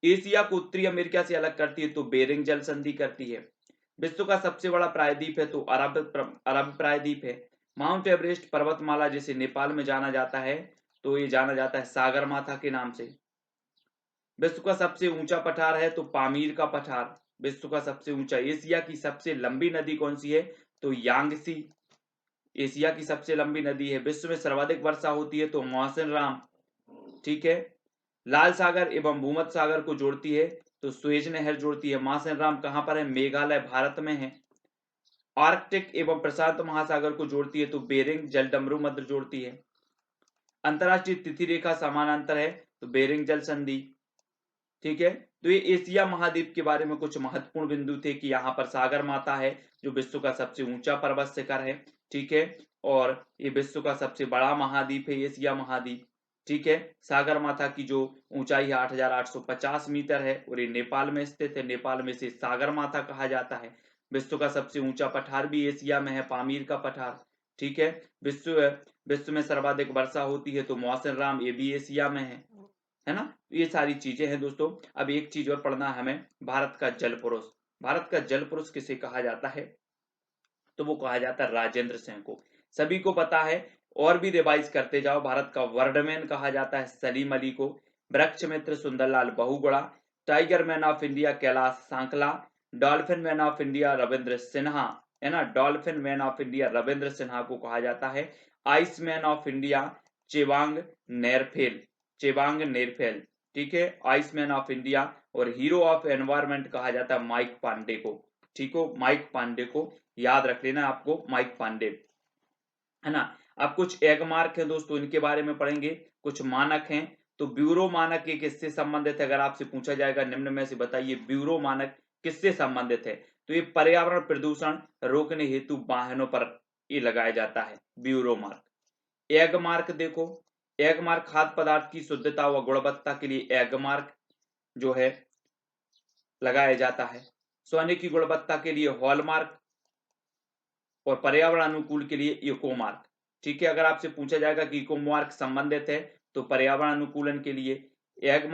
एशिया को उत्तरी अमेरिका से अलग करती है तो बेरिंग जल संधि करती है। विश्व का सबसे बड़ा प्रायद्वीप है तो अरब प्रायद्वीप है। माउंट एवरेस्ट पर्वतमाला जिसे नेपाल में जाना जाता है तो ये जाना जाता है सागरमाथा के नाम से। विश्व का सबसे ऊंचा पठार है तो पामीर का पठार, विश्व का सबसे ऊंचा। एशिया की सबसे लंबी नदी कौन सी है? तो यांगसी एशिया की सबसे लंबी नदी है। विश्व में सर्वाधिक वर्षा होती है तो मौसिन राम। ठीक है। लाल सागर एवं भूमध्य सागर को जोड़ती है तो सुएज नहर जोड़ती है। मौसिन राम कहां पर है? मेघालय भारत में है। आर्कटिक एवं प्रशांत महासागर को जोड़ती है तो बेरिंग जलडमरू मध्य जोड़ती है। अंतरराष्ट्रीय तिथि रेखा समानांतर है तो बेरिंग जल संधि। ठीक है। तो ये एशिया महाद्वीप के बारे में कुछ महत्वपूर्ण बिंदु थे कि यहाँ पर सागर माता है जो विश्व का सबसे ऊंचा पर्वत शिखर है। ठीक है। और ये विश्व का सबसे बड़ा महाद्वीप है एशिया महाद्वीप। ठीक है। सागर माता की जो ऊंचाई है 8,850 मीटर है और ये नेपाल में स्थित है। नेपाल में से सागर माता कहा जाता है। विश्व का सबसे ऊंचा पठार भी एशिया में है, पामीर का पठार। ठीक है। विश्व में सर्वाधिक वर्षा होती है तो मौसिन राम, ये भी एशिया में है ना। ये सारी चीजें हैं दोस्तों। अब एक चीज और पढ़ना है हमें, भारत का जल पुरुष। भारत का जल पुरुष किसे कहा जाता है? तो वो कहा जाता है राजेंद्र सिंह को। सभी को पता है, और भी रिवाइज करते जाओ। भारत का वर्डमैन कहा जाता है सलीम अली को। वृक्ष मित्र Sundarlal Bahuguna. Tiger man of India Kailash Sankhala. Dolphin man of India Ravindra Sinha, है ना। Dolphin man of India Ravindra Sinha को कहा जाता है। Ice man of India Chewang Norphel, Chewang Norphel. ठीक है। Ice man of India. और हीरो ऑफ एनवायरमेंट कहा जाता है माइक पांडे को। ठीक हो, माइक पांडे को याद रख लेना आपको, माइक पांडे, है ना। अब कुछ एग मार्क है दोस्तों, इनके बारे में पढ़ेंगे। कुछ मानक हैं तो ब्यूरो मानक ये किससे संबंधित है? अगर आपसे पूछा जाएगा निम्न में से बताइए ब्यूरो मानक किससे संबंधित है, तो ये पर्यावरण प्रदूषण रोकने हेतु वाहनों पर ये लगाया जाता है ब्यूरो मार्क। एग मार्क देखो, एग मार्क खाद्य पदार्थ की शुद्धता व गुणवत्ता के लिए एग मार्क जो है लगाया जाता है। सोने की गुणवत्ता के लिए हॉलमार्क और पर्यावरण अनुकूल के लिए इको मार्क। ठीक है। अगर आपसे पूछा जाएगा कि इको मार्क संबंधित है तो पर्यावरण अनुकूलन के लिए। एग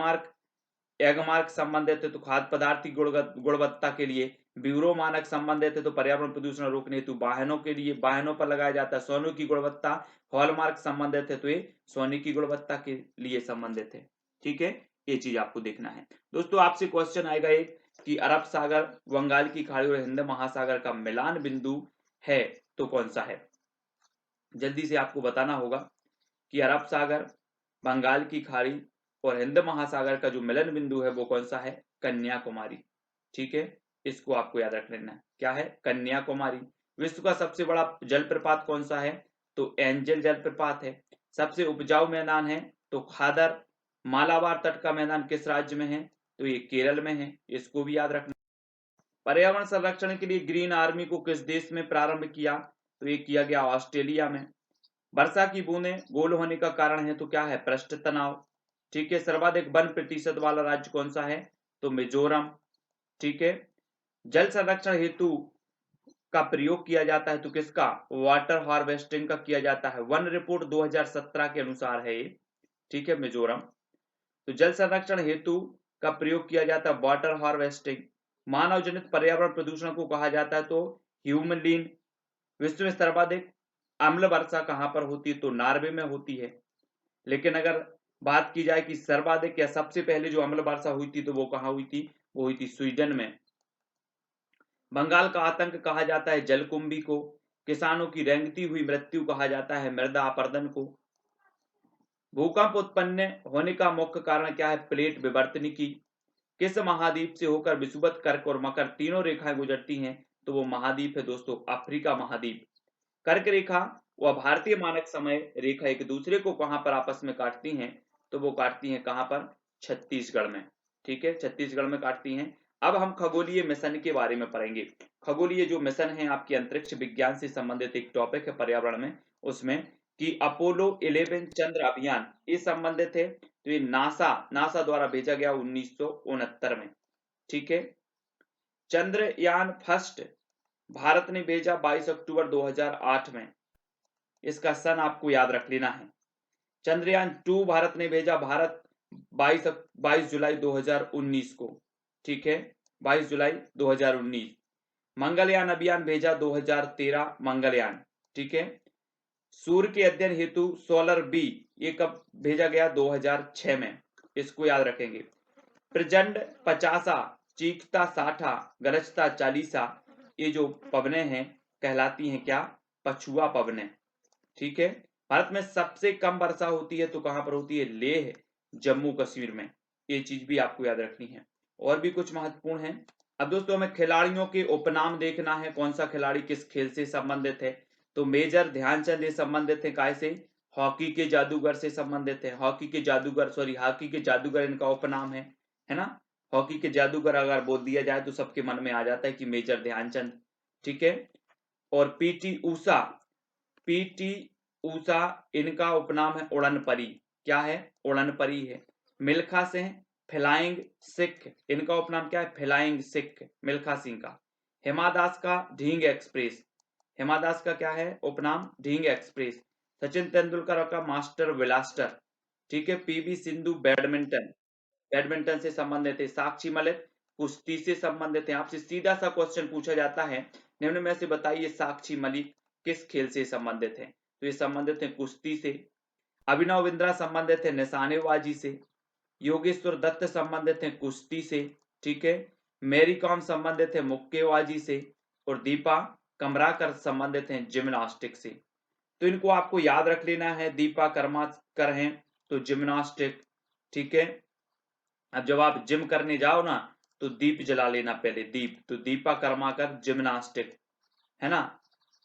मार्क संबंधित है तो खाद्य पदार्थ की गुणवत्ता के लिए। ब्यूरो मानक संबंधित है तो पर्यावरण प्रदूषण रोकने हेतु वाहनों के लिए, वाहनों पर लगाया जाता है। सोने की गुणवत्ता हॉलमार्क संबंधित है तो ये सोने की गुणवत्ता के लिए संबंधित है। ठीक है। ये चीज आपको देखना है दोस्तों। आपसे क्वेश्चन आएगा एक कि अरब सागर, बंगाल की खाड़ी और हिंद महासागर का मिलान बिंदु है तो कौन सा है? जल्दी से आपको बताना होगा कि अरब सागर, बंगाल की खाड़ी और हिंद महासागर का जो मिलन बिंदु है वो कौन सा है? कन्याकुमारी। ठीक है। इसको आपको याद रख लेना है, क्या है? कन्याकुमारी। विश्व का सबसे बड़ा जलप्रपात कौन सा है? तो एंजल जलप्रपात है। सबसे उपजाऊ मैदान है तो खादर। मालाबार तट का मैदान किस राज्य में है? तो ये केरल में है, इसको भी याद रखना। पर्यावरण संरक्षण के लिए ग्रीन आर्मी को किस देश में प्रारंभ किया? तो ये किया गया ऑस्ट्रेलिया में। वर्षा की बूंदें गोल होने का कारण है तो क्या है? पृष्ठ तनाव। ठीक है। सर्वाधिक वन प्रतिशत वाला राज्य कौन सा है? तो मिजोरम। ठीक है। जल संरक्षण हेतु का प्रयोग किया जाता है तो किसका? वाटर हार्वेस्टिंग का किया जाता है। वन रिपोर्ट 2017 के अनुसार है ये। ठीक है। मिजोरम। तो जल संरक्षण हेतु का प्रयोग किया जाता है वाटर हार्वेस्टिंग। मानव जनित पर्यावरण प्रदूषण को कहा जाता है तो ह्यूमलिन। विश्व में सर्वाधिक अम्ल वर्षा कहां पर होती है? तो नॉर्वे में होती है। लेकिन अगर बात की जाए कि सर्वाधिक या सबसे पहले जो अम्ल वर्षा हुई थी तो वो कहाँ हुई थी, वो हुई थी स्वीडन में। बंगाल का आतंक कहा जाता है जलकुंभी को। किसानों की रेंगती हुई मृत्यु कहा जाता है मृदा अपरदन को। भूकंप उत्पन्न होने का मुख्य कारण क्या है, प्लेट विवर्तनिकी। किस महाद्वीप से होकर विषुवत, कर्क और मकर तीनों रेखाएं गुजरती हैं, तो वो महाद्वीप है दोस्तों अफ्रीका महाद्वीप। कर्क रेखा व भारतीय मानक समय रेखा एक दूसरे को कहां पर आपस में काटती हैं, तो वो काटती हैं कहां पर, छत्तीसगढ़ में। ठीक है, छत्तीसगढ़ में काटती हैं। अब हम खगोलीय मिशन के बारे में पढ़ेंगे। खगोलीय जो मिशन है आपके अंतरिक्ष विज्ञान से संबंधित एक टॉपिक है पर्यावरण में, उसमें कि अपोलो 11 चंद्र अभियान ये संबंधित है, तो ये नासा नासा द्वारा भेजा गया 1969 में। ठीक है, चंद्रयान फर्स्ट भारत ने भेजा 22 अक्टूबर 2008 में, इसका सन आपको याद रख लेना है। चंद्रयान 2 भारत ने भेजा 22 जुलाई 2019 को। ठीक है, 22 जुलाई 2019। मंगलयान अभियान भेजा 2013 मंगलयान। ठीक है, सूर्य के अध्ययन हेतु सोलर बी ये कब भेजा गया, 2006 में, इसको याद रखेंगे। प्रचंड 50, चीखता 60, गरजता 40, ये जो पवने हैं कहलाती हैं क्या, पछुआ पवने। ठीक है, भारत में सबसे कम वर्षा होती है तो कहां पर होती है, लेह जम्मू कश्मीर में। ये चीज भी आपको याद रखनी है। और भी कुछ महत्वपूर्ण है। अब दोस्तों हमें खिलाड़ियों के उपनाम देखना है, कौन सा खिलाड़ी किस खेल से संबंधित है। तो मेजर ध्यानचंद ये संबंधित है काय से, हॉकी के जादूगर से संबंधित है। हॉकी के जादूगर इनका उपनाम है ना। हॉकी के जादूगर अगर बोल दिया जाए तो सबके मन में आ जाता है कि मेजर ध्यानचंद। ठीक है, और पीटी ऊषा इनका उपनाम है उड़न परी। क्या है, उड़न परी है। मिल्खा सिंह फ्लाइंग सिख, इनका उपनाम क्या है, फ्लाइंग सिख, मिल्खा सिंह का। हिमा दास का ढींग एक्सप्रेस, हिमा दास का क्या है उपनाम, ढींग एक्सप्रेस। सचिन तेंदुलकर का मास्टर ब्लास्टर। ठीक है, पीवी सिंधु बैडमिंटन से संबंधित है। साक्षी मलिक कुश्ती से संबंधित है। आपसे सीधा सा क्वेश्चन पूछा जाता है, निम्न में से बताइए साक्षी मलिक किस खेल से संबंधित है, तो ये संबंधित है कुश्ती से। अभिनव बिंद्रा संबंधित है निशानेबाजी से। योगेश्वर दत्त संबंधित है कुश्ती से। ठीक है, मैरी कॉम संबंधित है मुक्केबाजी से। और दीपा कमराकर संबंधित है जिम्नास्टिक से। तो इनको आपको याद रख लेना है। दीपा कर्माकर हैं तो जिम्नास्टिक। ठीक है, अब जब आप जिम करने जाओ ना तो दीप जला लेना पहले, दीप। तो दीपा कर्माकर जिम्नास्टिक, है ना।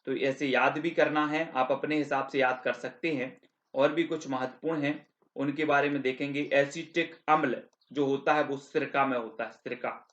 तो ऐसे याद भी करना है, आप अपने हिसाब से याद कर सकते हैं। और भी कुछ महत्वपूर्ण है उनके बारे में देखेंगे। एसिटिक अम्ल जो होता है वो सिरका में होता है, सिरका।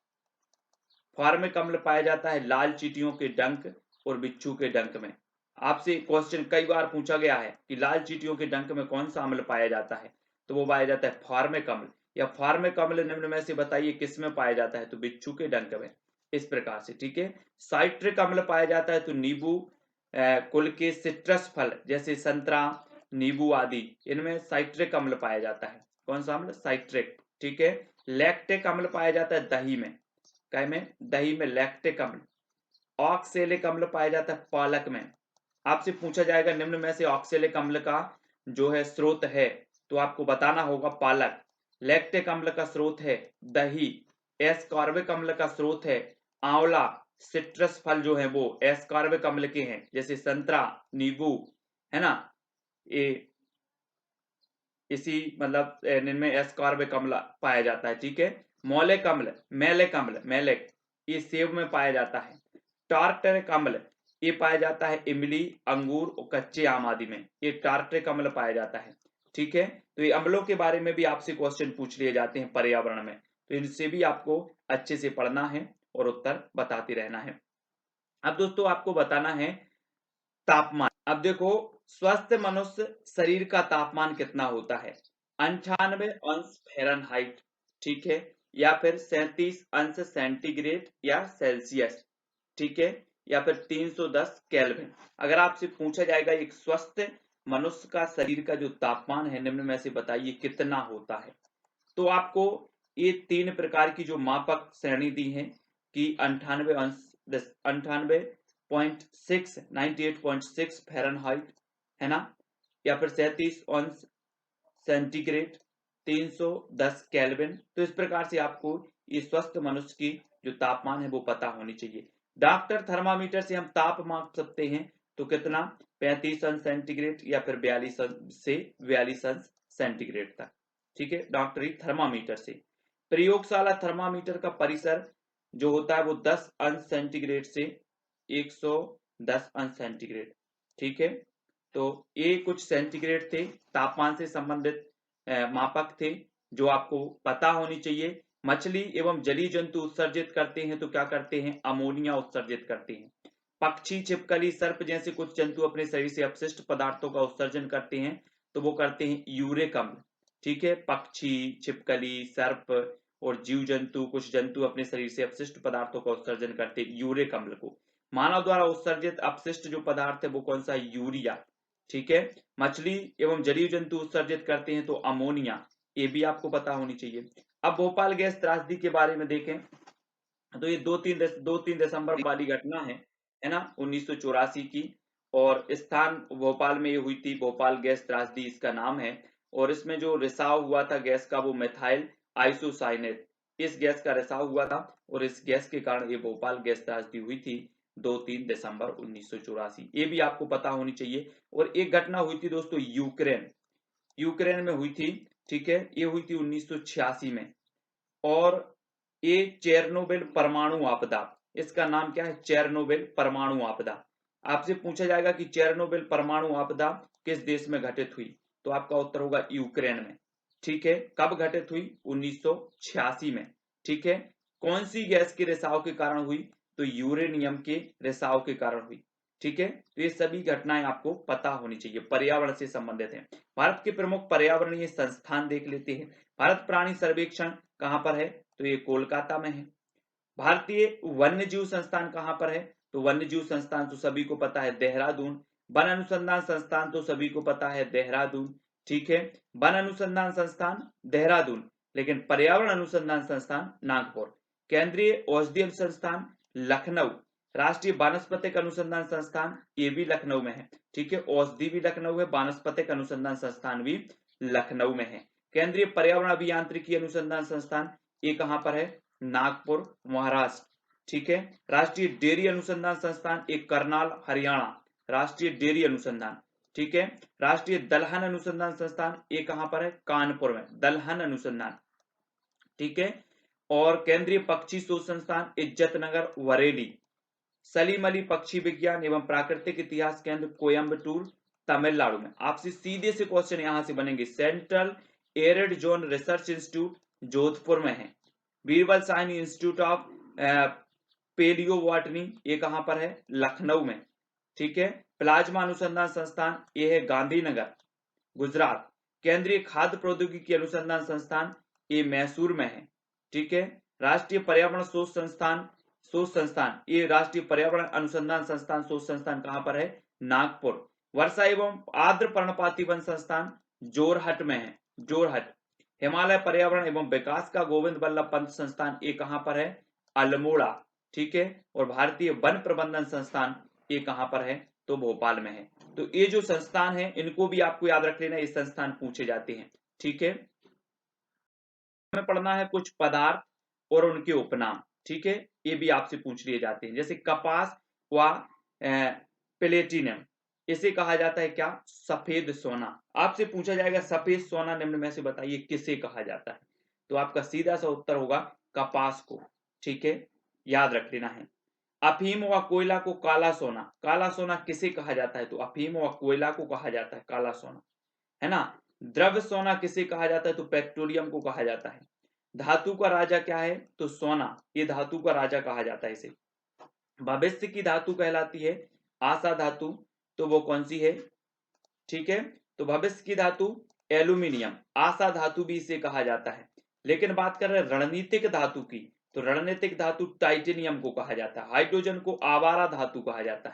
फॉर्मिक अम्ल पाया जाता है लाल चींटियों के डंक और बिच्छू के डंक में। आपसे क्वेश्चन कई बार पूछा गया है कि लाल चींटियों के डंक में कौन सा अम्ल पाया जाता है, तो वो पाया जाता है फॉर्मिक अम्ल। या फॉर्मिक अम्ल निम्न में से बताइए किस में पाया जाता है, तो बिच्छू के डंक में। इस प्रकार से। ठीक है, साइट्रिक अम्ल पाया जाता है तो नींबू कुल के सिट्रस फल जैसे संतरा, नींबू आदि, इनमें साइट्रिक अम्ल पाया जाता है। कौन सा अम्ल, साइट्रिक। ठीक है, लैक्टिक अम्ल पाया जाता है दही में, काय में, दही में लैक्टिक अम्ल। ऑक्सेलिक अम्ल पाया जाता है पालक में। आपसे पूछा जाएगा निम्न में से ऑक्सेलिक अम्ल का जो है स्रोत है, तो आपको बताना होगा पालक। लैक्टिक अम्ल का स्रोत है दही। एस्कॉर्बिक अम्ल का स्रोत है आंवला। सिट्रस फल जो है वो एस्कॉर्बिक अम्ल के हैं, जैसे संतरा, नींबू, है ना। ये इसी मतलब इनमें एस्कॉर्बिक अम्ल पाया जाता है। ठीक है, मौलिक अम्ल, मैलिक ये सेब में पाया जाता है। टार्टरिक अम्ल ये पाया जाता है इमली, अंगूर और कच्चे आम आदि में, ये टार्टरिक अम्ल पाया जाता है। ठीक है, तो ये अम्लों के बारे में भी आपसे क्वेश्चन पूछ लिए जाते हैं पर्यावरण में, तो इनसे भी आपको अच्छे से पढ़ना है और उत्तर बताते रहना है। अब दोस्तों आपको बताना है तापमान। अब देखो, स्वस्थ मनुष्य शरीर का तापमान कितना होता है, 98 अंश फ़ारेनहाइट। ठीक है, या फिर 37 अंश सेंटीग्रेड या सेल्सियस। ठीक है, या फिर 310 केल्विन। अगर आपसे पूछा जाएगा एक स्वस्थ मनुष्य का शरीर का जो तापमान है निम्न में से बताइए कितना होता है, तो आपको ये 3 प्रकार की जो मापक श्रेणी दी है कि 98.6 फ़ारेनहाइट, है ना, या फिर 37 अंश सेंटीग्रेड, 310 केल्विन। तो इस प्रकार से आपको ये स्वस्थ मनुष्य की जो तापमान है वो पता होनी चाहिए। डॉक्टर थर्मामीटर से हम ताप माप सकते हैं, तो कितना, 35 अंश सेंटीग्रेड या फिर 42 से 42 अंश सेंटीग्रेड तक, ठीक है, डॉक्टरी थर्मामीटर से। प्रयोगशाला थर्मामीटर का परिसर जो होता है वो 10 अंश सेंटीग्रेड से 110 अंश सेंटीग्रेड, ठीक है। तो ये कुछ सेंटीग्रेड थे, तापमान से संबंधित मापक थे जो आपको पता होनी चाहिए। मछली एवं जलीय जंतु उत्सर्जित करते हैं तो क्या करते हैं, अमोनिया उत्सर्जित करते हैं। पक्षी, छिपकली, सर्प जैसे कुछ जंतु अपने शरीर से अपशिष्ट पदार्थों का उत्सर्जन करते हैं, तो वो करते हैं यूरिक अम्ल, ठीक है। पक्षी, छिपकली, सर्प और जीव जंतु, कुछ जंतु अपने शरीर से अपशिष्ट पदार्थों का उत्सर्जन करते हैं, यूरिक अम्ल को। मानव द्वारा उत्सर्जित अपशिष्ट जो पदार्थ है वो कौन सा है, यूरिया, ठीक है। मछली एवं जलीय जंतु उत्सर्जित करते हैं तो अमोनिया, ये भी आपको पता होनी चाहिए। अब भोपाल गैस त्रासदी के बारे में देखें तो ये 2-3 दिसंबर वाली घटना है ना, 1984 की। और स्थान भोपाल में ये हुई थी, भोपाल गैस त्रासदी इसका नाम है। और इसमें जो रिसाव हुआ था गैस का वो मेथाइल आइसोसाइनेट, इस गैस का रिसाव हुआ था और इस गैस के कारण ये भोपाल गैस त्रासदी हुई थी 2-3 दिसंबर 1984, ये भी आपको पता होनी चाहिए। और एक घटना हुई थी दोस्तों यूक्रेन में हुई थी, ठीक है, ये हुई थी 1986 में। और ये चेरनोबिल परमाणु आपदा, इसका नाम क्या है, चेरनोबिल परमाणु आपदा। आपसे पूछा जाएगा कि चेरनोबिल परमाणु आपदा किस देश में घटित हुई, तो आपका उत्तर होगा यूक्रेन में, ठीक है। कब घटित हुई, 1986 में, ठीक है। कौन सी गैस के रिसाव के कारण हुई, तो यूरेनियम के रिसाव के कारण हुई, ठीक है। तो ये सभी घटनाएं आपको पता होनी चाहिए, पर्यावरण से संबंधित है। भारत के प्रमुख पर्यावरणीय संस्थान देख लेते हैं। भारत प्राणी सर्वेक्षण कहां पर है, तो ये कोलकाता में है। भारतीय वन्य जीव संस्थान कहां पर है, तो वन्य जीव संस्थान तो सभी को पता है, देहरादून। वन अनुसंधान संस्थान तो सभी को पता है, देहरादून, ठीक है। वन अनुसंधान संस्थान देहरादून, लेकिन पर्यावरण अनुसंधान संस्थान नागपुर। केंद्रीय औषधि संस्थान लखनऊ। राष्ट्रीय वानस्पतिक अनुसंधान संस्थान ये भी लखनऊ में है, ठीक है। औषधि भी लखनऊ है, वानस्पतिक अनुसंधान संस्थान भी लखनऊ में है। केंद्रीय पर्यावरण अभियांत्रिकी अनुसंधान संस्थान ये कहां पर है, नागपुर, महाराष्ट्र, ठीक है। राष्ट्रीय डेयरी अनुसंधान संस्थान एक करनाल, हरियाणा, राष्ट्रीय डेयरी अनुसंधान, ठीक है। राष्ट्रीय दलहन अनुसंधान संस्थान ये कहां पर है, कानपुर में, दलहन अनुसंधान, ठीक है। और केंद्रीय पक्षी शोध संस्थान इज्जतनगर, वरेली। सलीम अली पक्षी विज्ञान एवं प्राकृतिक इतिहास केंद्र कोयम्बटूर, तमिलनाडु में। आपसे सीधे से क्वेश्चन यहां से बनेंगे, central arid zone research institute Jodhpur में है। Birbal Sahni institute of paleo botany ये कहां पर है, लखनऊ में, ठीक है। प्लाज्मा अनुसंधान संस्थान ये है गांधीनगर, गुजरात। केंद्रीय खाद्य प्रौद्योगिकी अनुसंधान संस्थान ये मैसूर में है, ठीक है। राष्ट्रीय पर्यावरण शोध संस्थान ये राष्ट्रीय पर्यावरण अनुसंधान संस्थान शोध संस्थान कहां पर है, नागपुर। वर्षा एवं आर्द्र पर्णपाती वन संस्थान जोरहट में है, जोरहट। हिमालय पर्यावरण एवं विकास का गोविंद बल्लभ पंत संस्थान ये कहां पर है, अल्मोड़ा, ठीक है। और भारतीय वन प्रबंधन संस्थान ये कहां पर है, तो भोपाल में है। तो ये जो संस्थान है इनको भी आपको याद रख लेना, ये संस्थान पूछे जाते हैं, ठीक है। हमें पढ़ना है कुछ पदार्थ और उनके उपनाम, ठीक है, ये भी आपसे पूछ लिए जाते हैं। जैसे कपास व प्लेटिनम, इसे कहा जाता है क्या, सफेद सोना। आपसे पूछा जाएगा सफेद सोना निम्न में से बताइए किसे कहा जाता है, तो आपका सीधा सा उत्तर होगा कपास को, ठीक है, याद रख लेना है। अफीम व कोयला को काला सोना, काला सोना किसे कहा जाता है, तो अफीम व कोयला को कहा जाता है काला सोना, है ना। द्रव्य सोना किसे कहा जाता है, तो पेट्रोलियम को कहा जाता है। धातु का राजा क्या है, तो सोना, ये धातु का राजा कहा जाता है इसे। भविष्य की धातु कहलाती है आशा धातु, तो वो कौन सी है, ठीक है। तो भविष्य की धातु एल्यूमिनियम, आशा धातु भी इसे कहा जाता है। लेकिन बात कर रहे हैं रणनीतिक धातु की, तो रणनीतिक धातु टाइटेनियम को कहा जाता है। हाइड्रोजन को आवारा धातु कहा जाता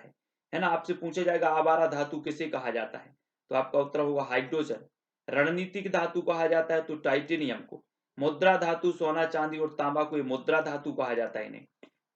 है ना। आपसे पूछा जाएगा आवारा धातु किसे कहा जाता है, तो आपका उत्तर होगा हाइड्रोजन। रणनीतिक धातु कहा जाता है तो टाइटेनियम को। मुद्रा धातु सोना, चांदी और तांबा को मुद्रा धातु कहा जाता है इन्हें।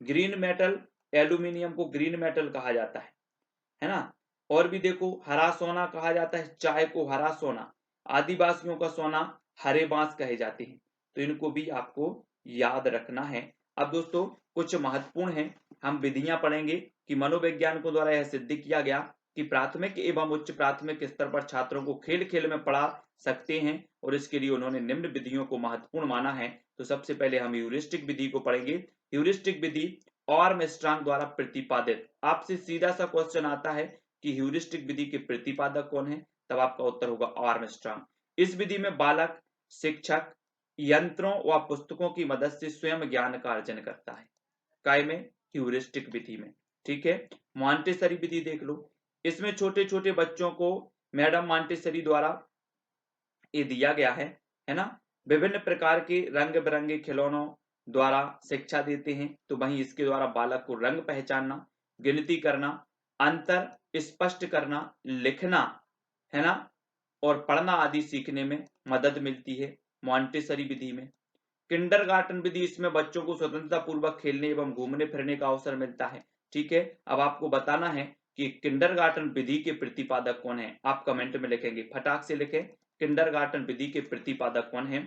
ग्रीन मेटल एल्यूमिनियम को ग्रीन मेटल कहा जाता है ना। और भी देखो, हरा सोना कहा जाता है चाय को हरा सोना। आदिवासियों का सोना हरे बांस कहे जाते हैं। तो इनको भी आपको याद रखना है। अब दोस्तों कुछ महत्वपूर्ण है, हम विधियां पढ़ेंगे कि मनोवैज्ञानिकों द्वारा यह सिद्ध किया गया कि प्राथमिक एवं उच्च प्राथमिक स्तर पर छात्रों को खेल खेल में पढ़ा सकते हैं और इसके लिए उन्होंने निम्न विधियों को महत्वपूर्ण माना है। तो सबसे पहले हम ह्यूरिस्टिक विधि को पढ़ेंगे। ह्यूरिस्टिक विधि आर्मस्ट्रांग द्वारा प्रतिपादित। आपसे सीधा सा क्वेश्चन आता है कि ह्यूरिस्टिक विधि के प्रतिपादक कौन है, तब आपका उत्तर होगा आर्मस्ट्रांग। इस विधि में बालक शिक्षक यंत्रों व पुस्तकों की मदद से स्वयं ज्ञान का अर्जन करता है। काय में? ह्यूरिस्टिक विधि में। ठीक है। मॉन्टेसरी विधि देख लो, इसमें छोटे छोटे बच्चों को मैडम मॉन्टेसरी द्वारा ये दिया गया है ना, विभिन्न प्रकार के रंग बिरंगे खिलौनों द्वारा शिक्षा देते हैं। तो वहीं इसके द्वारा बालक को रंग पहचानना, गिनती करना, अंतर स्पष्ट करना, लिखना, है ना, और पढ़ना आदि सीखने में मदद मिलती है मॉन्टेसरी विधि में। किंडरगार्टन विधि, इसमें बच्चों को स्वतंत्रता पूर्वक खेलने एवं घूमने फिरने का अवसर मिलता है। ठीक है। अब आपको बताना है कि किंडरगार्टन विधि के प्रतिपादक कौन है, आप कमेंट में लिखेंगे, फटाक से लिखें किंडरगार्टन विधि के प्रतिपादक कौन है।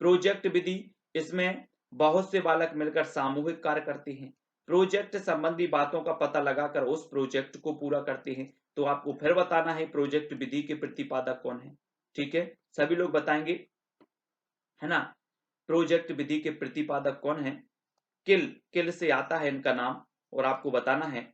प्रोजेक्ट विधि, इसमें बहुत से बालक मिलकर सामूहिक कार्य करते हैं, प्रोजेक्ट संबंधी बातों का पता लगाकर उस प्रोजेक्ट को पूरा करते हैं। तो आपको फिर बताना है प्रोजेक्ट विधि के प्रतिपादक कौन है। ठीक है, सभी लोग बताएंगे, है ना। प्रोजेक्ट विधि के प्रतिपादक कौन है? किल से आता है इनका नाम, और आपको बताना है,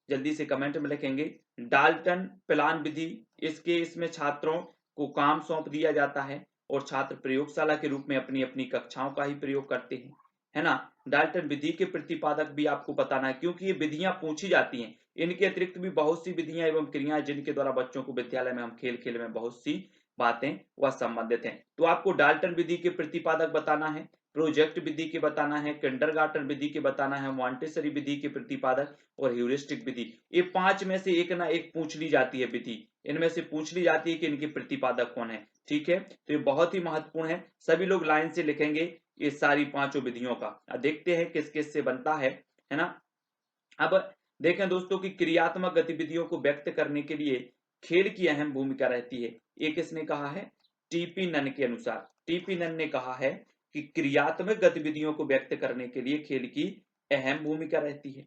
जल्दी से कमेंट में लिखेंगे। डाल्टन प्लान विधि, इसमें छात्रों को काम सौंप दिया जाता है और छात्र प्रयोगशाला के रूप में अपनी अपनी कक्षाओं का ही प्रयोग करते हैं, है ना। डाल्टन विधि के प्रतिपादक भी आपको बताना है, क्योंकि ये विधियां पूछी जाती हैं। इनके अतिरिक्त भी बहुत सी विधियां एवं क्रियाएं जिनके द्वारा बच्चों को विद्यालय में हम खेल खेल में बहुत सी बातें वह संबंधित हैं। तो आपको डाल्टन विधि के प्रतिपादक बताना है, प्रोजेक्ट विधि के बताना है, किंडरगार्टन विधि के बताना है, मॉन्टेसरी विधि के प्रतिपादक और ह्यूरिस्टिक विधि। ये 5 में से एक ना एक पूछ ली जाती है विधि, इनमें से पूछ ली जाती है कि इनके प्रतिपादक कौन है। ठीक है, तो ये बहुत ही महत्वपूर्ण है, सभी लोग लाइन से लिखेंगे ये सारी पांचों विधियों का। देखते हैं किस किस से बनता है ना। अब देखें दोस्तों कि क्रियात्मक गतिविधियों को व्यक्त करने के लिए खेल की अहम भूमिका रहती है। ये किसने कहा है? टीपी नन के अनुसार, टीपी नन ने कहा है कि क्रियात्मक गतिविधियों को व्यक्त करने के लिए खेल की अहम भूमिका रहती है।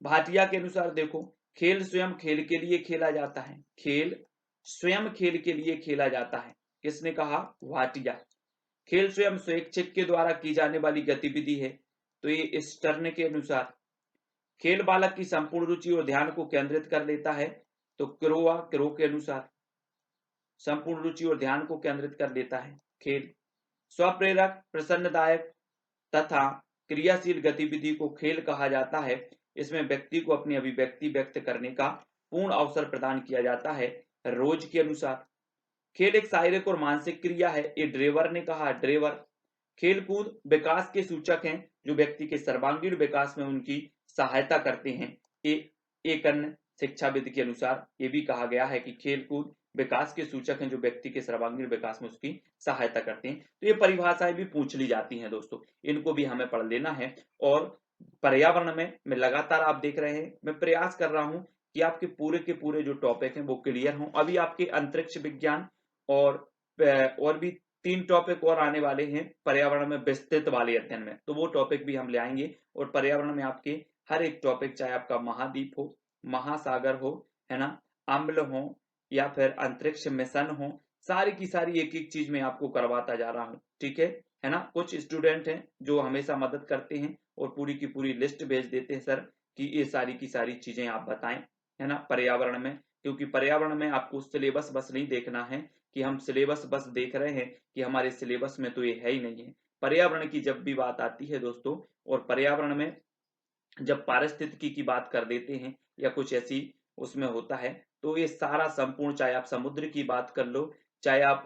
भाटिया के अनुसार देखो, खेल स्वयं खेल के लिए खेला जाता है, खेल स्वयं खेल के लिए खेला जाता है। किसने कहा? भाटिया। खेल स्वयं स्वैच्छिक के द्वारा की जाने वाली गतिविधि है। तो ये स्टर्न के अनुसार खेल बालक की संपूर्ण रुचि और ध्यान को केंद्रित कर लेता है। तो क्रो के अनुसार संपूर्ण रुचि और ध्यान को केंद्रित कर लेता है खेल। स्वप्रेरक, प्रसन्नदायक तथा क्रियाशील गतिविधि को खेल कहा जाता है। इसमें व्यक्ति को अपनी अभिव्यक्ति व्यक्त करने का पूर्ण अवसर प्रदान किया जाता है। रोज के अनुसार खेल एक शारीरिक और मानसिक क्रिया है, ये ड्रेवर ने कहा। ड्रेवर, खेलकूद विकास के सूचक हैं जो व्यक्ति के सर्वांगीण विकास में उनकी सहायता करते हैं। एक अन्य शिक्षाविद के अनुसार ये भी कहा गया है कि खेलकूद विकास के सूचक हैं जो व्यक्ति के सर्वांगीण विकास में उसकी सहायता करते हैं। तो ये परिभाषाएं भी पूछ ली जाती हैं दोस्तों, इनको भी हमें पढ़ लेना है। और पर्यावरण में मैं लगातार, आप देख रहे हैं, मैं प्रयास कर रहा हूं कि आपके पूरे के पूरे जो टॉपिक हैं वो क्लियर हों। अभी आपके अंतरिक्ष विज्ञान और भी 3 टॉपिक और आने वाले हैं पर्यावरण में विस्तृत वाले अध्ययन में, तो वो टॉपिक भी हम ले आएंगे। और पर्यावरण में आपके हर एक टॉपिक, चाहे आपका महाद्वीप हो, महासागर हो, है ना, अम्ल हो या फिर अंतरिक्ष मिशन हो, सारी की सारी एक एक चीज मैं आपको करवाता जा रहा हूँ। ठीक है ना। कुछ स्टूडेंट हैं जो हमेशा मदद करते हैं और पूरी की पूरी लिस्ट भेज देते हैं सर कि ये सारी की सारी चीजें आप बताएं, है ना, पर्यावरण में। क्योंकि पर्यावरण में आपको सिलेबस बस नहीं देखना है कि हम सिलेबस बस देख रहे हैं कि हमारे सिलेबस में तो ये है ही नहीं है। पर्यावरण की जब भी बात आती है दोस्तों, और पर्यावरण में जब पारिस्थितिकी की बात कर देते हैं या कुछ ऐसी उसमें होता है, तो ये सारा संपूर्ण, चाहे आप समुद्र की बात कर लो, चाहे आप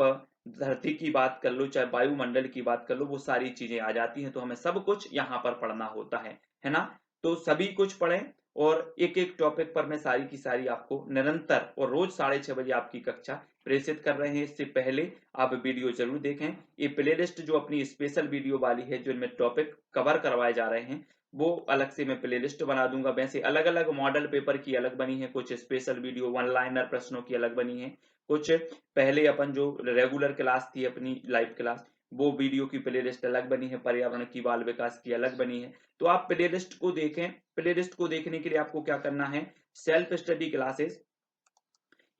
धरती की बात कर लो, चाहे वायुमंडल की बात कर लो, वो सारी चीजें आ जाती हैं। तो हमें सब कुछ यहाँ पर पढ़ना होता है ना। तो सभी कुछ पढ़ें और एक एक टॉपिक पर मैं सारी की सारी आपको निरंतर और रोज 6:30 बजे आपकी कक्षा प्रेषित कर रहे हैं। इससे पहले आप वीडियो जरूर देखें। ये प्लेलिस्ट जो अपनी स्पेशल वीडियो वाली है, जो इनमें टॉपिक कवर करवाए जा रहे हैं, वो अलग से मैं प्लेलिस्ट बना दूंगा। वैसे अलग अलग मॉडल पेपर की अलग बनी है, कुछ स्पेशल वीडियो वन लाइनर प्रश्नों की अलग बनी है, कुछ पहले अपन जो रेगुलर क्लास थी अपनी लाइव क्लास, वो वीडियो की प्लेलिस्ट अलग बनी है, पर्यावरण की, बाल विकास की अलग बनी है। तो आप प्लेलिस्ट को देखें। प्लेलिस्ट को देखने के लिए आपको क्या करना है, सेल्फ स्टडी क्लासेस,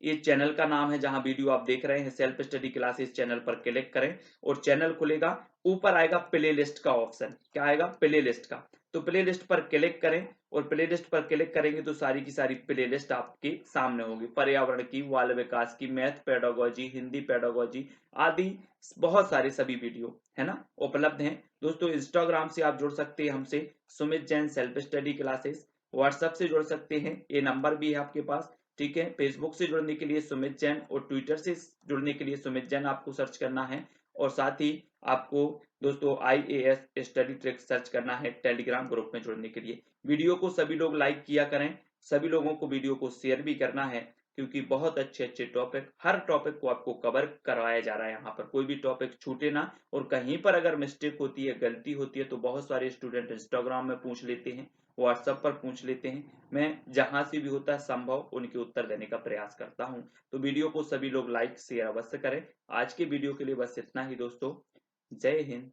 ये चैनल का नाम है जहां वीडियो आप देख रहे हैं, सेल्फ स्टडी क्लासेस चैनल पर क्लिक करें और चैनल खुलेगा। ऊपर आएगा प्लेलिस्ट का ऑप्शन, क्या आएगा, प्लेलिस्ट का। तो प्लेलिस्ट पर क्लिक करें और प्लेलिस्ट पर क्लिक करेंगे तो सारी की सारी प्लेलिस्ट आपके सामने होगी, पर्यावरण की, बाल विकास की, मैथ पेडागोजी, हिंदी पेडागोजी आदि बहुत सारे सभी वीडियो है ना उपलब्ध हैं। दोस्तों इंस्टाग्राम से आप जुड़ सकते हैं हमसे, Sumit Jain self study classes. WhatsApp से जुड़ सकते हैं, ये नंबर भी है आपके पास, ठीक है। फेसबुक से जुड़ने के लिए सुमित जैन और ट्विटर से जुड़ने के लिए सुमित जैन आपको सर्च करना है। और साथ ही आपको दोस्तों IAS स्टडी ट्रिक सर्च करना है टेलीग्राम ग्रुप में जुड़ने के लिए। वीडियो को सभी लोग लाइक किया करें, सभी लोगों को वीडियो को शेयर भी करना है, क्योंकि बहुत अच्छे अच्छे टॉपिक, हर टॉपिक को आपको कवर करवाया जा रहा है यहाँ पर, कोई भी टॉपिक छूटे ना। और कहीं पर अगर मिस्टेक होती है, गलती होती है, तो बहुत सारे स्टूडेंट इंस्टाग्राम में पूछ लेते हैं, व्हाट्सएप पर पूछ लेते हैं, मैं जहां से भी होता है संभव उनके उत्तर देने का प्रयास करता हूं। तो वीडियो को सभी लोग लाइक शेयर अवश्य करें। आज के वीडियो के लिए बस इतना ही दोस्तों। जय हिंद।